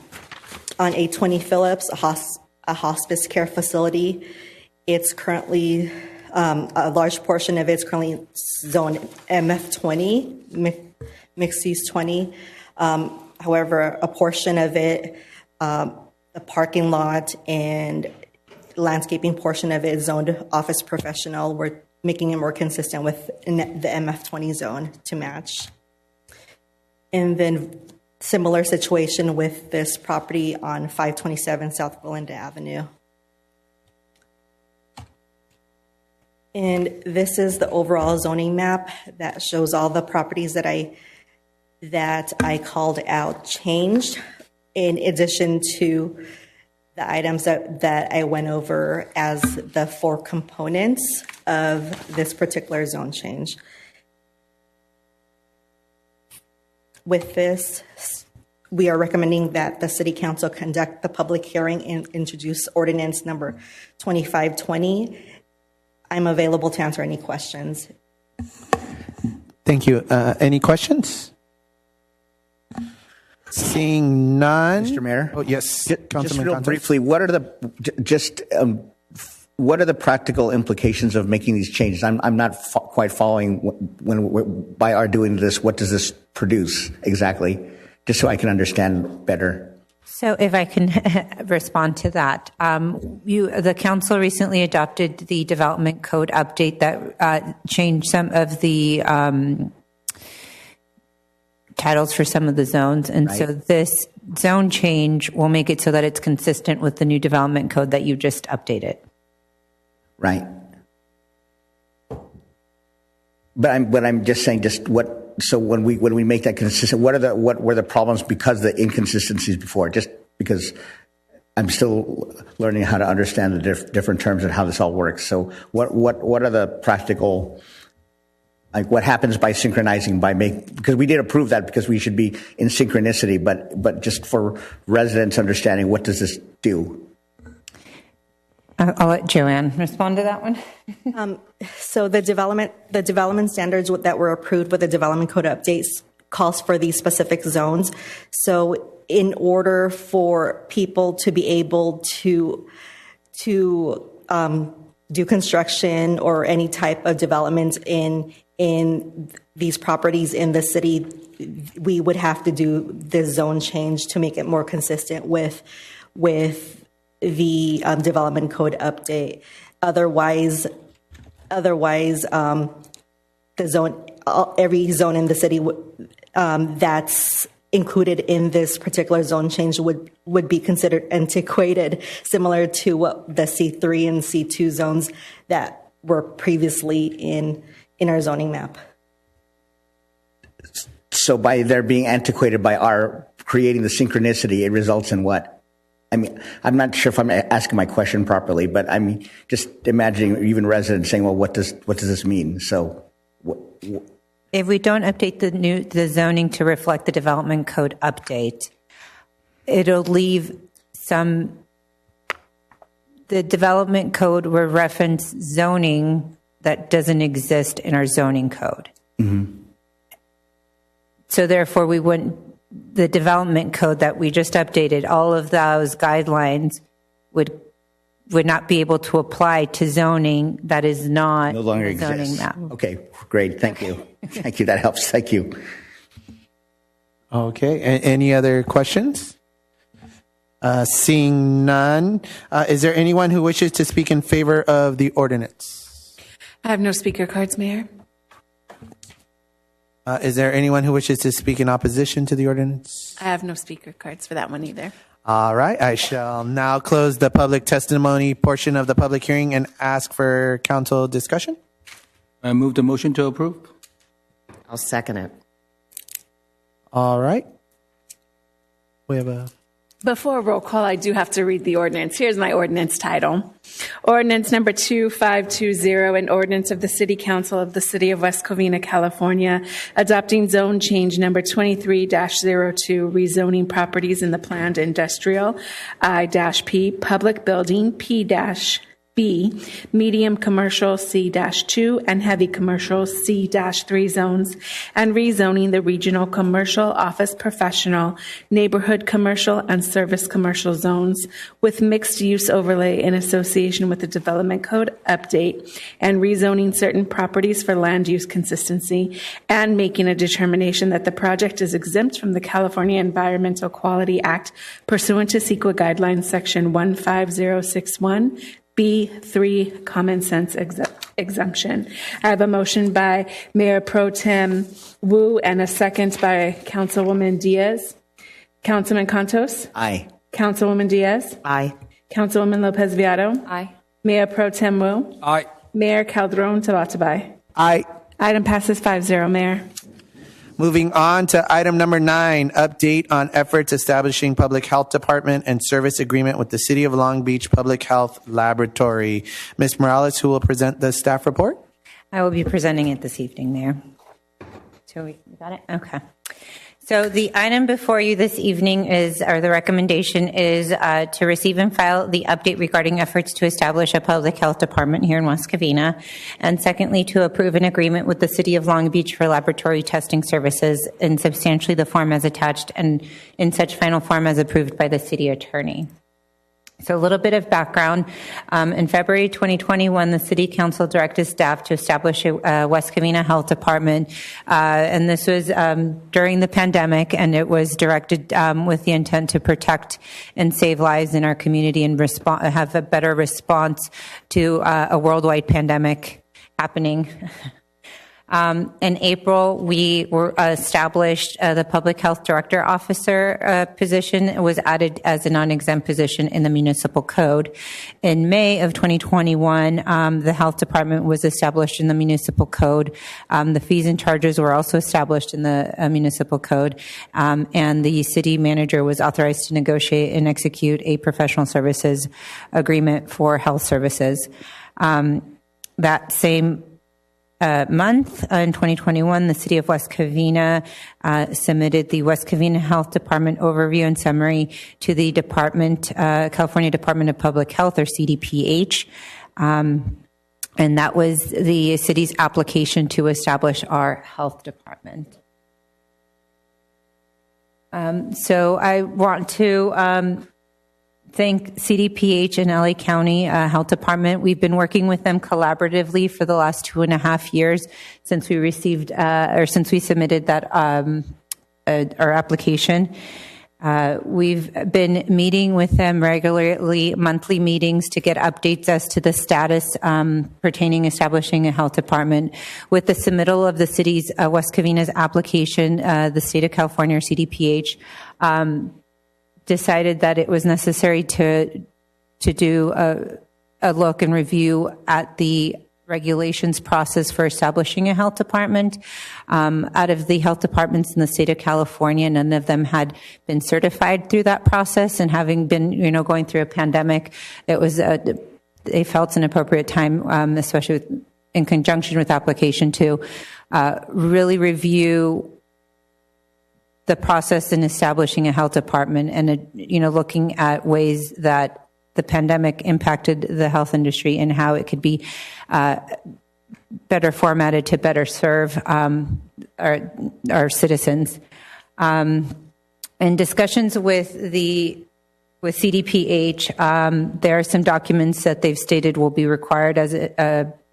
820 Phillips, a hospice care facility. It's currently, a large portion of it's currently zoned MF20, mixed use 20. However, a portion of it, the parking lot and landscaping portion of it is zoned office professional. We're making it more consistent with the MF20 zone to match. And then similar situation with this property on 527 South Belinda Avenue. And this is the overall zoning map that shows all the properties that I called out changed, in addition to the items that I went over as the 4 components of this particular zone change. With this, we are recommending that the City Council conduct the public hearing and introduce ordinance number 2520 I'm available to answer any questions. Thank you. Any questions? Seeing none. Mr. Mayor? Oh, yes. Just Councilman real Contos. briefly, what are the practical implications of making these changes? I'm not quite following by our doing this, what does this produce exactly? Just so I can understand better. So if I can respond to that, the council recently adopted the development code update that changed some of the titles for some of the zones. And so this zone change will make it so that it's consistent with the new development code that you just updated. Right. But I'm just saying, so when we make that consistent, what were the problems because of the inconsistencies before? Just because I'm still learning how to understand the different terms and how this all works. So what are the practical, like what happens by synchronizing, because we did approve that because we should be in synchronicity, but just for residents understanding, what does this do? I'll let Joanne respond to that one. So the development standards that were approved with the development code updates calls for these specific zones. So in order for people to be able to do construction or any type of development in these properties in the city, we would have to do the zone change to make it more consistent with the development code update. Otherwise, the zone, every zone in the city that's included in this particular zone change would be considered antiquated, similar to what the C3 and C2 zones that were previously in our zoning map. So by their being antiquated by our creating the synchronicity, it results in what? I mean, I'm not sure if I'm asking my question properly, but I mean, just imagining even residents saying, well, what does this mean? So if we don't update the zoning to reflect the development code update, it'll leave the development code will reference zoning that doesn't exist in our zoning code. Mm-hmm. So therefore the development code that we just updated, all of those guidelines would not be able to apply to zoning that is not no longer the zoning exists. map. Okay, great. Thank you. Thank you. That helps. Thank you. Okay. Any other questions? Seeing none, is there anyone who wishes to speak in favor of the ordinance? I have no speaker cards, Mayor. Is there anyone who wishes to speak in opposition to the ordinance? I have no speaker cards for that one either. All right. I shall now close the public testimony portion of the public hearing and ask for council discussion. I move the motion to approve. I'll second it. All right. We have a... Before roll call, I do have to read the ordinance. Here's my ordinance title. Ordinance number 2520, an ordinance of the City Council of the City of West Covina, California, adopting zone change number 23-02, rezoning properties in the planned industrial I-P, public building P-B, medium commercial C-2, and heavy commercial C-3 zones, and rezoning the regional commercial, office professional, neighborhood commercial, and service commercial zones with mixed use overlay in association with the development code update, and rezoning certain properties for land use consistency, and making a determination that the project is exempt from the California Environmental Quality Act pursuant to CEQA guidelines section 15061, B3 common sense exemption. I have a motion by Mayor Pro Tem Wu and a second by Councilwoman Diaz. Councilman Contos? Aye. Councilwoman Diaz? Aye. Councilwoman Lopez Viado? Aye. Mayor Pro Tem Wu? Aye. Mayor Calderon Tabatabai? Aye. Item passes 5-0, Mayor. Moving on to item number 9, update on efforts establishing public health department and service agreement with the City of Long Beach Public Health Laboratory. Ms. Morales, who will present the staff report? I will be presenting it this evening, Mayor. So we got it? Okay. So the item before you this evening is, or the recommendation is to receive and file the update regarding efforts to establish a public health department here in West Covina. And secondly, to approve an agreement with the City of Long Beach for laboratory testing services in substantially the form as attached and in such final form as approved by the city attorney. So a little bit of background. In February 2021, the City Council directed staff to establish a West Covina Health Department. And this was during the pandemic, and it was directed with the intent to protect and save lives in our community and have a better response to a worldwide pandemic happening. In April, we were established the Public Health Director Officer position. It was added as a non-exempt position in the municipal code. In May of 2021, the Health Department was established in the municipal code. The fees and charges were also established in the municipal code. And the city manager was authorized to negotiate and execute a professional services agreement for health services. That same month in 2021, the City of West Covina submitted the West Covina Health Department overview and summary to the California Department of Public Health, or CDPH. And that was the city's application to establish our health department. So I want to thank CDPH and LA County Health Department. We've been working with them collaboratively for the last 2.5 years since we received since we submitted that our application. We've been meeting with them regularly, monthly meetings, to get updates as to the status pertaining establishing a health department. With the submittal of the city's West Covina's application, the state of California, or CDPH, decided that it was necessary to do a look and review at the regulations process for establishing a health department. Out of the health departments in the state of California, none of them had been certified through that process. And having been, going through a pandemic, it was they felt an appropriate time, especially in conjunction with application, to really review the process in establishing a health department and, looking at ways that the pandemic impacted the health industry and how it could be better formatted to better serve our citizens. In discussions with CDPH, there are some documents that they've stated will be required as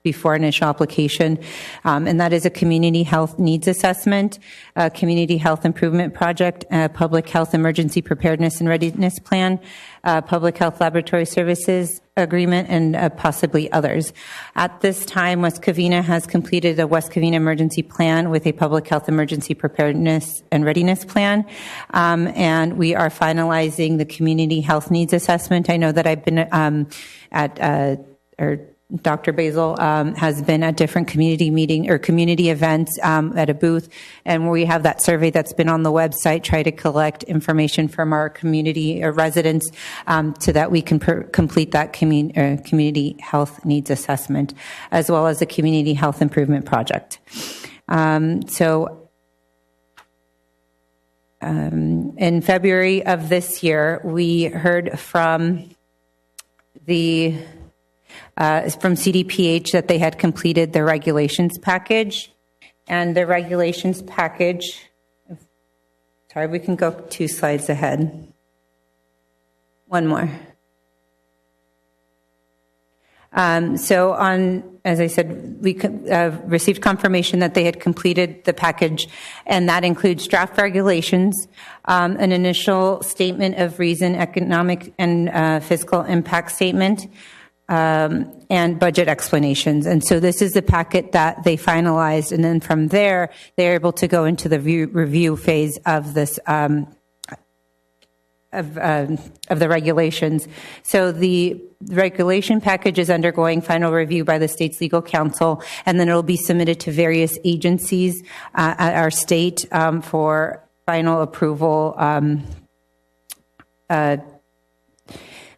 before initial application, and that is a community health needs assessment, a community health improvement project, a public health emergency preparedness and readiness plan, public health laboratory services agreement, and possibly others. At this time, West Covina has completed a West Covina emergency plan with a public health emergency preparedness and readiness plan, and we are finalizing the community health needs assessment. I know that I've been Dr. Basil has been at different community community events at a booth, and we have that survey that's been on the website, try to collect information from our community residents so that we can complete that community health needs assessment, as well as a community health improvement project. In February of this year, we heard from CDPH that they had completed the regulations package. And the regulations package, sorry, we can go 2 slides ahead. One more. As I said, we received confirmation that they had completed the package, and that includes draft regulations, an initial statement of reason, economic and fiscal impact statement, and budget explanations. And so this is the packet that they finalized, and then from there, they're able to go into the review phase of this of the regulations. So the regulation package is undergoing final review by the state's legal counsel, and then it will be submitted to various agencies at our state for final approval.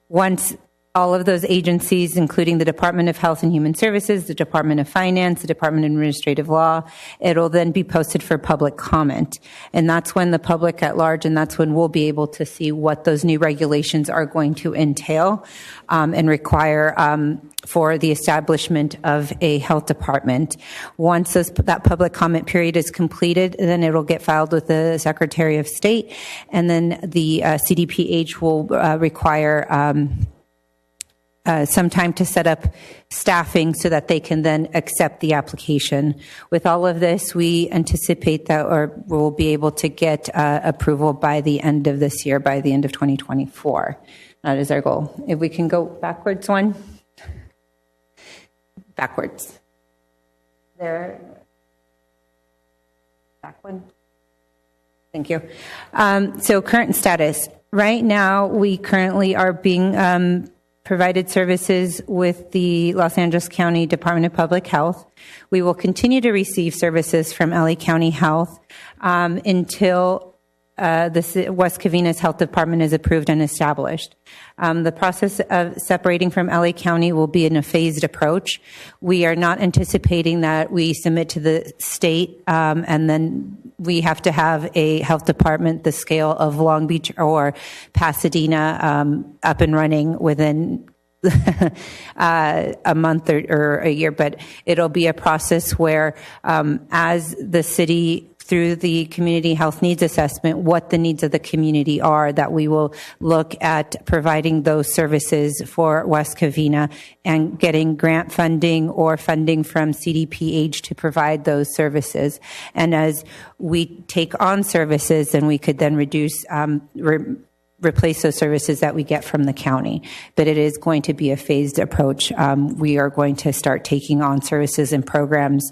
Once all of those agencies, including the Department of Health and Human Services, the Department of Finance, the Department of Administrative Law. It'll then be posted for public comment. And that's when the public at large, and that's when we'll be able to see what those new regulations are going to entail and require for the establishment of a health department. Once that public comment period is completed, then it'll get filed with the Secretary of State, and then the CDPH will require some time to set up staffing so that they can then accept the application. With all of this, we anticipate that we'll be able to get approval by the end of this year, by the end of 2024. That is our goal. If we can go backwards one. Backwards. There. Back one. Thank you. So current status. Right now, we currently are being provided services with the Los Angeles County Department of Public Health. We will continue to receive services from LA County Health until the West Covina's Health Department is approved and established. The process of separating from LA County will be in a phased approach. We are not anticipating that we submit to the state and then we have to have a health department the scale of Long Beach or Pasadena up and running within a month or a year, but it'll be a process where as the city, through the community health needs assessment, what the needs of the community are, that we will look at providing those services for West Covina and getting grant funding or funding from CDPH to provide those services. And as we take on services, then we could then replace those services that we get from the county. But it is going to be a phased approach. We are going to start taking on services and programs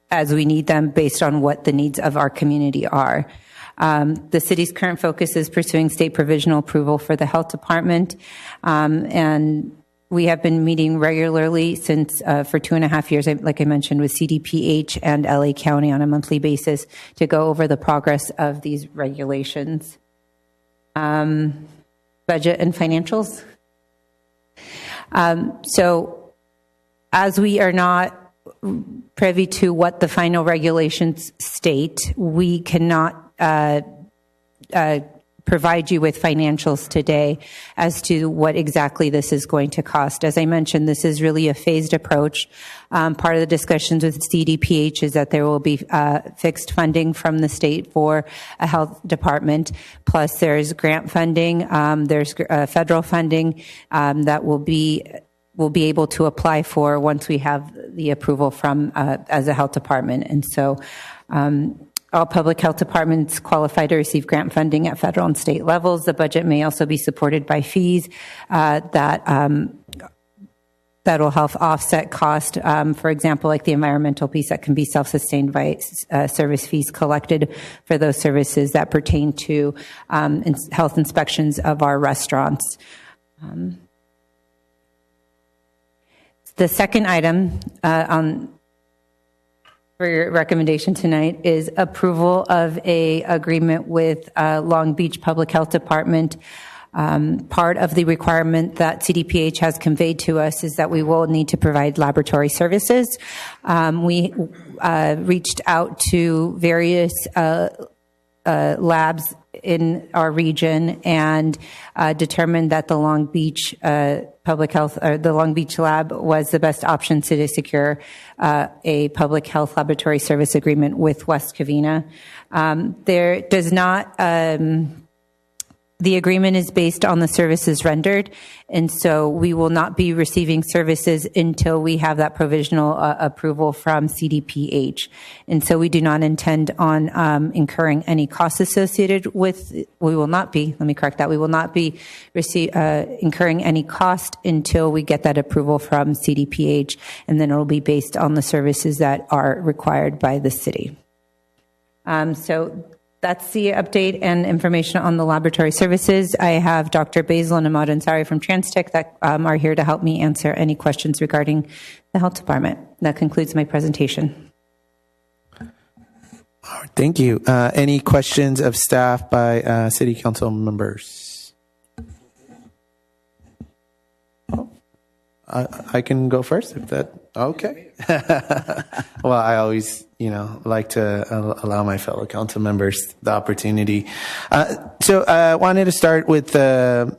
as we need them based on what the needs of our community are. The city's current focus is pursuing state provisional approval for the health department, and we have been meeting regularly since for 2.5 years, like I mentioned, with CDPH and LA County on a monthly basis to go over the progress of these regulations. Budget and financials. So as we are not privy to what the final regulations state, we cannot provide you with financials today as to what exactly this is going to cost. As I mentioned, this is really a phased approach. Part of the discussions with CDPH is that there will be fixed funding from the state for a health department, plus there's grant funding, there's federal funding that we'll be able to apply for once we have the approval from as a health department. And so all public health departments qualify to receive grant funding at federal and state levels. The budget may also be supported by fees that will help offset cost. For example, like the environmental piece that can be self-sustained by service fees collected for those services that pertain to health inspections of our restaurants. The second item for your recommendation tonight is approval of a agreement with Long Beach Public Health Department. Part of the requirement that CDPH has conveyed to us is that we will need to provide laboratory services. We reached out to various labs in our region and determined that the Long Beach Public Health, or the Long Beach Lab, was the best option to secure a public health laboratory service agreement with West Covina. There does not. The agreement is based on the services rendered, and so we will not be receiving services until we have that provisional approval from CDPH. And so we do not intend on incurring any costs associated with, we will not be incurring any cost until we get that approval from CDPH, and then it will be based on the services that are required by the city. So that's the update and information on the laboratory services. I have Dr. Basil and Ahmad Ansari from TransTech that are here to help me answer any questions regarding the health department. That concludes my presentation. Thank you. Any questions of staff by city council members? I can go first if that. Okay. Well, I always, like to allow my fellow council members the opportunity. So I wanted to start with the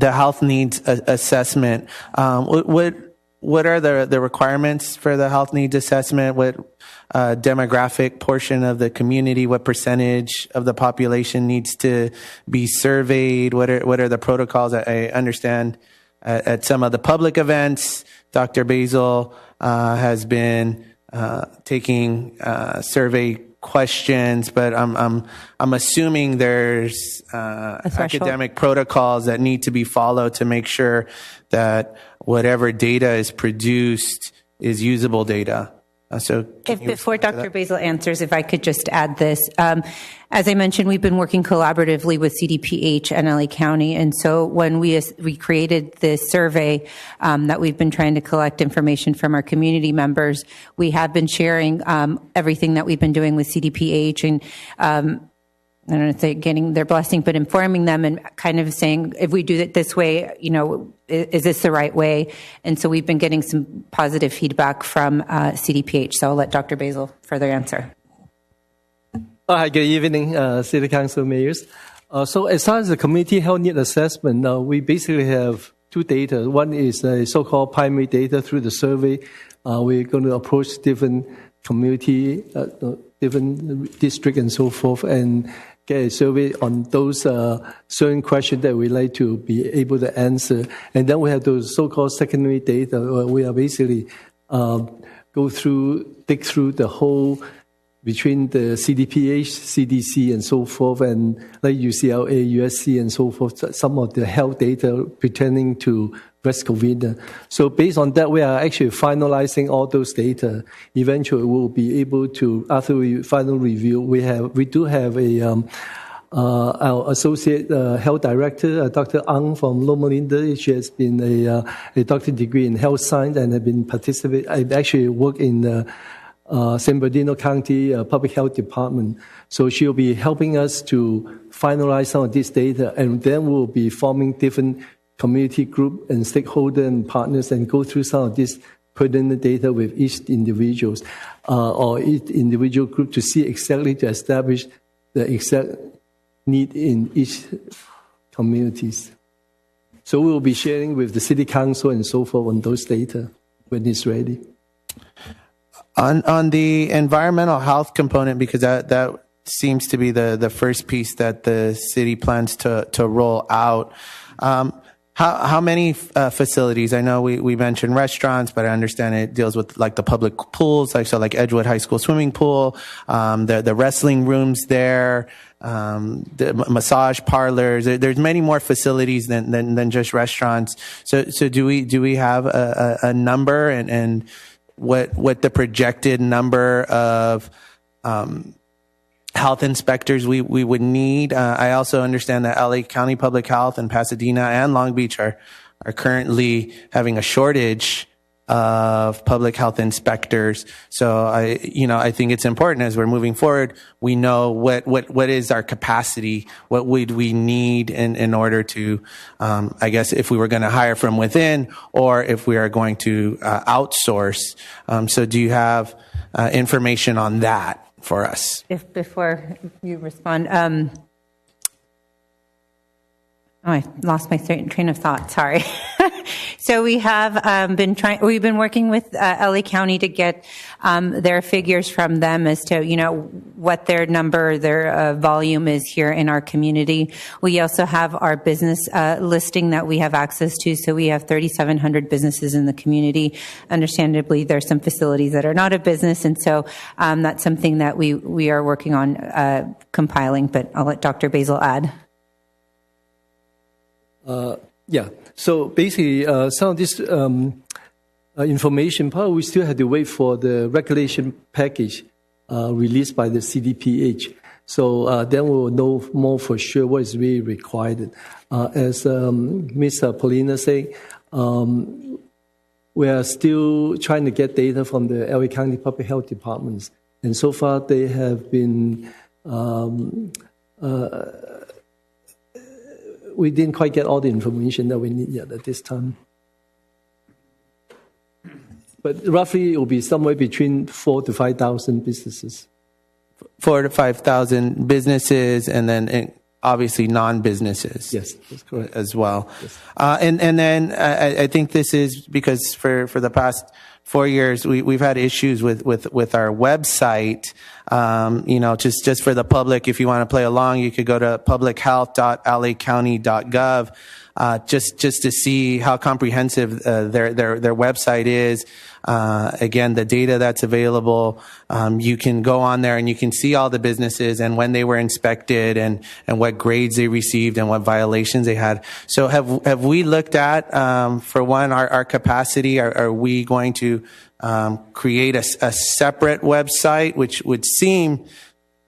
health needs assessment. What are the requirements for the health needs assessment? What demographic portion of the community, what percentage of the population needs to be surveyed? What are the protocols? I understand at some of the public events, Dr. Basil has been taking survey questions, but I'm assuming there's academic protocols that need to be followed to make sure that whatever data is produced is usable data. Before Dr. Basil answers, if I could just add this. As I mentioned, we've been working collaboratively with CDPH and LA County. And so when we created this survey that we've been trying to collect information from our community members, we have been sharing everything that we've been doing with CDPH and I don't know if they're getting their blessing, but informing them and kind of saying, if we do it this way, is this the right way? And so we've been getting some positive feedback from CDPH. So I'll let Dr. Basil further answer. Hi, good evening, City Council mayors. So as far as the community health need assessment, we basically have two data. One is the so-called primary data through the survey. We're going to approach different community, different district and so forth, and get a survey on those certain questions that we like to be able to answer. And then we have those so-called secondary data where we are basically dig through the whole between the CDPH, CDC, and so forth, and like UCLA, USC, and so forth, some of the health data pertaining to West Covina. So based on that, we are actually finalizing all those data. Eventually, we'll be able to, after we final review, we do have our associate health director, Dr. Ang from Loma Linda. She has been a doctorate degree in health science and have been I actually work in the San Bernardino County Public Health Department. So she'll be helping us to finalize some of this data, and then we'll be forming different community group and stakeholder and partners and go through some of this pertinent data with each individuals or each individual group to see exactly to establish the exact need in each communities. So we will be sharing with the city council and so forth on those data when it's ready. On the environmental health component, because that seems to be the first piece that the city plans to roll out. How many facilities? I know we mentioned restaurants, but I understand it deals with like the public pools, like Edgewood High School swimming pool, the wrestling rooms there, the massage parlors. There's many more facilities than just restaurants. So do we have a number and what the projected number of health inspectors we would need? I also understand that LA County Public Health and Pasadena and Long Beach are currently having a shortage of public health inspectors. So I think it's important as we're moving forward, we know what is our capacity, what would we need in order to, I guess if we were going to hire from within or if we are going to outsource. So do you have information on that for us? Before you respond, I lost my train of thought. Sorry. So we have we've been working with LA County to get their figures from them as to what their volume is here in our community. We also have our business listing that we have access to. So we have 3,700 businesses in the community. Understandably, there's some facilities that are not a business, and so that's something that we are working on compiling. But I'll let Dr. Basil add. Yeah. So basically, some of this information, probably we still have to wait for the regulation package released by the CDPH. So then we'll know more for sure what is really required. As Ms. Paulina said, we are still trying to get data from the LA County Public Health Departments. and so far they have been. We didn't quite get all the information that we need yet at this time. But roughly, it will be somewhere between 4,000 to 5,000 businesses. 4,000 to 5,000 businesses, and then obviously non-businesses. Yes, that's correct. As well. Yes. And then I think this is because for the past 4 years, we've had issues with our website. Just for the public, if you want to play along, you could go to publichealth.lacounty.gov. Just to see how comprehensive their website is. Again, the data that's available, you can go on there and you can see all the businesses and when they were inspected and what grades they received and what violations they had. So have we looked at, for one, our capacity? Are we going to create a separate website, which would seem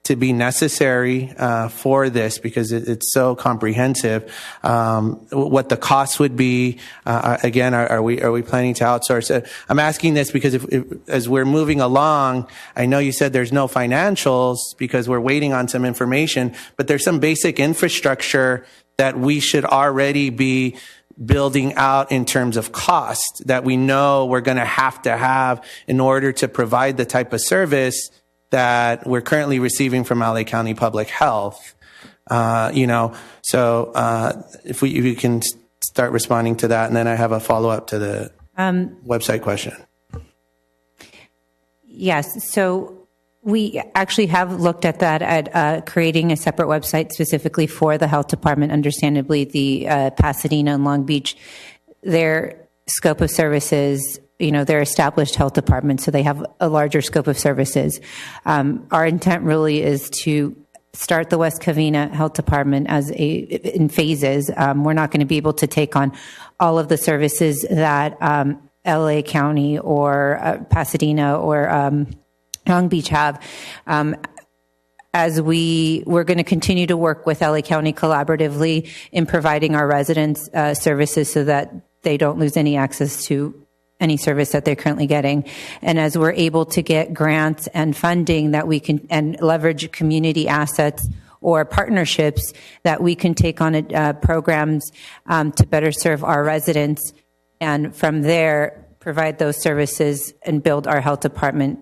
to be necessary for this because it's so comprehensive? What the cost would be? Again, are we planning to outsource? I'm asking this because if as we're moving along, I know you said there's no financials because we're waiting on some information, but there's some basic infrastructure that we should already be building out in terms of cost that we know we're going to have in order to provide the type of service that we're currently receiving from LA County Public Health. So if we can start responding to that, and then I have a follow-up to the website question. Yes, so we actually have looked at that, at creating a separate website specifically for the health department. Understandably, the Pasadena and Long Beach, their scope of services, they're established health departments, so they have a larger scope of services. Our intent really is to start the West Covina Health Department in phases. We're not going to be able to take on all of the services that LA County or Pasadena or Long Beach have. As we're going to continue to work with LA County collaboratively in providing our residents services so that they don't lose any access to any service that they're currently getting. And as we're able to get grants and funding that we can, and leverage community assets or partnerships that we can take on programs to better serve our residents, and from there provide those services and build our health department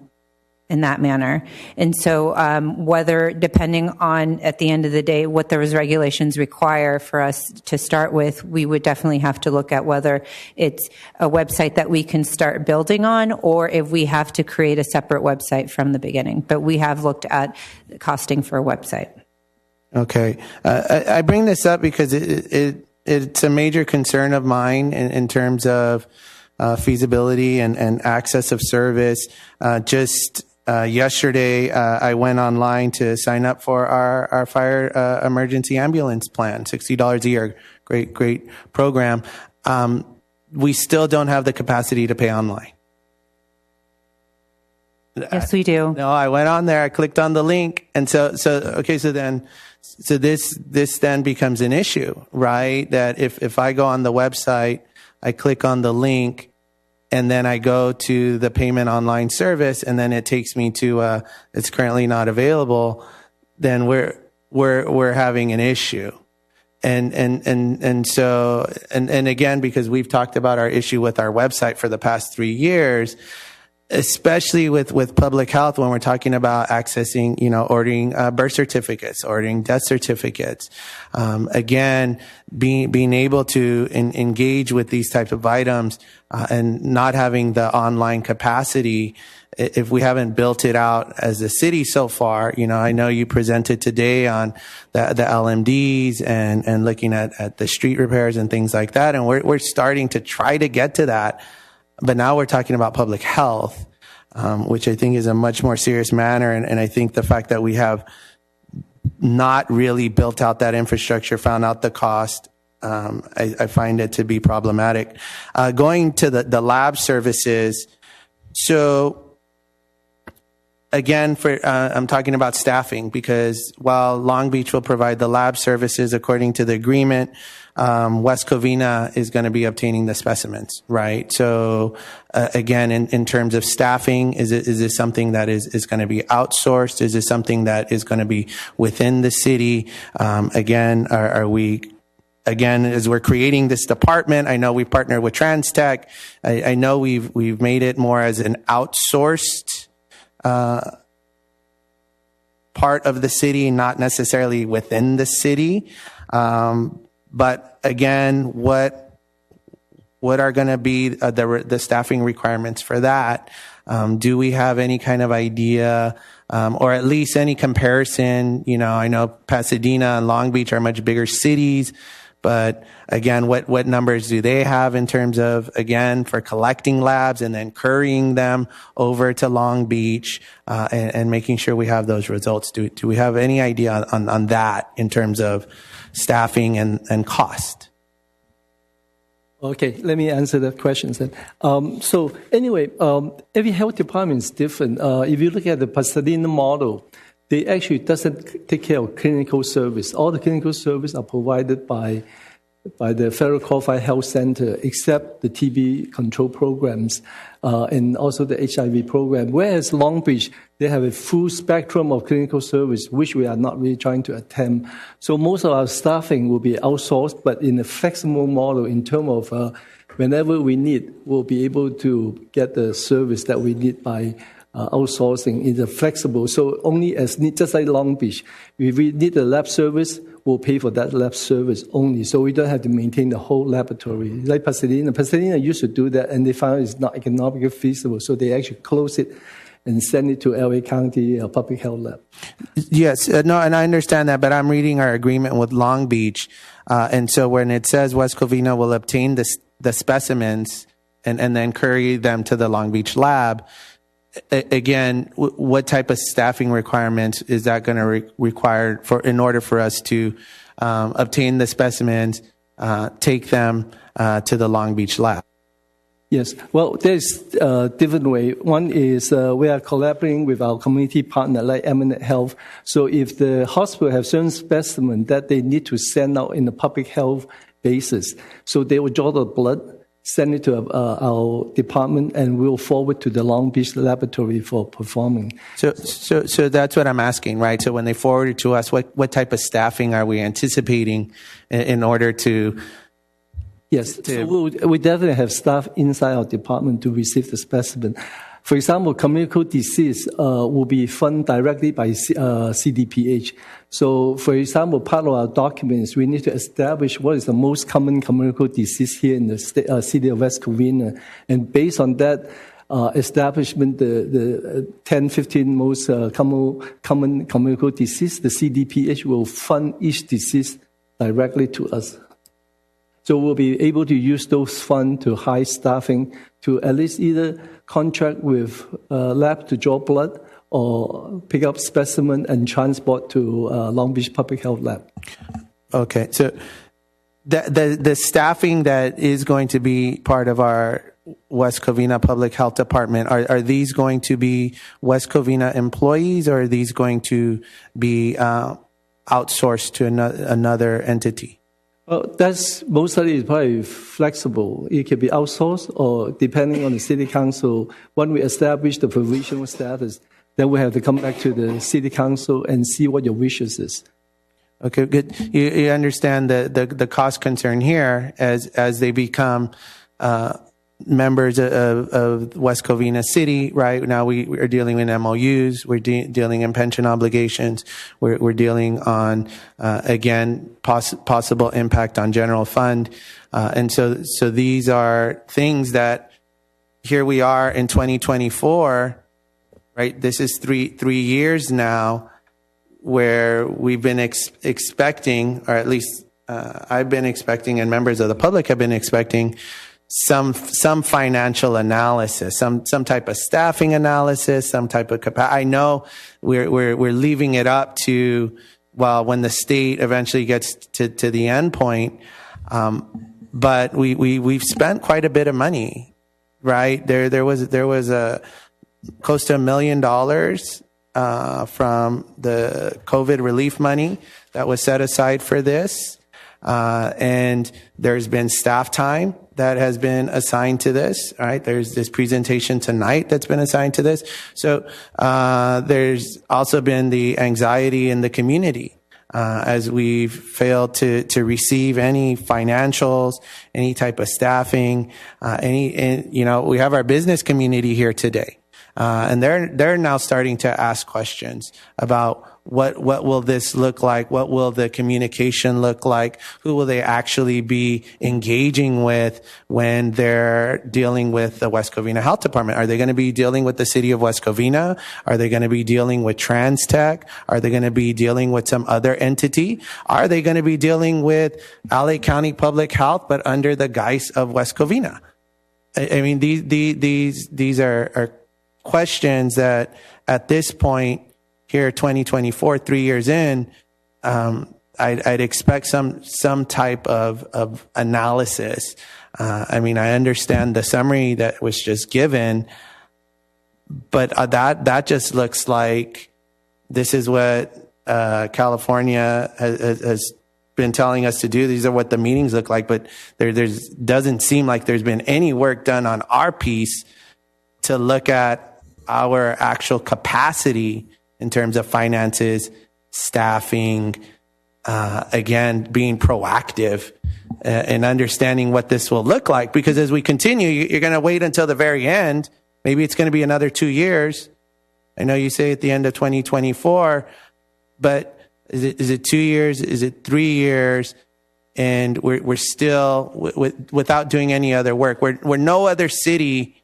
in that manner. And so whether, depending on, at the end of the day, what those regulations require for us to start with, we would definitely have to look at whether it's a website that we can start building on, or if we have to create a separate website from the beginning. But we have looked at costing for a website. Okay. I bring this up because it's a major concern of mine in terms of feasibility and access of service. Yesterday, I went online to sign up for our fire emergency ambulance plan, $60 a year. Great program. We still don't have the capacity to pay online. Yes, we do. No, I went on there, I clicked on the link, and so this then becomes an issue, right? That if I go on the website, I click on the link, and then I go to the payment online service, and then it takes me to it's currently not available, then we're having an issue. And so again, because we've talked about our issue with our website for the past 3 years, especially with public health, when we're talking about accessing, ordering birth certificates, ordering death certificates, again, being able to engage with these types of items and not having the online capacity, if we haven't built it out as a city so far. I know you presented today on the LMDs and looking at the street repairs and things like that, and we're starting to try to get to that. But now we're talking about public health, which I think is a much more serious matter. And I think the fact that we have not really built out that infrastructure, found out the cost, I find it to be problematic. Going to the lab services, so again, I'm talking about staffing, because while Long Beach will provide the lab services according to the agreement, West Covina is going to be obtaining the specimens, right? So again, in terms of staffing, is this something that is going to be outsourced? Is this something that is going to be within the city? Again, are we... Again, as we're creating this department, I know we partnered with TransTech. I know we've made it more as an outsourced part of the city, not necessarily within the city. But again, what are going to be the staffing requirements for that? Do we have any kind of idea, or at least any comparison? You know, I know Pasadena and Long Beach are much bigger cities. But again, what numbers do they have in terms of, again, for collecting labs and then couriering them over to Long Beach and making sure we have those results? Do we have any idea on that in terms of staffing and cost? Okay, let me answer that question then. So anyway, every health department is different. If you look at the Pasadena model, they actually doesn't take care of clinical service. All the clinical service are provided by the Federal Qualified Health Center, except the TB control programs and also the HIV program. Whereas Long Beach, they have a full spectrum of clinical service, which we are not really trying to attempt. So most of our staffing will be outsourced, but in a flexible model in terms of whenever we need, we'll be able to get the service that we need by outsourcing. Is flexible, so only as need, just like Long Beach, if we need a lab service, we'll pay for that lab service only, so we don't have to maintain the whole laboratory. Like Pasadena used to do that, and they found it's not economically feasible, so they actually close it and send it to LA County Public Health Lab. Yes, no, and I understand that, but I'm reading our agreement with Long Beach, and so when it says West Covina will obtain the specimens and then courier them to the Long Beach lab, again, what type of staffing requirements is that going to require in order for us to obtain the specimens, take them to the Long Beach lab? Yes, well, there's a different way. One is we are collaborating with our community partner like Eminent Health. So if the hospital have certain specimen that they need to send out in the public health basis, so they will draw the blood, send it to our department, and we'll forward to the Long Beach laboratory for performing. So that's what I'm asking, right? So when they forward it to us, what type of staffing are we anticipating in order to? Yes, so we definitely have staff inside our department to receive the specimen. For example, communicable disease will be funded directly by CDPH. So, for example, part of our documents, we need to establish what is the most common communicable disease here in the city of West Covina. And based on that establishment, the 10, 15 most common communicable disease, the CDPH will fund each disease directly to us. So we'll be able to use those funds to hire staffing to at least either contract with lab to draw blood or pick up specimen and transport to Long Beach Public Health Lab. Okay, so the staffing that is going to be part of our West Covina Public Health Department, are these going to be West Covina employees, or are these going to be outsourced to another entity? Well, that's mostly probably flexible. It can be outsourced, or depending on the city council, when we establish the provisional status, then we have to come back to the city council and see what your wishes is. Okay, good. You understand the cost concern here as they become members of West Covina City, right? Now we are dealing with MOUs, we're dealing in pension obligations, we're dealing on, again, possible impact on general fund. And so these are things that here we are in 2024, right? This is three years now where we've been expecting, or at least I've been expecting, and members of the public have been expecting, some financial analysis, some type of staffing analysis, some type of capacity. I know we're leaving it up to, well, when the state eventually gets to the end point. But we've spent quite a bit of money, right? There was close to $1 million from the COVID relief money that was set aside for this. And there's been staff time that has been assigned to this, right? There's this presentation tonight that's been assigned to this. So there's also been the anxiety in the community as we've failed to receive any financials, any type of staffing, we have our business community here today. And they're now starting to ask questions about what will this look like? What will the communication look like? Who will they actually be engaging with when they're dealing with the West Covina Health Department? Are they going to be dealing with the city of West Covina? Are they going to be dealing with TransTech? Are they going to be dealing with some other entity? Are they going to be dealing with LA County Public Health, but under the guise of West Covina? I mean, these are questions that at this point here, 2024, 3 years in, I'd expect some type of analysis. I mean, I understand the summary that was just given, but that just looks like this is what California has been telling us to do. These are what the meetings look like, but there doesn't seem like there's been any work done on our piece to look at our actual capacity in terms of finances, staffing, again, being proactive and understanding what this will look like. Because as we continue, you're going to wait until the very end. Maybe it's going to be another 2 years. I know you say at the end of 2024, but is it 2 years? Is it 3 years? And we're still without doing any other work. Where no other city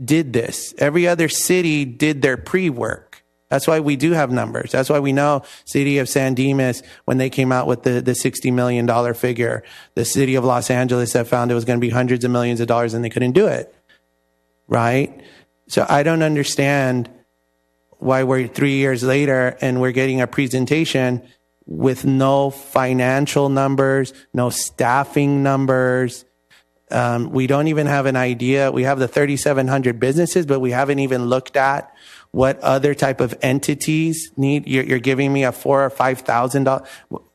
did this. Every other city did their pre-work. That's why we do have numbers. That's why we know city of San Dimas, when they came out with the $60 million figure, the city of Los Angeles that found it was going to be hundreds of millions of dollars and they couldn't do it. Right? So I don't understand why we're 3 years later and we're getting a presentation with no financial numbers, no staffing numbers. We don't even have an idea. We have the 3,700 businesses, but we haven't even looked at what other type of entities need. You're giving me a $4,000 or $5,000.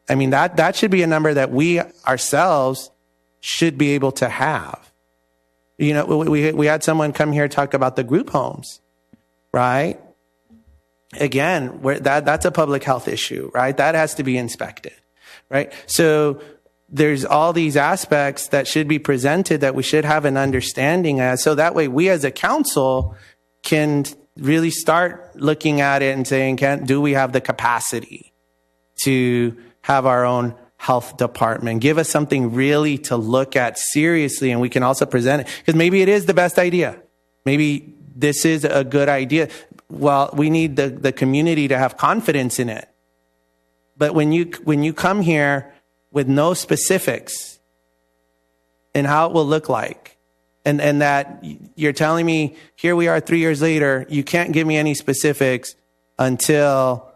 I mean, that should be a number that we ourselves should be able to have. You know, we had someone come here talk about the group homes, right? Again, that's a public health issue, right? That has to be inspected, right? So there's all these aspects that should be presented that we should have an understanding as, so that way we as a council can really start looking at it and saying, do we have the capacity to have our own health department? Give us something really to look at seriously, and we can also present it. Because maybe it is the best idea. Maybe this is a good idea. Well, we need the community to have confidence in it. But when you come here with no specifics and how it will look like, and that you're telling me, here we are 3 years later, you can't give me any specifics until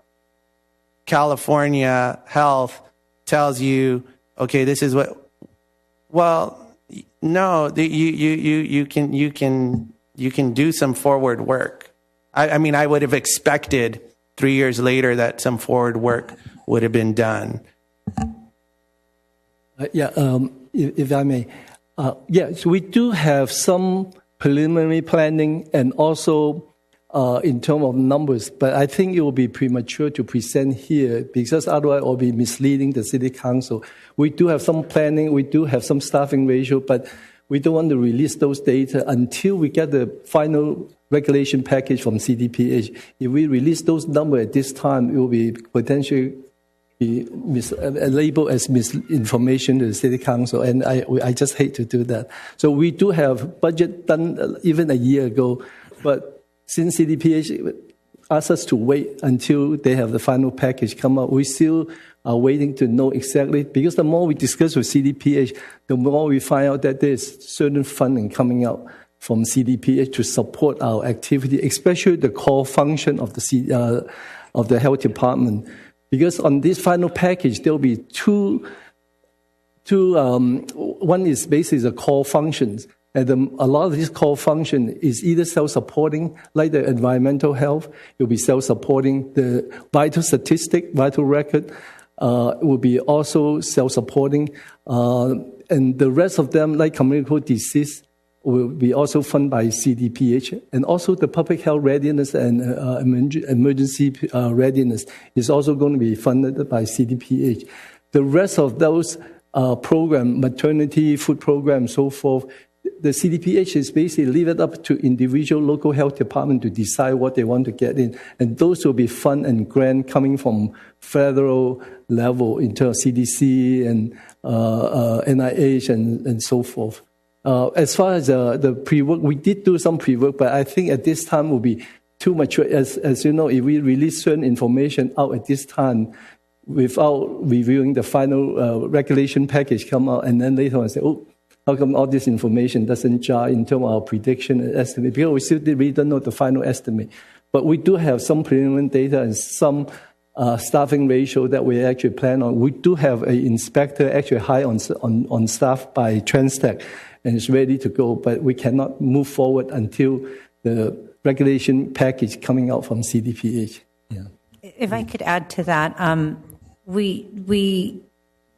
California Health tells you, okay, this is what. Well, no, you can do some forward work. I mean, I would have expected 3 years later that some forward work would have been done. If I may. Yes, we do have some preliminary planning and also in terms of numbers, but I think it will be premature to present here because otherwise it will be misleading the city council. We do have some planning, we do have some staffing ratio, but we don't want to release those data until we get the final regulation package from CDPH. If we release those numbers at this time, it will be potentially labeled as misinformation to the city council, and I just hate to do that. So we do have budget done even a year ago, but since CDPH asked us to wait until they have the final package come out, we still are waiting to know exactly, because the more we discuss with CDPH, the more we find out that there's certain funding coming out from CDPH to support our activity, especially the core function of the health department. Because on this final package, there will be two one is basically the core functions, And a lot of this core function is either self-supporting, like the environmental health, it will be self-supporting. The vital statistic, vital record will be also self-supporting. And the rest of them, like communicable disease, will be also funded by CDPH. And also the public health readiness and emergency readiness is also going to be funded by CDPH. The rest of those program, maternity, food program, so forth, the CDPH is basically leave it up to individual local health department to decide what they want to get in. And those will be fund and grant coming from federal level in terms of CDC and NIH and so forth. As far as the pre-work, we did do some pre-work, but I think at this time will be too mature. As you know, if we release certain information out at this time without reviewing the final regulation package come out, and then later on say, oh, how come all this information doesn't jive in terms of our prediction and estimate? Because we still really don't know the final estimate. But we do have some preliminary data and some staffing ratio that we actually plan on. We do have an inspector actually hired on staff by Transtech, and it's ready to go. But we cannot move forward until the regulation package coming out from CDPH. Yeah. If I could add to that, we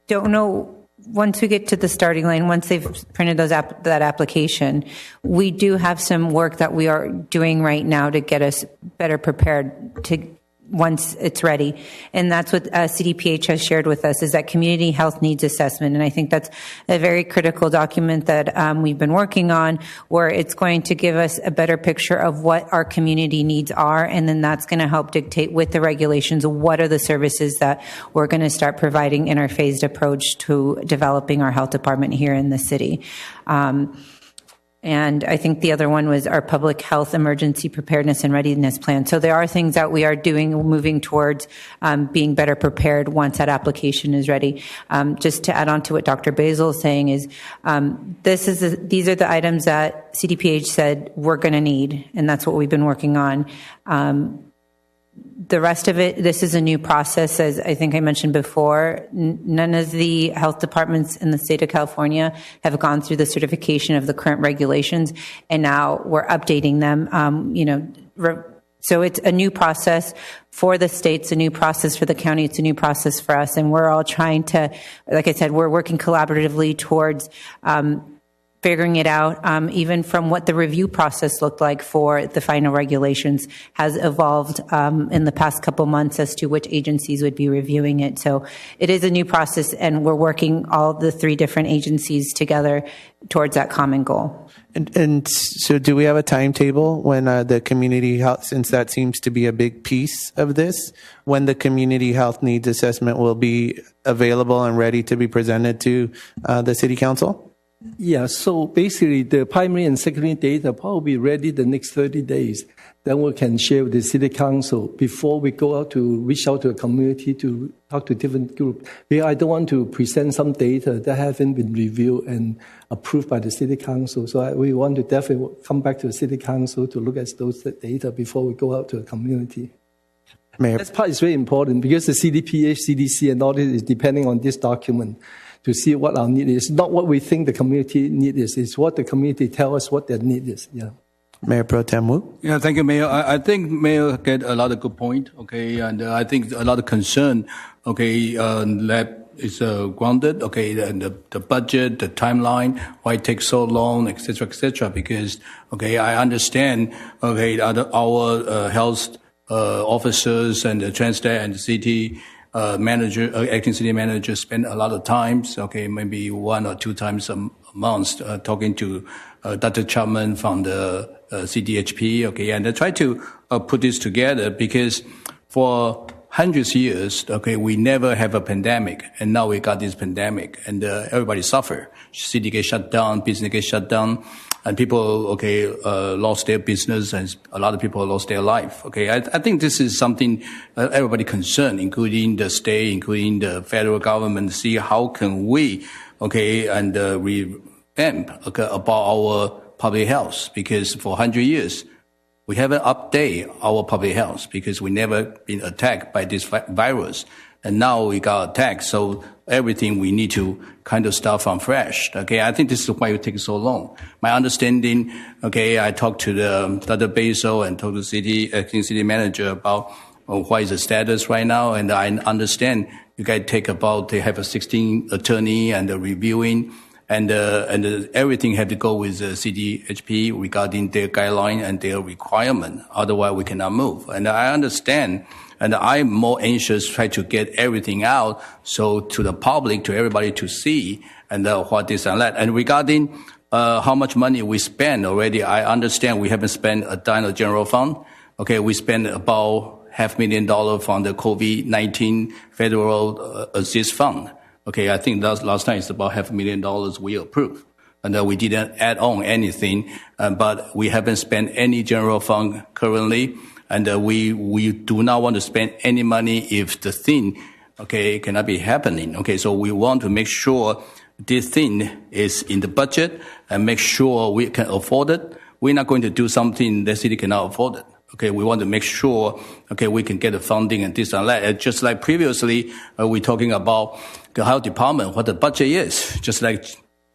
don't know. Once we get to the starting line, once they've printed that application, we do have some work that we are doing right now to get us better prepared to once it's ready. And that's what CDPH has shared with us, is that community health needs assessment. And I think that's a very critical document that we've been working on, where it's going to give us a better picture of what our community needs are. And then that's going to help dictate with the regulations what are the services that we're going to start providing in our phased approach to developing our health department here in the city. And I think the other one was our public health emergency preparedness and readiness plan. So there are things that we are doing, moving towards being better prepared once that application is ready. Just to add on to what Dr. Basil is saying is, these are the items that CDPH said we're going to need, and that's what we've been working on. The rest of it, this is a new process, as I think I mentioned before. None of the health departments in the state of California have gone through the certification of the current regulations, and now we're updating them. So it's a new process for the states, a new process for the county, it's a new process for us, and we're all trying to, like I said, we're working collaboratively towards figuring it out, even from what the review process looked like for the final regulations has evolved in the past couple months as to which agencies would be reviewing it. So it is a new process, and we're working all the three different agencies together towards that common goal. And so do we have a timetable when the community health, since that seems to be a big piece of this, when the community health needs assessment will be available and ready to be presented to the City Council? Yeah, so basically the primary and secondary data probably ready the next 30 days. Then we can share with the City Council before we go out to reach out to the community to talk to different groups. I don't want to present some data that haven't been reviewed and approved by the City Council. So we want to definitely come back to the City Council to look at those data before we go out to the community. Mayor. That part is very important because the CDPH, CDC, and all this is depending on this document to see what our need is. Not what we think the community need is. It's what the community tell us what their need is. Yeah. Mayor Pro Tem Wu? Yeah, thank you, Mayor. I think Mayor get a lot of good point, okay, and I think a lot of concern, okay, that is grounded, okay, and the budget, the timeline, why it takes so long, et cetera, because, okay, I understand, okay, our health officers and the Transtech and the city manager, acting city manager spend a lot of times, okay, maybe 1 or 2 times a month talking to Dr. Chapman from the CDHP, okay, and they try to put this together because for hundreds of years, okay, we never have a pandemic, and now we got this pandemic, and everybody suffer. City get shut down, business get shut down, and people, okay, lost their business, and a lot of people lost their life. Okay, I think this is something everybody concerned, including the state, including the federal government, see how can we, okay, and revamp about our public health, because for 100 years, we haven't updated our public health because we never been attacked by this virus. and now we got attacked. So everything we need to kind of start from fresh. Okay, I think this is why it takes so long. My understanding, okay, I talked to the Dr. Basil and talked to the acting city manager about what is the status right now, and I understand you guys they have a 16 attorney and reviewing, and everything had to go with the CDHP regarding their guideline and their requirement. Otherwise, we cannot move. And I understand. And I'm more anxious to try to get everything out so to the public, to everybody to see and what this and that. And regarding how much money we spend already, I understand we haven't spent a dime of general fund. Okay, we spent about $500,000 from the COVID-19 federal assist fund. Okay, I think last time it's about $500,000 we approved. And we didn't add on anything, but we haven't spent any general fund currently. And we do not want to spend any money if the thing, okay, cannot be happening. Okay, so we want to make sure this thing is in the budget and make sure we can afford it. We're not going to do something the city cannot afford it. Okay, we want to make sure, okay, we can get the funding and this and that. Just like previously, we're talking about the health department, what the budget is, just like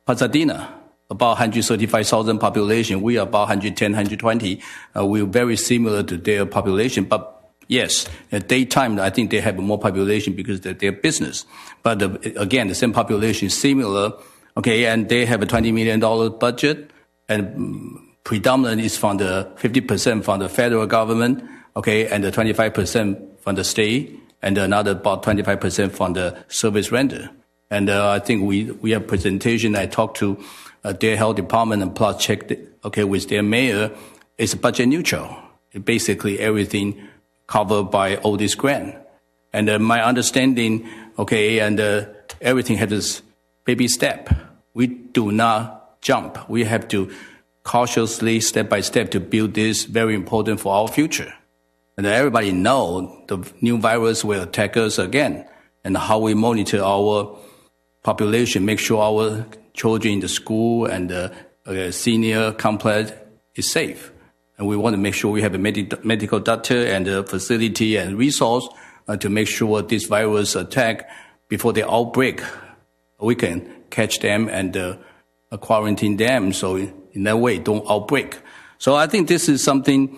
Pasadena. About 135,000 population. We are about 110, 120. We're very similar to their population. But yes, at daytime, I think they have more population because of their business. But again, the same population is similar. Okay, and they have a $20 million budget, and predominantly is from the 50% from the federal government. Okay, and the 25% from the state, and another about 25% from the service render. And I think we have presentation. I talked to their health department and plus checked with their mayor. It's budget neutral. Basically everything covered by all this grant. And my understanding, everything has this baby step. We do not jump. We have to cautiously, step by step, to build this very important for our future. And everybody know the new virus will attack us again, and how we monitor our population, make sure our children in the school and the senior complex is safe. And we want to make sure we have a medical doctor and a facility and resource to make sure this virus attack before the outbreak, we can catch them and quarantine them. So in that way, don't outbreak. So I think this is something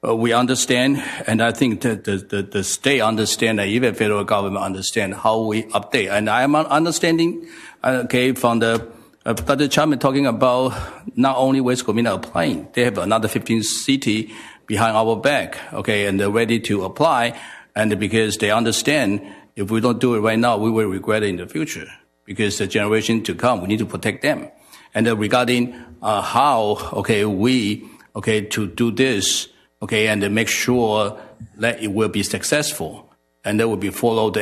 we understand, and I think that the state understand, and even federal government understand how we update. And I am understanding, from the Dr. Chapman talking about not only West Covina applying, they have another 15 cities behind our back, and they're ready to apply, and because they understand if we don't do it right now, we will regret it in the future, because the generation to come, we need to protect them. And regarding how, we to do this, and make sure that it will be successful, and that will be follow the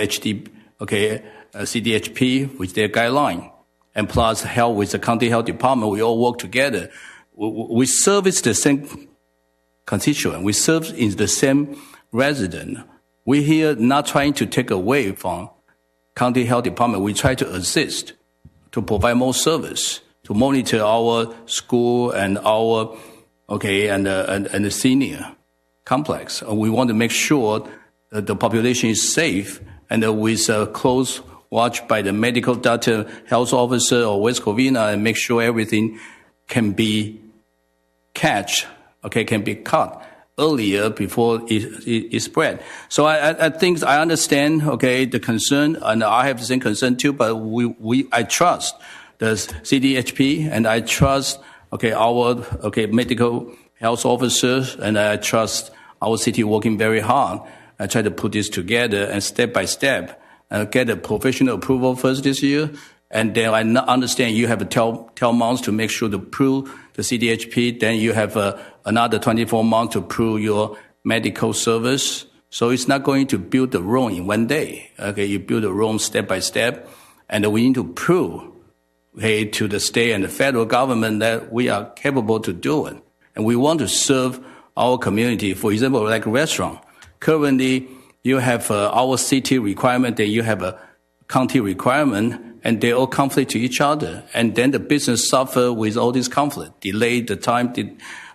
CDHP with their guideline, and plus help with the county health department. We all work together. We service the same constituent. We serve in the same resident. We're here not trying to take away from county health department. We try to assist to provide more service, to monitor our school and our and the senior complex. We want to make sure that the population is safe, and with a close watch by the medical doctor, health officer, or West Covina, and make sure everything can be can be caught earlier before it spread. So I think I understand, the concern, and I have the same concern too, but I trust the CDHP, and I trust our medical health officers, and I trust our city working very hard. I try to put this together and step by step get a professional approval first this year, and then I understand you have 12 months to make sure to prove the CDHP. Then you have another 24 months to prove your medical service. So it's not going to build the room in one day. You build the room step by step, and we need to prove to the state and the federal government that we are capable to do it. And we want to serve our community. For example, like a restaurant. Currently, you have our city requirement, then you have a county requirement, and they all conflict to each other. And then the business suffer with all this conflict, delay the time,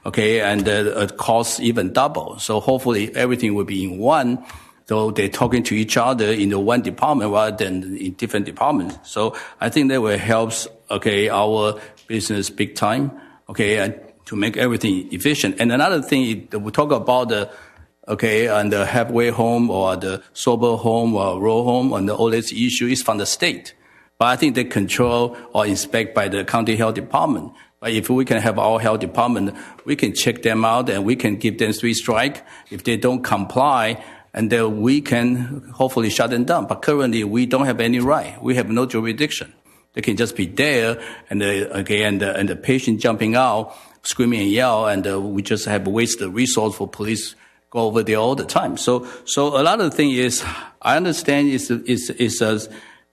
and cost even double. So hopefully everything will be in one So they're talking to each other in the one department rather than in different departments. So I think that will help, our business big time, and to make everything efficient. And another thing, we talk about and the halfway home or the sober home or rural home, and all this issue is from the state. But I think they control or inspect by the county health department. But if we can have our health department, we can check them out and we can give them 3 strikes. If they don't comply, and then we can hopefully shut them down. But currently, we don't have any right. We have no jurisdiction. They can just be there, and the patient jumping out, screaming and yell, and we just have wasted resource for police go over there all the time. So a lot of the thing is, I understand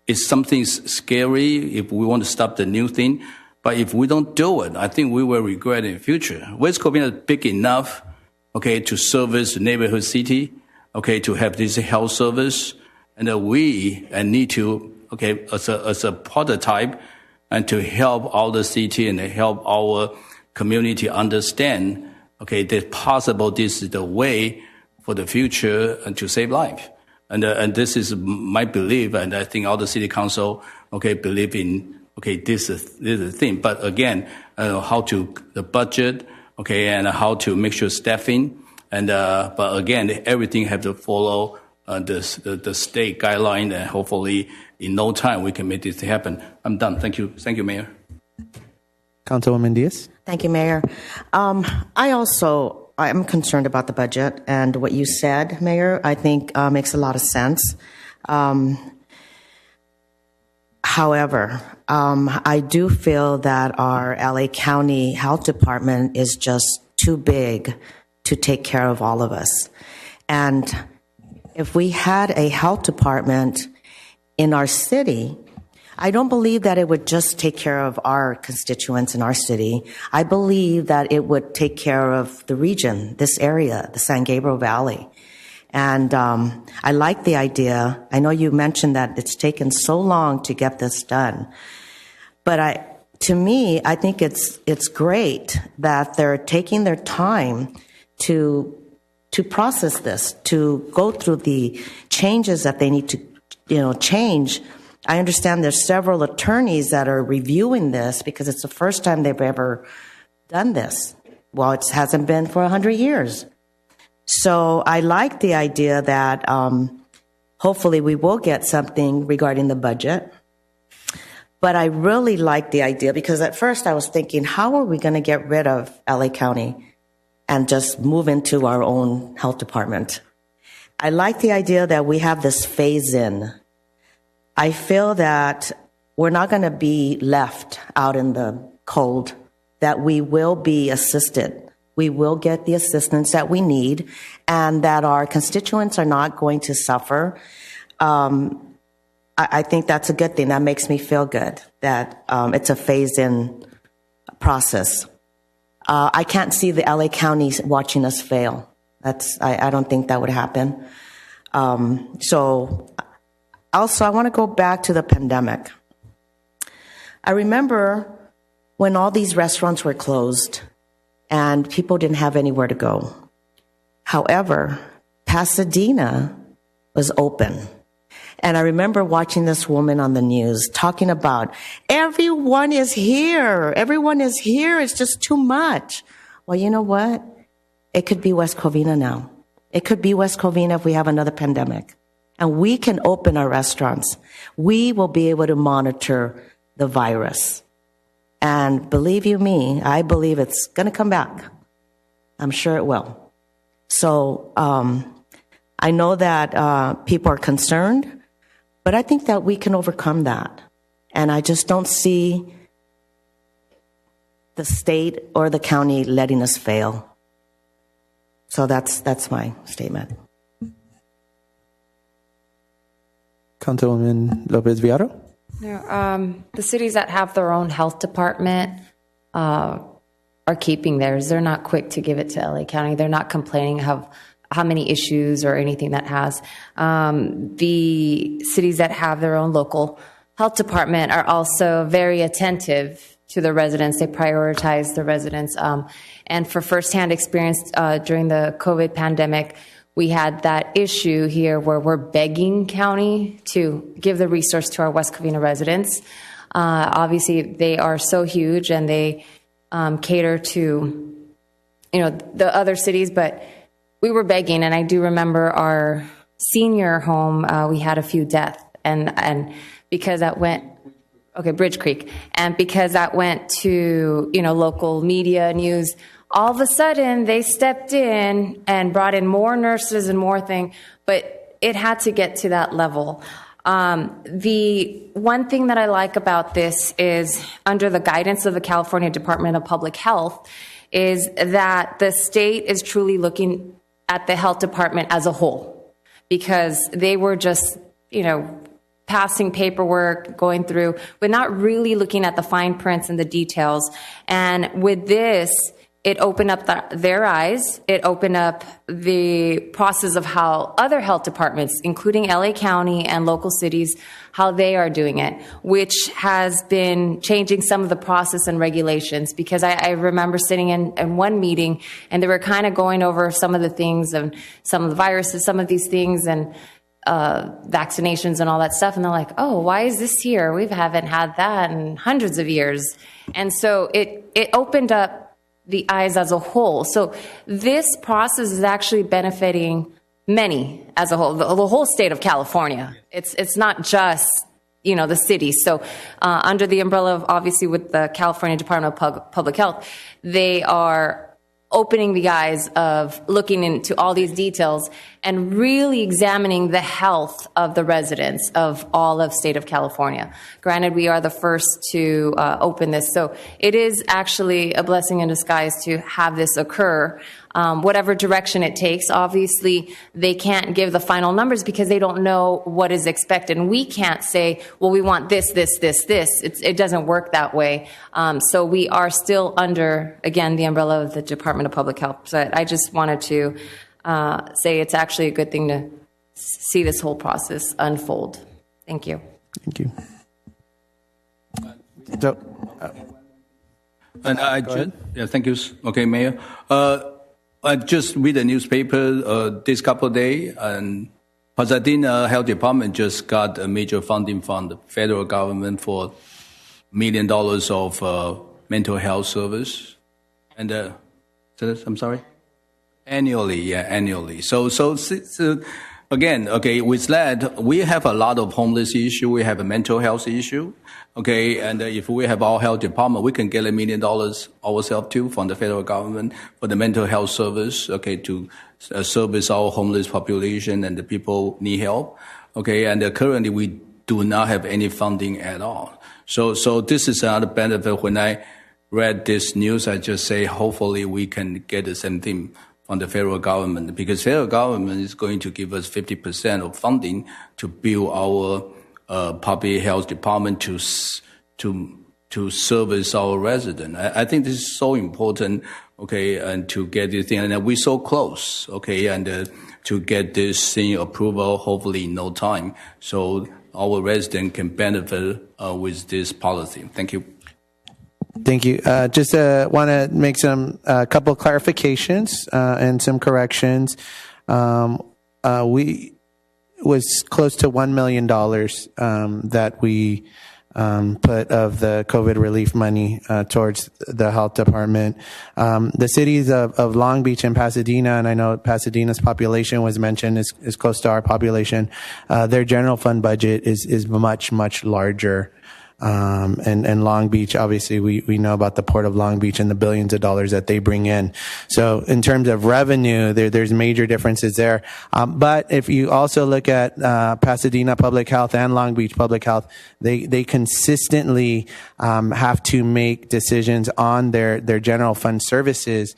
it's something scary if we want to stop the new thing. But if we don't do it, I think we will regret in the future. West Covina is big enough, to service the neighborhood city, to have this health service, and we need to, as a prototype, and to help our city and help our community understand, that possible this is the way for the future and to save life. And this is my belief, and I think all the city council, believe in, this is the thing. But again, how to the budget, and how to make sure staffing, and but again, everything have to follow the state guideline, and hopefully in no time we can make this happen. I'm done. Thank you, Mayor. Councilwoman Diaz. Thank you, Mayor. I'm concerned about the budget, and what you said, Mayor, I think makes a lot of sense. However, I do feel that our LA County Health Department is just too big to take care of all of us. And if we had a health department in our city, I don't believe that it would just take care of our constituents in our city. I believe that it would take care of the region, this area, the San Gabriel Valley. And I like the idea. I know you mentioned that it's taken so long to get this done. But to me, I think it's great that they're taking their time to process this, to go through the changes that they need to, change. I understand there's several attorneys that are reviewing this because it's the first time they've ever done this. Well, it hasn't been for 100 years. So I like the idea that hopefully we will get something regarding the budget. But I really like the idea because at first I was thinking, how are we going to get rid of LA County and just move into our own health department? I like the idea that we have this phase in. I feel that we're not going to be left out in the cold, that we will be assisted. We will get the assistance that we need, and that our constituents are not going to suffer. I think that's a good thing. That makes me feel good, that it's a phase-in process. I can't see the LA County watching us fail. I don't think that would happen. So also, I want to go back to the pandemic. I remember when all these restaurants were closed and people didn't have anywhere to go. However, Pasadena was open. And I remember watching this woman on the news talking about, everyone is here. Everyone is here. It's just too much. Well, you know what? It could be West Covina now. It could be West Covina if we have another pandemic. And we can open our restaurants. We will be able to monitor the virus. And believe you me, I believe it's going to come back. I'm sure it will. So I know that people are concerned, but I think that we can overcome that. And I just don't see the state or the county letting us fail. So that's my statement. Councilwoman Lopez Villaro. The cities that have their own health department are keeping theirs. They're not quick to give it to LA County. They're not complaining of how many issues or anything that has. The cities that have their own local health department are also very attentive to the residents. They prioritize the residents. And for firsthand experience during the COVID pandemic, we had that issue here where we're begging county to give the resource to our West Covina residents. Obviously, they are so huge and they cater to, the other cities, but we were begging. And I do remember our senior home, we had a few deaths, and because that went, Bridge Creek, and because that went to, local media news, all of a sudden they stepped in and brought in more nurses and more thing, but it had to get to that level. The one thing that I like about this is, under the guidance of the California Department of Public Health, is that the state is truly looking at the health department as a whole, because they were just, passing paperwork, going through, but not really looking at the fine prints and the details. And with this, it opened up their eyes. It opened up the process of how other health departments, including LA County and local cities, how they are doing it, which has been changing some of the process and regulations. Because I remember sitting in one meeting and they were kind of going over some of the things and some of the viruses, some of these things, and vaccinations and all that stuff. And they're like, oh, why is this here? We haven't had that in hundreds of years. And so it opened up the eyes as a whole. So this process is actually benefiting many as a whole, the whole state of California. It's not just, the city. So under the umbrella of, obviously, with the California Department of Public Health, they are opening the eyes of looking into all these details and really examining the health of the residents of all of state of California. Granted, we are the first to open this, so it is actually a blessing in disguise to have this occur. Whatever direction it takes, obviously, they can't give the final numbers because they don't know what is expected. And we can't say, well, we want this, this, this, this. It doesn't work that way. So we are still under, again, the umbrella of the Department of Public Health. So I just wanted to say it's actually a good thing to see this whole process unfold. Thank you. Thank you. Thank you. Okay, Mayor. I just read the newspaper this couple of days, and Pasadena Health Department just got a major funding from the federal government for $1 million of mental health service. And I'm sorry? Annually. So again, okay, with that, we have a lot of homeless issue. We have a mental health issue. Okay, and if we have our health department, we can get $1 million ourselves too from the federal government for the mental health service, okay, to service our homeless population and the people need help. Okay, and currently we do not have any funding at all. So this is another benefit. When I read this news, I just say hopefully we can get the same thing from the federal government, because federal government is going to give us 50% of funding to build our public health department to service our residents. I think this is so important, okay, and to get this thing, and we're so close, okay, and to get this thing approval, hopefully in no time, so our residents can benefit with this policy. Thank you. Thank you. Just want to make some couple clarifications and some corrections. We was close to $1 million that we put of the COVID relief money towards the health department. The cities of Long Beach and Pasadena, and I know Pasadena's population was mentioned, is close to our population. Their general fund budget is much, much larger. And Long Beach, obviously, we know about the Port of Long Beach and the billions of dollars that they bring in. So in terms of revenue, there's major differences there. But if you also look at Pasadena Public Health and Long Beach Public Health, they consistently have to make decisions on their general fund services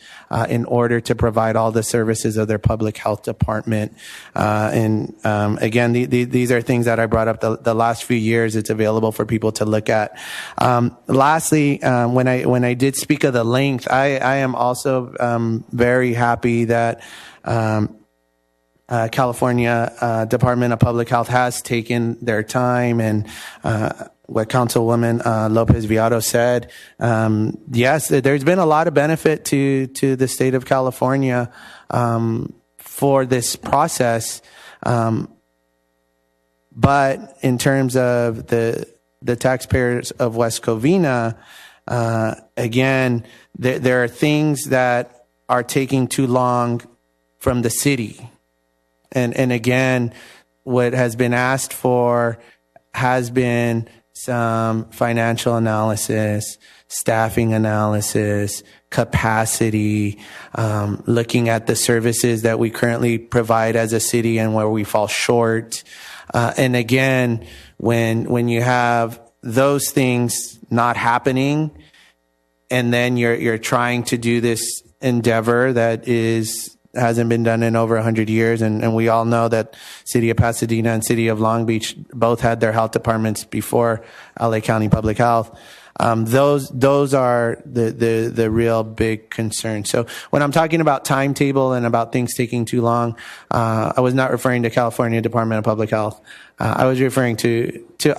in order to provide all the services of their public health department. And again, these are things that I brought up the last few years. It's available for people to look at. Lastly, when I did speak of the length, I am also very happy that California Department of Public Health has taken their time, and what Councilwoman Lopez Viado said, yes, there's been a lot of benefit to the state of California for this process. But in terms of the taxpayers of West Covina, again, there are things that are taking too long from the city. And again, what has been asked for has been some financial analysis, staffing analysis, capacity, looking at the services that we currently provide as a city and where we fall short. And again, when you have those things not happening, and then you're trying to do this endeavor that hasn't been done in over 100 years, and we all know that City of Pasadena and City of Long Beach both had their health departments before LA County Public Health. Those are the real big concerns. So when I'm talking about timetable and about things taking too long, I was not referring to California Department of Public Health. I was referring to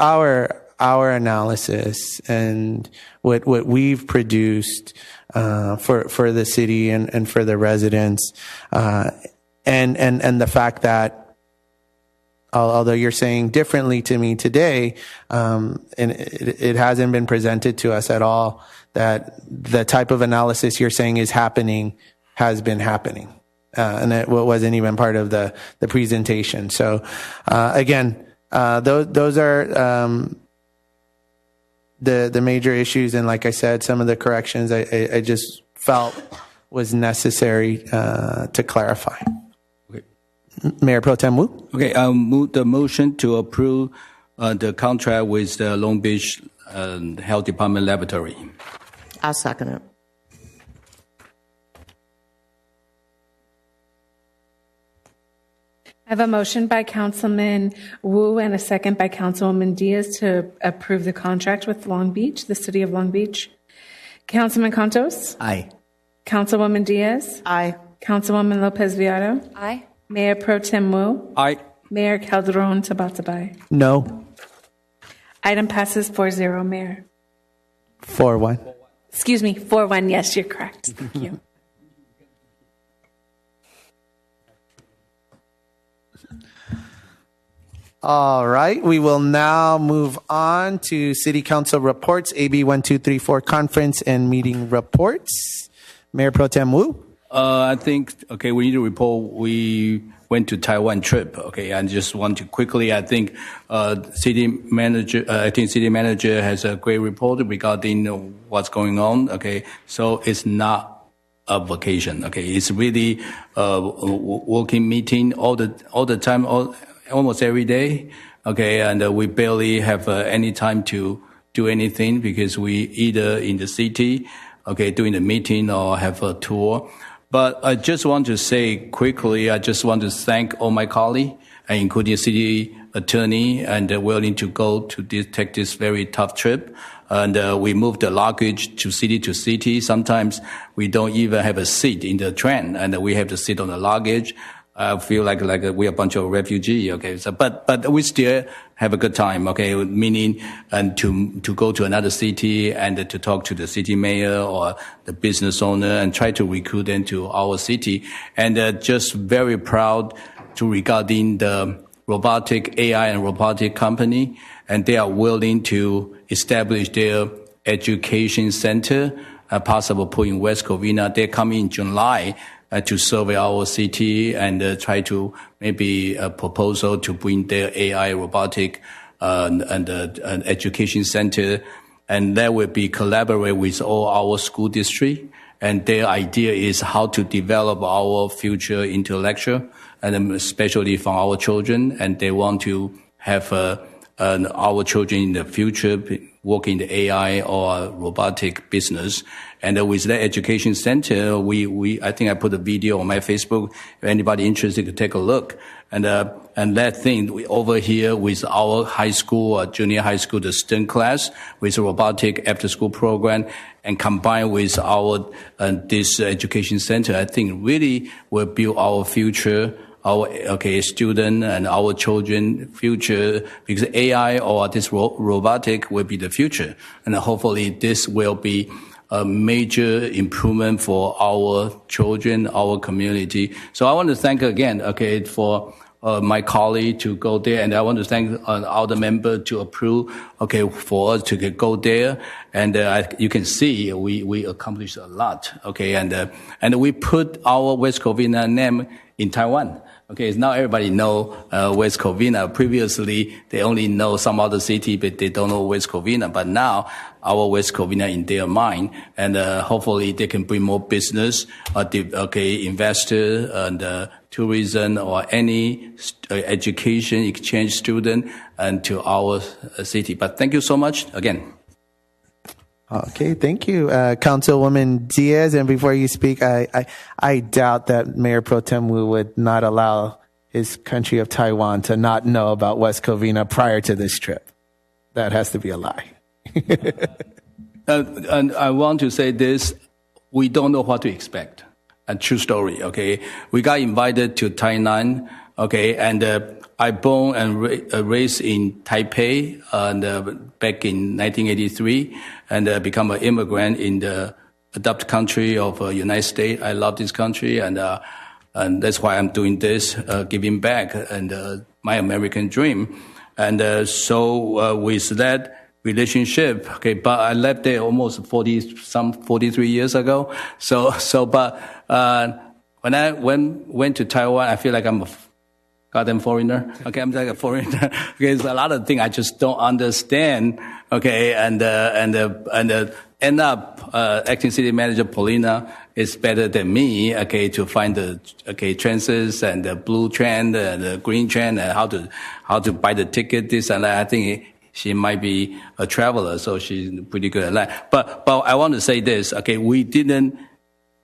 our analysis and what we've produced for the city and for the residents, and the fact that, although you're saying differently to me today, and it hasn't been presented to us at all, that the type of analysis you're saying is happening has been happening. And it wasn't even part of the presentation. So, again, those are the major issues. And like I said, some of the corrections I just felt was necessary to clarify. Mayor Pro Tem Wu. Okay, I'll move the motion to approve the contract with the Long Beach Health Department Laboratory. I'll second it. I have a motion by Councilman Wu and a second by Councilwoman Diaz to approve the contract with Long Beach, the City of Long Beach. Councilman Contos? Aye. Councilwoman Diaz? Aye. Councilwoman Lopez Viado? Aye. Mayor Pro Tem Wu? Aye. Mayor Calderon Tabatabai? No. Item passes 4-0, Mayor. 4-1. Excuse me, 4-1. Yes, you're correct. Thank you. All right, we will now move on to City Council reports, AB 1234 conference and meeting reports. Mayor Pro Tem Wu. I think, okay, we need to report we went to Taiwan trip, okay, and just want to quickly, I think city manager has a great report regarding what's going on, okay, so it's not a vacation, okay, it's really a working meeting all the time, almost every day, okay, and we barely have any time to do anything because we either in the city, okay, doing the meeting or have a tour. But I just want to say quickly, I just want to thank all my colleagues, including city attorney, and willing to go to take this very tough trip. And we move the luggage to city. Sometimes we don't even have a seat in the train, and we have to sit on the luggage. I feel like we're a bunch of refugees, okay. So, but we still have a good time, okay. Meaning, and to go to another city and to talk to the city mayor or the business owner and try to recruit them to our city. And just very proud regarding the robotic AI and robotic company, and they are willing to establish their education center, possible put in West Covina. They're coming in July. To survey our city and try to maybe a proposal to bring their AI robotic and education center, and that will be collaborate with all our school district. And their idea is how to develop our future intellectual, and especially for our children. And they want to have our children in the future work in the AI or robotic business. And with that education center, I think I put a video on my Facebook. If anybody interested to take a look. And that thing over here with our high school or junior high school, the STEM class with a robotic after school program and combined with our, this education center, I think really will build our future, our student and our children future, because AI or this robotic will be the future, and hopefully this will be a major improvement for our children, our community. So I want to thank again, for my colleague to go there, and I want to thank all the members to approve, for us to go there. And you can see we accomplished a lot, and we put our West Covina name in Taiwan. Now everybody know West Covina. Previously, they only know some other city, but they don't know West Covina. But now, our West Covina in their mind, and hopefully they can bring more business, investor and tourism or any education exchange student and to our city. But thank you so much again. Okay, thank you, Councilwoman Diaz. And before you speak, I doubt that Mayor Pro Tem Wu would not allow his country of Taiwan to not know about West Covina prior to this trip. That has to be a lie. And I want to say this, we don't know what to expect. A true story, We got invited to Tainan, and I born and raised in Taipei back in 1983, and become an immigrant in the adopted country of United States. I love this country, and that's why I'm doing this, giving back, and my American dream. And so with that relationship, but I left there almost 43 years ago. But when I went to Taiwan, I feel like I'm a goddamn foreigner. I'm like a foreigner. There's a lot of things I just don't understand. And end up acting city manager Paulina is better than me. To find the transits and the blue trend and the green trend and how to buy the ticket, this and that. I think she might be a traveler, so she's pretty good at that. But I want to say this. We didn't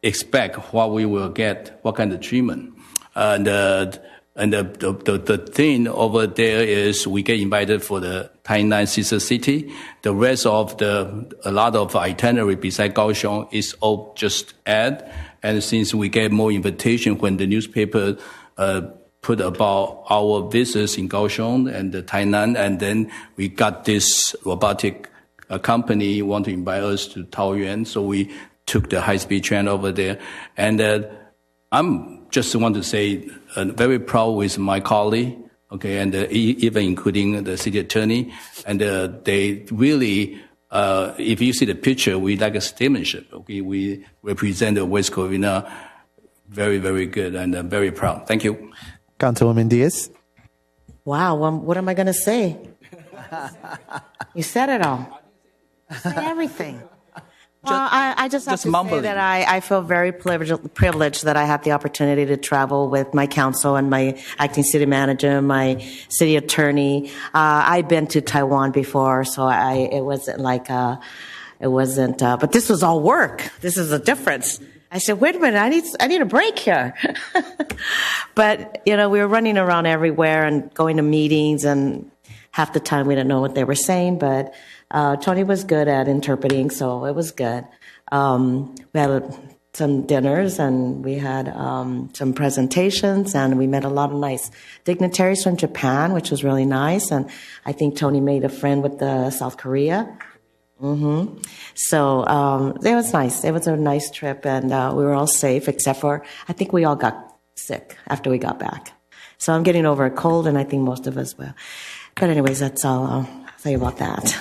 expect what we will get, what kind of treatment, and the thing over there is we get invited for the Tainan sister city. The rest of a lot of itinerary beside Kaohsiung is all just ad. And since we get more invitation when the newspaper put about our visits in Kaohsiung and the Tainan, and then we got this robotic company want to invite us to Taoyuan, so we took the high-speed train over there. And I'm just want to say very proud with my colleague, and even including the city attorney, and they really, if you see the picture, we like a statesmanship. We represent the West Covina very, very good, and very proud. Thank you. Councilwoman Diaz. Wow, what am I going to say? You said it all. You said everything. Well, I just have to say that I feel very privileged that I had the opportunity to travel with my council and my acting city manager, my city attorney. I've been to Taiwan before, so it wasn't like, but this was all work. This is a difference. I said, wait a minute, I need a break here. But, we were running around everywhere and going to meetings, and half the time we didn't know what they were saying, but Tony was good at interpreting, so it was good. We had some dinners, and we had some presentations, and we met a lot of nice dignitaries from Japan, which was really nice. And I think Tony made a friend with South Korea. So it was nice. It was a nice trip, and we were all safe, except for I think we all got sick after we got back. So I'm getting over a cold, and I think most of us will. But anyways, that's all I'll say about that.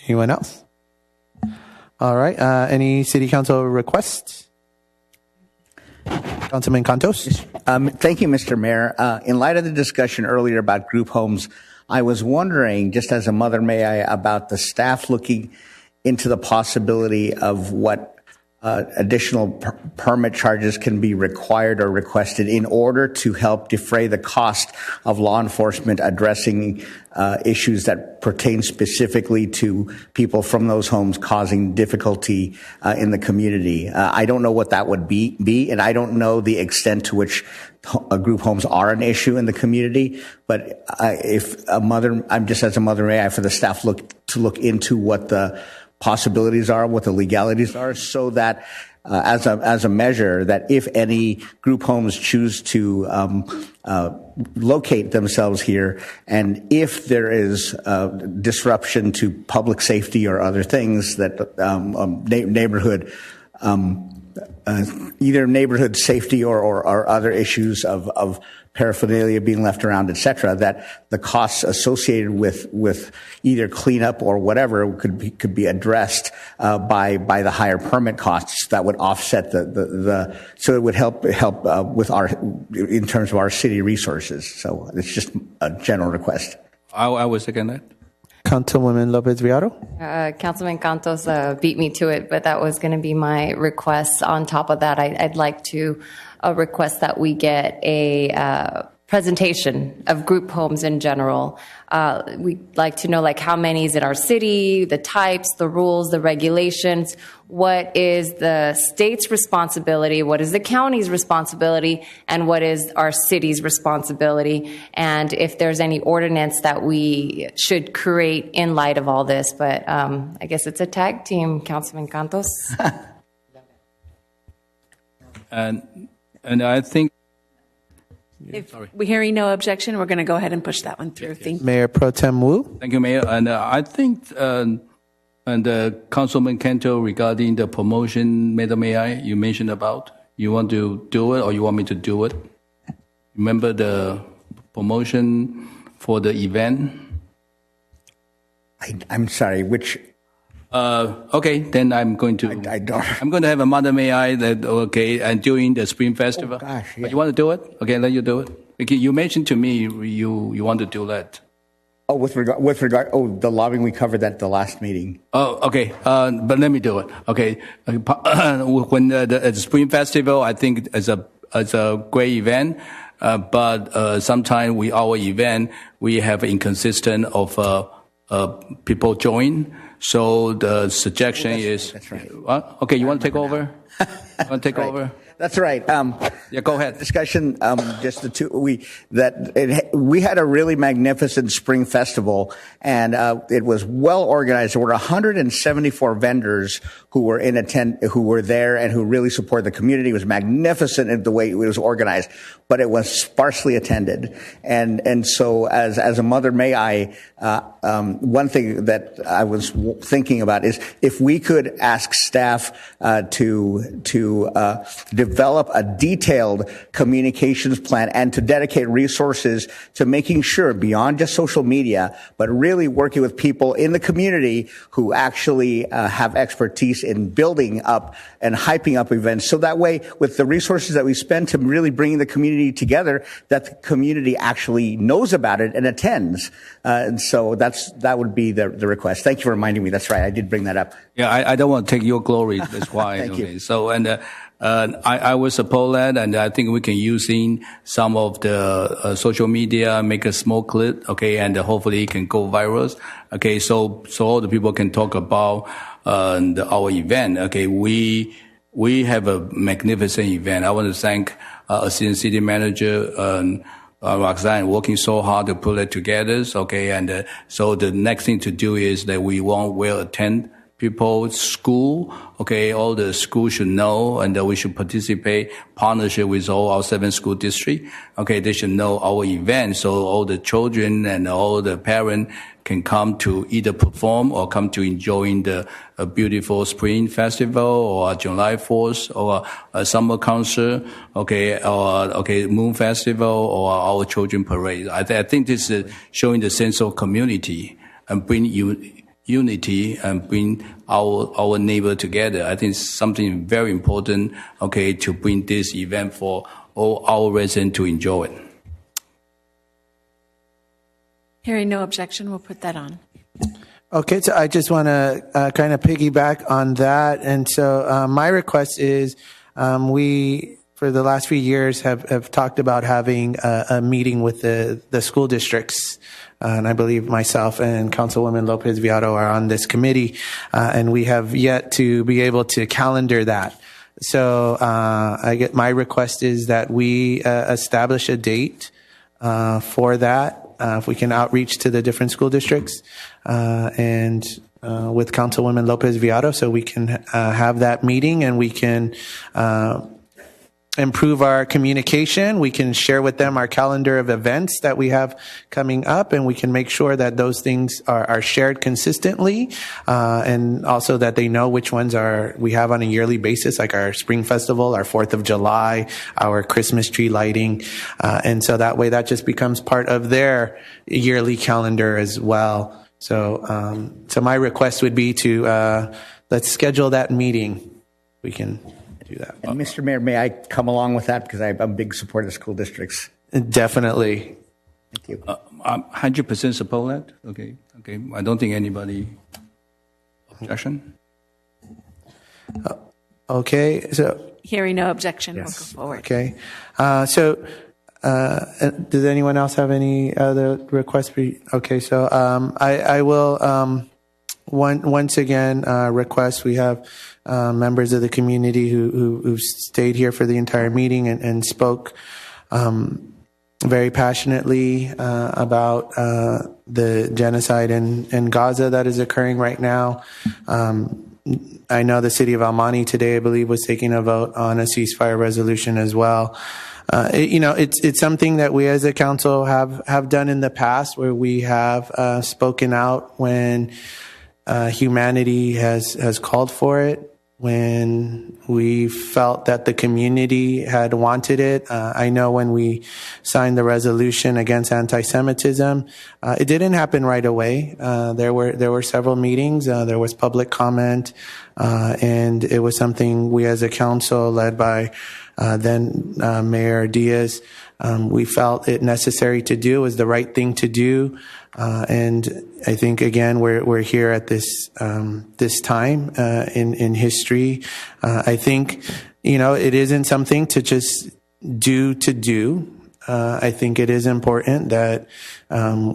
Anyone else? All right. Any city council requests? Councilman Cantos. Thank you, Mr. Mayor. In light of the discussion earlier about group homes, I was wondering, just as a mother may I, about the staff looking into the possibility of what additional permit charges can be required or requested in order to help defray the cost of law enforcement addressing issues that pertain specifically to people from those homes causing difficulty in the community. I don't know what that would be, and I don't know the extent to which group homes are an issue in the community. But if I'm just as a mother may I for the staff to look into what possibilities are, what the legalities are, so that as a measure that if any group homes choose to locate themselves here, and if there is disruption to public safety or other things that neighborhood either neighborhood safety or other issues of paraphernalia being left around, et cetera, that the costs associated with either cleanup or whatever could be addressed by the higher permit costs that would offset so it would help with in terms of our city resources. So it's just a general request. I will second that. Councilwoman Lopez Villaro. Councilman Cantos beat me to it, but that was going to be my request. On top of that, I'd like to request that we get a presentation of group homes in general. We'd like to know, like, how many is in our city, the types, the rules, the regulations. What is the state's responsibility? What is the county's responsibility? And what is our city's responsibility? And if there's any ordinance that we should create in light of all this. But I guess it's a tag team, Councilman Cantos. And I think... If we're hearing no objection, we're going to go ahead and push that one through. Thank you. Mayor Pro Tem Wu. Thank you, Mayor. And I think, and Councilman Canto, regarding the promotion, Madam Mayor, you mentioned about, you want to do it or you want me to do it? Remember the promotion for the event? I'm sorry, which... Okay, then I'm going to. I don't. I'm going to have a Mother May I that and during the Spring Festival. Oh, gosh, yeah. But you want to do it? Okay, let you do it. Okay, you mentioned to me you want to do that. Oh, with regard. Oh, the lobbying, we covered that at the last meeting. Oh, okay. But let me do it. Okay, when the Spring Festival, I think is a great event. But sometimes our event we have inconsistent of people join. So the suggestion is... That's right. Okay, you want to take over? You want to take over? That's right. Yeah, go ahead. Discussion. Just the two. We had a really magnificent spring festival, and it was well organized. There were 174 vendors who were there and who really supported the community. It was magnificent in the way it was organized, but it was sparsely attended. And so, as a mother, may I? One thing that I was thinking about is if we could ask staff to develop a detailed communications plan and to dedicate resources to making sure, beyond just social media, but really working with people in the community who actually have expertise in building up and hyping up events. So that way, with the resources that we spend to really bringing the community together, that the community actually knows about it and attends. And so that would be the request. Thank you for reminding me. That's right. I did bring that up. Yeah, I don't want to take your glory. That's why. Thank you. So, I will support that, and I think we can use in some of the social media, make a small clip, okay, and hopefully it can go viral. Okay, so all the people can talk about our event. Okay, we have a magnificent event. I want to thank Assistant City Manager Roxanne working so hard to put it together. Okay, and so the next thing to do is that we will attend people's school. Okay, all the schools should know, and we should participate, partnership with all our 7 school districts. Okay, they should know our event, so all the children and all the parents can come to either perform or come to enjoying the beautiful Spring Festival or July 4th or a summer concert, okay, or Moon Festival or our children parade. I think this is showing the sense of community and bring unity and bring our neighbor together. I think it's something very important, okay, to bring this event for all our residents to enjoy it. Hearing no objection, we'll put that on. Okay, so I just want to kind of piggyback on that. And so my request is we, for the last few years, have talked about having a meeting with the school districts. And I believe myself and Councilwoman Lopez Villaro are on this committee, and we have yet to be able to calendar that. So my request is that we establish a date for that. if we can outreach to the different school districts and with Councilwoman Lopez Viado, so we can have that meeting and we can improve our communication. We can share with them our calendar of events that we have coming up, and we can make sure that those things are shared consistently, and also that they know which ones we have on a yearly basis, like our Spring Festival, our 4th of July, our Christmas tree lighting. And so that way that just becomes part of their yearly calendar as well. So, so my request would be to, let's schedule that meeting. We can do that. And Mr. Mayor, may I come along with that? Because I'm a big supporter of school districts. Definitely. Thank you. I'm 100% support that. Okay. Okay. I don't think anybody objection. Okay. So Hearing no objection, Yes. we'll go forward. okay. Does anyone else have any other requests? Okay. So I will once again request. We have members of the community who stayed here for the entire meeting and spoke very passionately about the genocide in Gaza that is occurring right now. I know the city of Almani today, I believe, was taking a vote on a ceasefire resolution as well. It's something that we as a council have done in the past, where we have spoken out when humanity has called for it, when we felt that the community had wanted it. I know when we signed the resolution against anti-Semitism, it didn't happen right away. There were several meetings. There was public comment, and it was something we as a council, led by then Mayor Diaz, we felt it necessary to do, was the right thing to do. And I think, again, we're here at this time in history. I think, it isn't something to just do. I think it is important that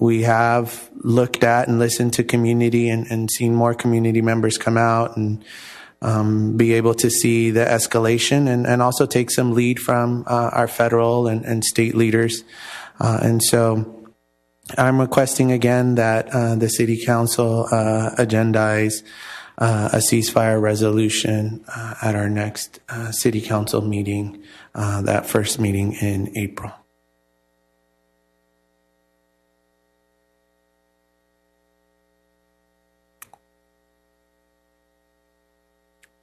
we have looked at and listened to community and seen more community members come out and be able to see the escalation and also take some lead from our federal and state leaders. And so I'm requesting again that the City Council agendize a ceasefire resolution at our next City Council meeting, that first meeting in April.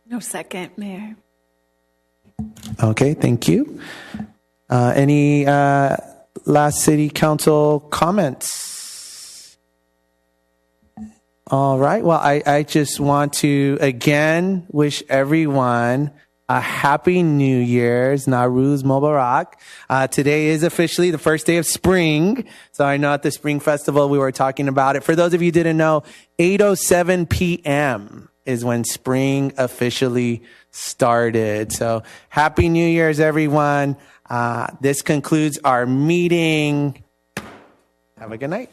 No second, Mayor. Okay, thank you. Any last City Council comments? All right. Well, I just want to again wish everyone a happy New Year's, Nowruz Mubarak. Today is officially the first day of spring. So I know at the Spring Festival we were talking about it. For those of you who didn't know, 8:07 p.m. is when spring officially started. So happy New Year's, everyone. This concludes our meeting. Have a good night.